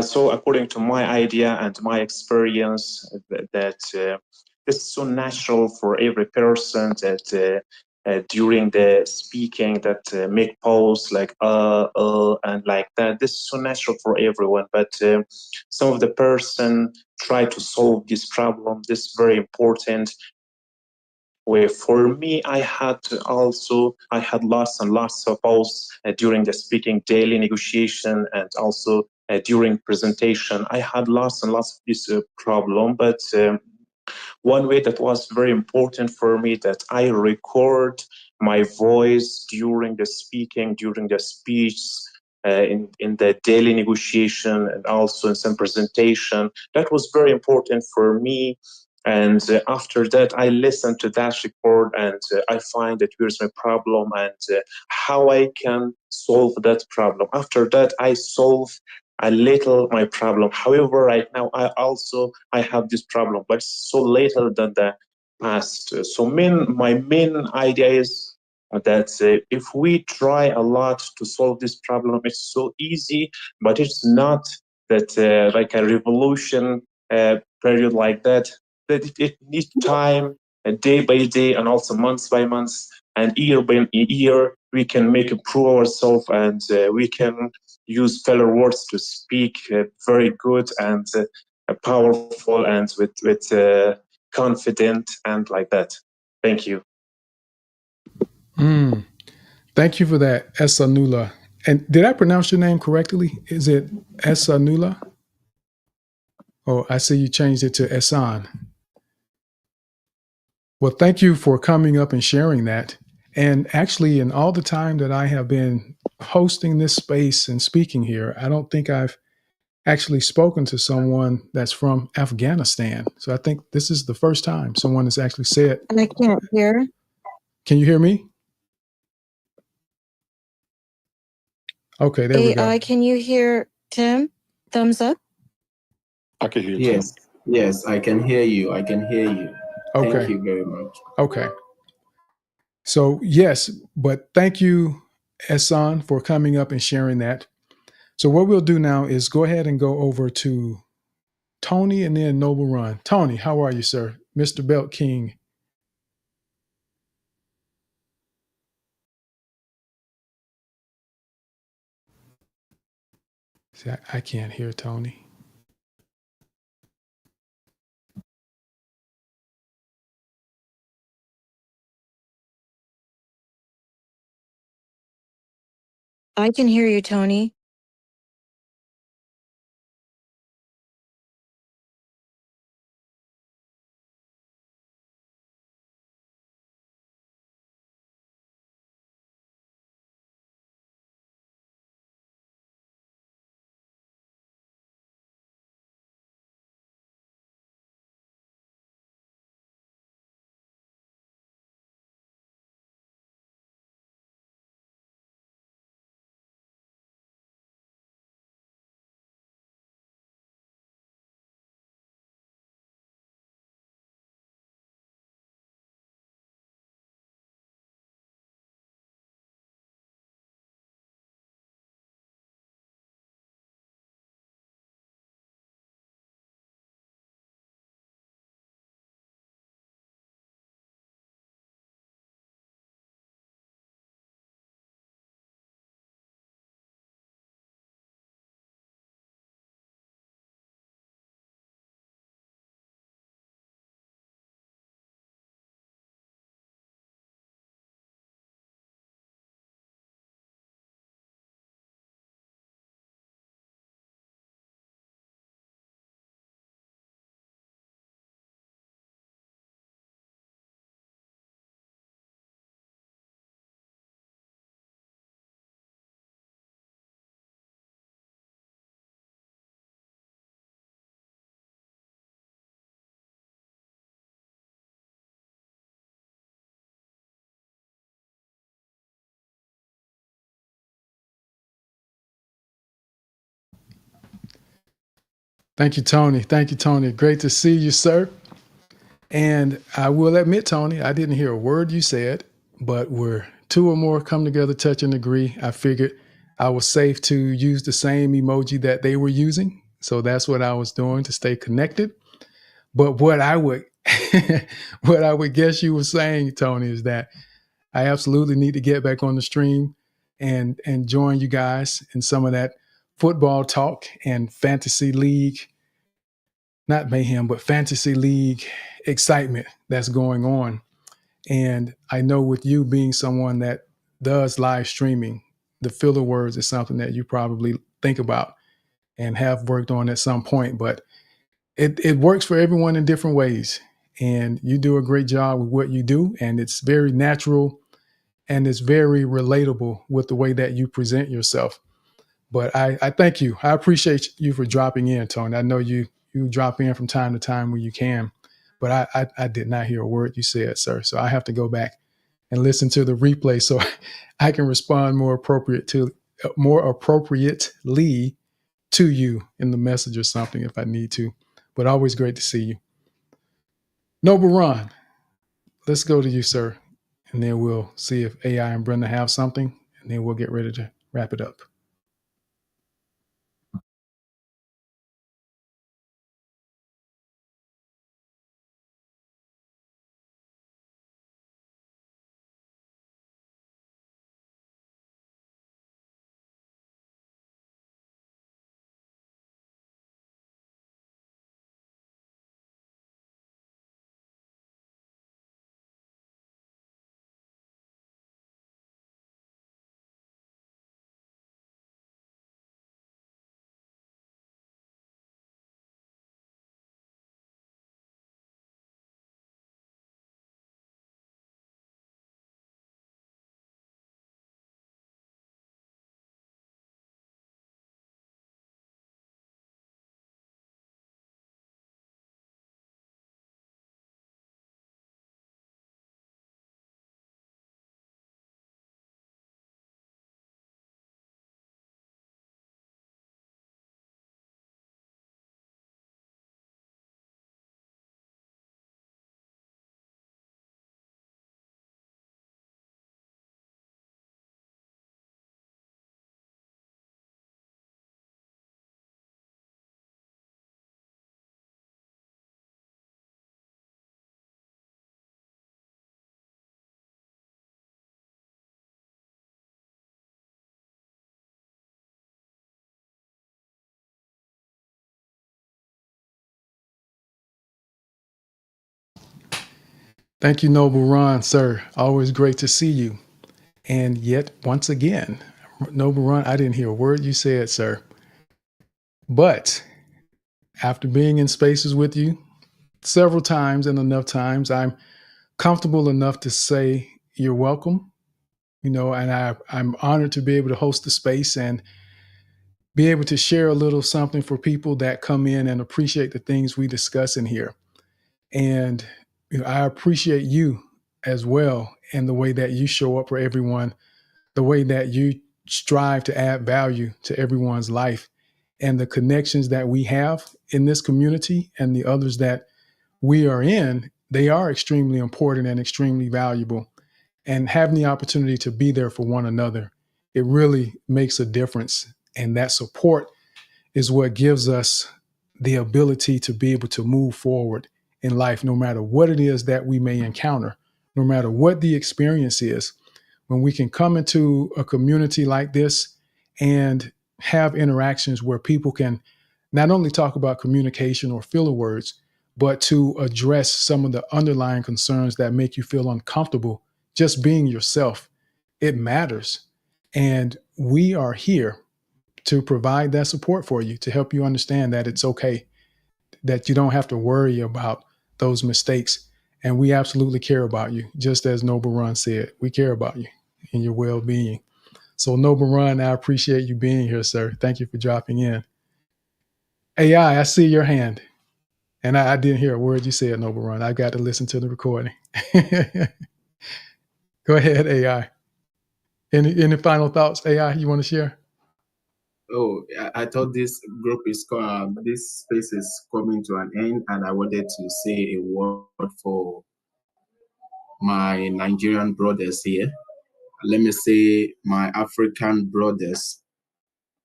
So according to my idea and my experience, that this is so natural for every person that during the speaking that make pause like and like that. This is so natural for everyone, but some of the person try to solve this problem. This is very important. Where for me, I had lots and lots of pause during the speaking daily negotiation, and also during presentation. I had lots and lots of this problem, but one way that was very important for me, that I record my voice during the speaking, during the speech, in the daily negotiation, and also in some presentation. That was very important for me. And after that, I listened to that record, and I find that here's my problem and how I can solve that problem. After that, I solve a little my problem. However, right now, I have this problem, but so little than the past. So my main idea is that if we try a lot to solve this problem, it's so easy, but it's not that like a revolution period like that. That it needs time, day by day, and also month by month, and year by year. We can improve ourselves, and we can use filler words to speak very good and powerful and with confident and like that. Thank you. Thank you for that, Nsanula. And did I pronounce your name correctly? Is it Nsanula? Oh, I see you changed it to Esan. Well, thank you for coming up and sharing that. And actually, in all the time that I have been hosting this space and speaking here, I don't think I've actually spoken to someone that's from Afghanistan. So I think this is the first time someone has actually said, I can't hear. can you hear me? Okay, there we go. AI, can you hear Tim? Thumbs up. I can hear you, Yes, yes, I can hear you. I can hear you. Thank Okay. you very much. Okay. So yes, but thank you, Ehsan, for coming up and sharing that. So what we'll do now is go ahead and go over to Tony and then Noble Run. Tony, how are you, sir? Mr. Belt King. See, I can't hear Tony. I can hear you, Tony. Thank you, Tony. Thank you, Tony. Great to see you, sir. And I will admit, Tony, I didn't hear a word you said, but where two or more come together, touch and agree, I figured I was safe to use the same emoji that they were using. So that's what I was doing to stay connected. But what I would what I would guess you were saying, Tony, is that I absolutely need to get back on the stream and join you guys in some of that football talk and fantasy league, not mayhem, but fantasy league excitement that's going on. And I know with you being someone that does live streaming, the filler words is something that you probably think about and have worked on at some point, but it works for everyone in different ways. And you do a great job with what you do. And it's very natural and it's very relatable with the way that you present yourself. But I thank you. I appreciate you for dropping in, Tony. I know you drop in from time to time when you can, but I did not hear a word you said, sir. So I have to go back and listen to the replay so I can respond more appropriately to you in the message or something if I need to. But always great to see you. Noble Ron, let's go to you, sir. And then we'll see if AI and Brenda have something, and then we'll get ready to wrap it up. Thank you, Noble Ron, sir. Always great to see you. And yet, once again, Noble Ron, I didn't hear a word you said, sir. But after being in spaces with you several times and enough times, I'm comfortable enough to say you're welcome. And I'm honored to be able to host the space and be able to share a little something for people that come in and appreciate the things we discuss in here. And I appreciate you as well and the way that you show up for everyone, the way that you strive to add value to everyone's life, and the connections that we have in this community and the others that we are in. They are extremely important and extremely valuable. And having the opportunity to be there for one another, it really makes a difference. And that support is what gives us the ability to be able to move forward in life, no matter what it is that we may encounter, no matter what the experience is. When we can come into a community like this and have interactions where people can not only talk about communication or filler words, but to address some of the underlying concerns that make you feel uncomfortable just being yourself, it matters. And we are here to provide that support for you, to help you understand that it's okay, that you don't have to worry about those mistakes. And we absolutely care about you. Just as Noble Ron said, we care about you and your well-being. So Noble Ron, I appreciate you being here, sir. Thank you for dropping in. AI, I see your hand. And I didn't hear a word you said, Noble Ron. I got to listen to the recording. Go ahead, AI. Any final thoughts, AI, you want to share? Oh, I thought this space is coming to an end, and I wanted to say a word for my Nigerian brothers here. Let me say my African brothers.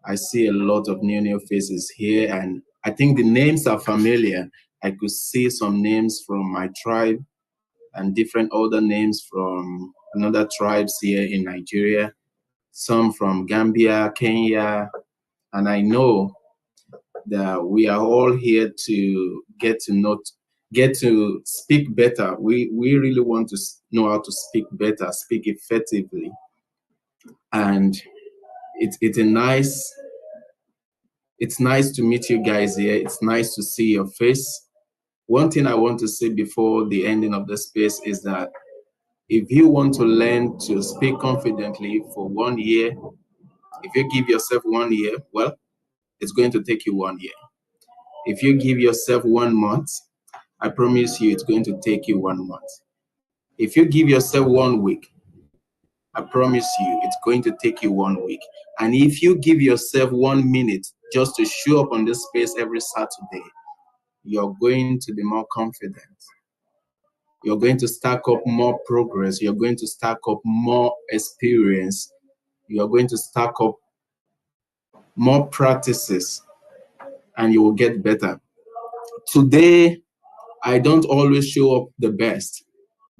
I see a lot of new faces here, and I think the names are familiar. I could see some names from my tribe and different other names from another tribes here in Nigeria, some from Gambia, Kenya, and I know that we are all here to get to speak better. We really want to know how to speak better, speak effectively, and it's nice to meet you guys here. It's nice to see your face. One thing I want to say before the ending of the space is that if you want to learn to speak confidently for 1 year, if you give yourself 1 year, well, it's going to take you 1 year. If you give yourself 1 month, I promise you it's going to take you 1 month. If you give yourself 1 week, I promise you it's going to take you 1 week. And if you give yourself 1 minute just to show up on this space every Saturday, you're going to be more confident. You're going to stack up more progress. You're going to stack up more experience. You're going to stack up more practices, and you will get better. Today, I don't always show up the best,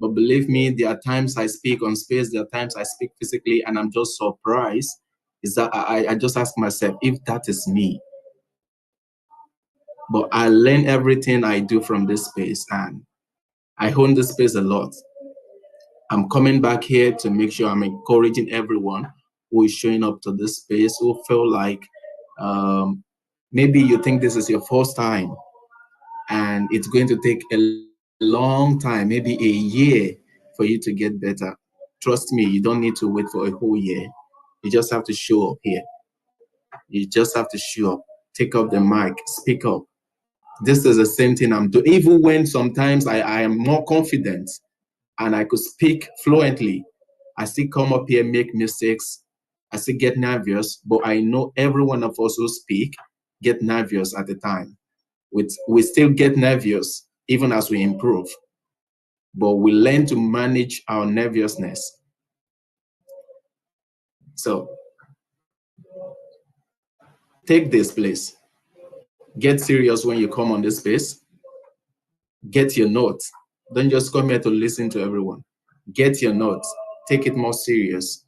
but believe me, there are times I speak on space, there are times I speak physically, and I'm just surprised. Is that I just ask myself if that is me. But I learn everything I do from this space, and I hone this space a lot. I'm coming back here to make sure I'm encouraging everyone who is showing up to this space, who feel like maybe you think this is your first time and it's going to take a long time, maybe a year for you to get better. Trust me, you don't need to wait for a whole year. You just have to show up here. You just have to show up, take up the mic, speak up. This is the same thing I'm doing. Even when sometimes I am more confident and I could speak fluently, I still come up here, make mistakes. I still get nervous, but I know every one of us who speak get nervous at the time. We still get nervous even as we improve, but we learn to manage our nervousness. So take this, please. Get serious when you come on this space. Get your notes. Don't just come here to listen to everyone. Get your notes. Take it more serious.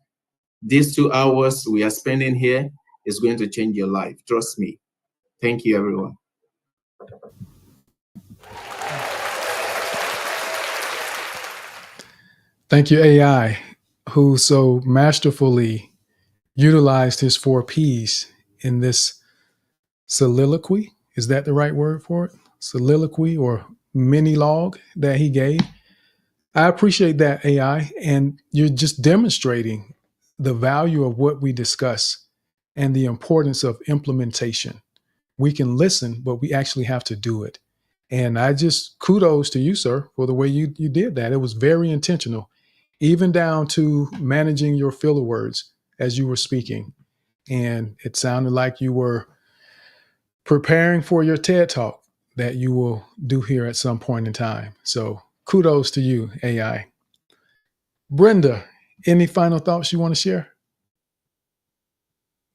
These 2 hours we are spending here is going to change your life. Trust me. Thank you, everyone. Thank you, AI, who so masterfully utilized his 4 Ps in this soliloquy. Is that the right word for it? Soliloquy or mini log that he gave. I appreciate that, AI, and you're just demonstrating the value of what we discuss and the importance of implementation. We can listen, but we actually have to do it. And I just kudos to you, sir, for the way you did that. It was very intentional, even down to managing your filler words as you were speaking. And it sounded like you were preparing for your TED Talk that you will do here at some point in time. So kudos to you, AI. Brenda, any final thoughts you want to share?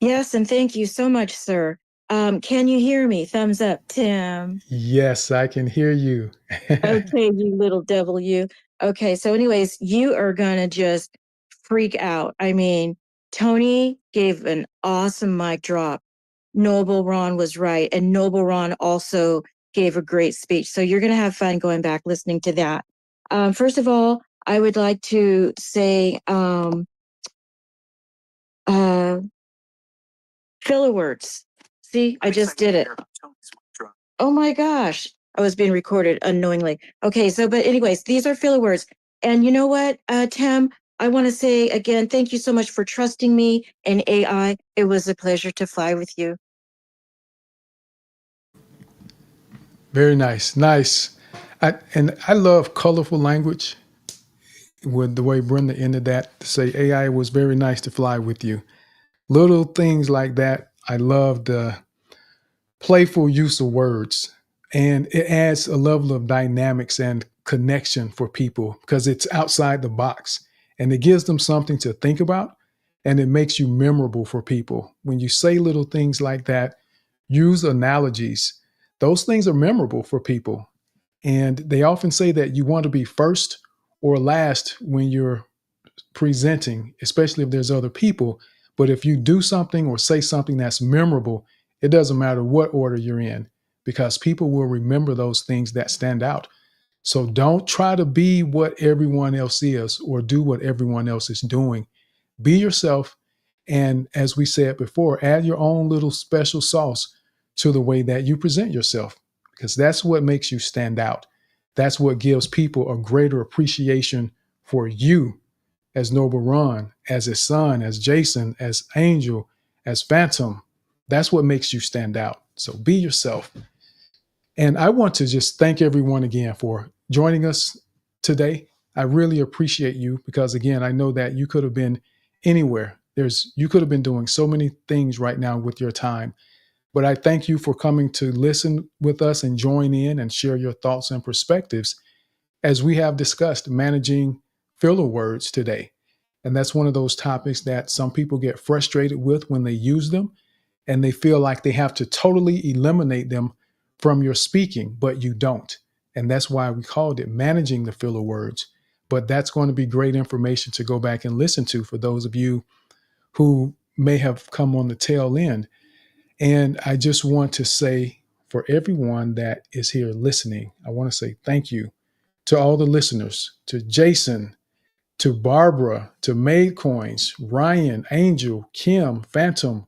Yes, and thank you so much, sir. Can you hear me? Thumbs up, Tim. Yes, I can hear you. Okay, you little devil, you. Okay, so anyways, you are gonna just freak out. I mean, Tony gave an awesome mic drop. Noble Ron was right, and Noble Ron also gave a great speech. So you're gonna have fun going back listening to that. First of all, I would like to say filler words. See, I just did it. Oh my gosh. I was being recorded unknowingly. Okay, so, but anyways, these are filler words. And you know what, Tim, I want to say again, thank you so much for trusting me and AI. It was a pleasure to fly with you. Very nice. Nice. And I love colorful language with the way Brenda ended that to say AI was very nice to fly with you. Little things like that. I love the playful use of words, and it adds a level of dynamics and connection for people because it's outside the box and it gives them something to think about, and it makes you memorable for people. When you say little things like that, use analogies, those things are memorable for people. And they often say that you want to be first or last when you're presenting, especially if there's other people. But if you do something or say something that's memorable, it doesn't matter what order you're in because people will remember those things that stand out. So don't try to be what everyone else is or do what everyone else is doing. Be yourself. And as we said before, add your own little special sauce to the way that you present yourself because that's what makes you stand out. That's what gives people a greater appreciation for you as Noble Ron, as his son, as Jason, as Angel, as Phantom. That's what makes you stand out. So be yourself. And I want to just thank everyone again for joining us today. I really appreciate you because, again, I know that you could have been anywhere. You could have been doing so many things right now with your time. But I thank you for coming to listen with us and join in and share your thoughts and perspectives as we have discussed managing filler words today. And that's one of those topics that some people get frustrated with when they use them and they feel like they have to totally eliminate them from your speaking, but you don't. And that's why we called it managing the filler words. But that's going to be great information to go back and listen to for those of you who may have come on the tail end. And I just want to say for everyone that is here listening, I want to say thank you to all the listeners, to Jason, to Barbara, to Made Coins, Ryan, Angel, Kim, Phantom,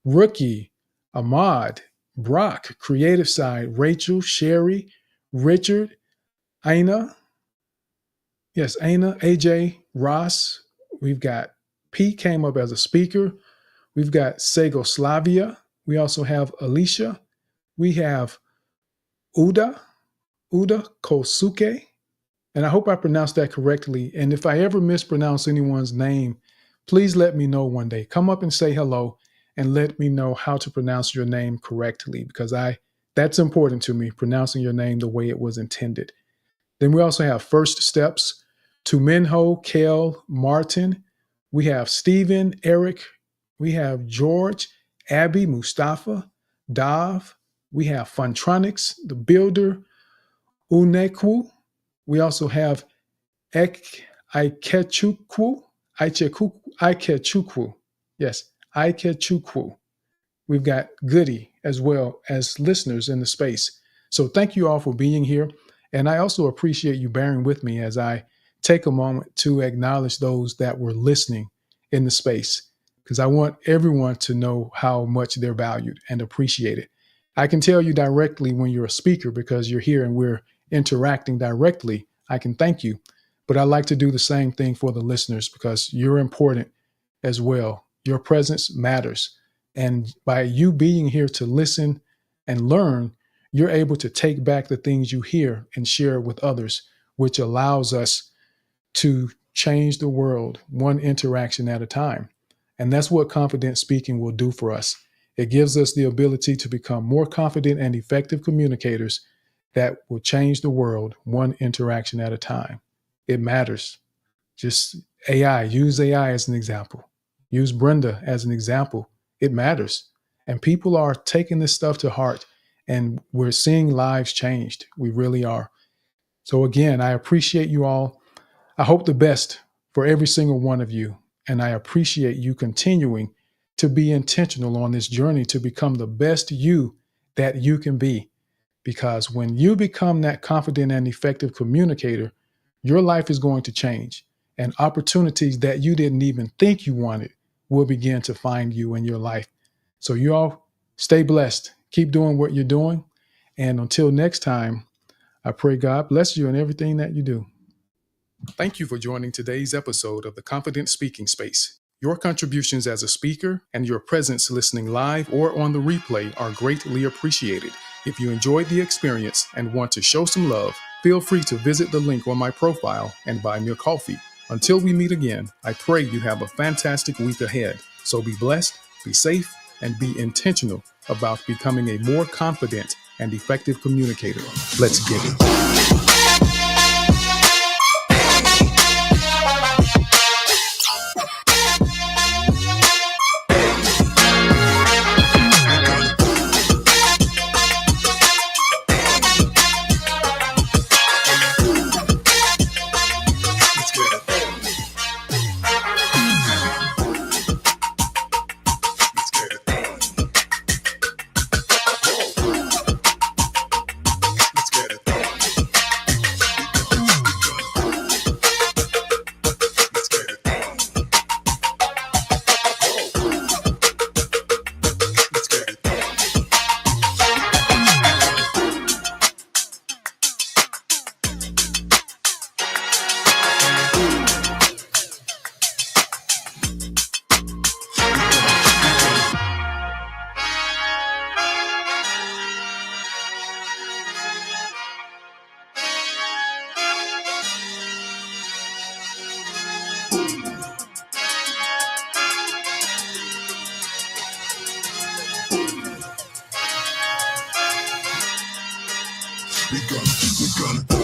Rookie, Ahmad, Brock, Creative Side, Rachel, Sherry, Richard, Aina, AJ, Ross. We've got Pete came up as a speaker. We've got Segoslavia. We also have Alicia. We have Uda Kosuke. And I hope I pronounced that correctly. And if I ever mispronounce anyone's name, please let me know one day. Come up and say hello and let me know how to pronounce your name correctly because that's important to me, pronouncing your name the way it was intended. Then we also have First Steps to Minho, Kel, Martin. We have Stephen, Eric. We have George, Abby, Mustafa, Dav. We have Funtronics, The Builder, Unekwu. We also have Ikechukwu. Yes, Ikechukwu. We've got Goody as well as listeners in the space. So thank you all for being here. And I also appreciate you bearing with me as I take a moment to acknowledge those that were listening in the space, because I want everyone to know how much they're valued and appreciated. I can tell you directly when you're a speaker because you're here and we're interacting directly. I can thank you, but I like to do the same thing for the listeners because you're important as well. Your presence matters. And by you being here to listen and learn, you're able to take back the things you hear and share with others, which allows us to change the world one interaction at a time. And that's what confident speaking will do for us. It gives us the ability to become more confident and effective communicators that will change the world one interaction at a time. It matters. Just AI, use AI as an example. Use Brenda as an example. It matters. And people are taking this stuff to heart, and we're seeing lives changed. We really are. So again, I appreciate you all. I hope the best for every single one of you. And I appreciate you continuing to be intentional on this journey to become the best you that you can be. Because when you become that confident and effective communicator, your life is going to change. And opportunities that you didn't even think you wanted will begin to find you in your life. So you all stay blessed. Keep doing what you're doing. And until next time, I pray God bless you in everything that you do. Thank you for joining today's episode of the Confident Speaking Space. Your contributions as a speaker and your presence listening live or on the replay are greatly appreciated. If you enjoyed the experience and want to show some love, feel free to visit the link on my profile and buy me a coffee. Until we meet again, I pray you have a fantastic week ahead. So be blessed, be safe, and be intentional about becoming a more confident and effective communicator. Let's get it. We gonna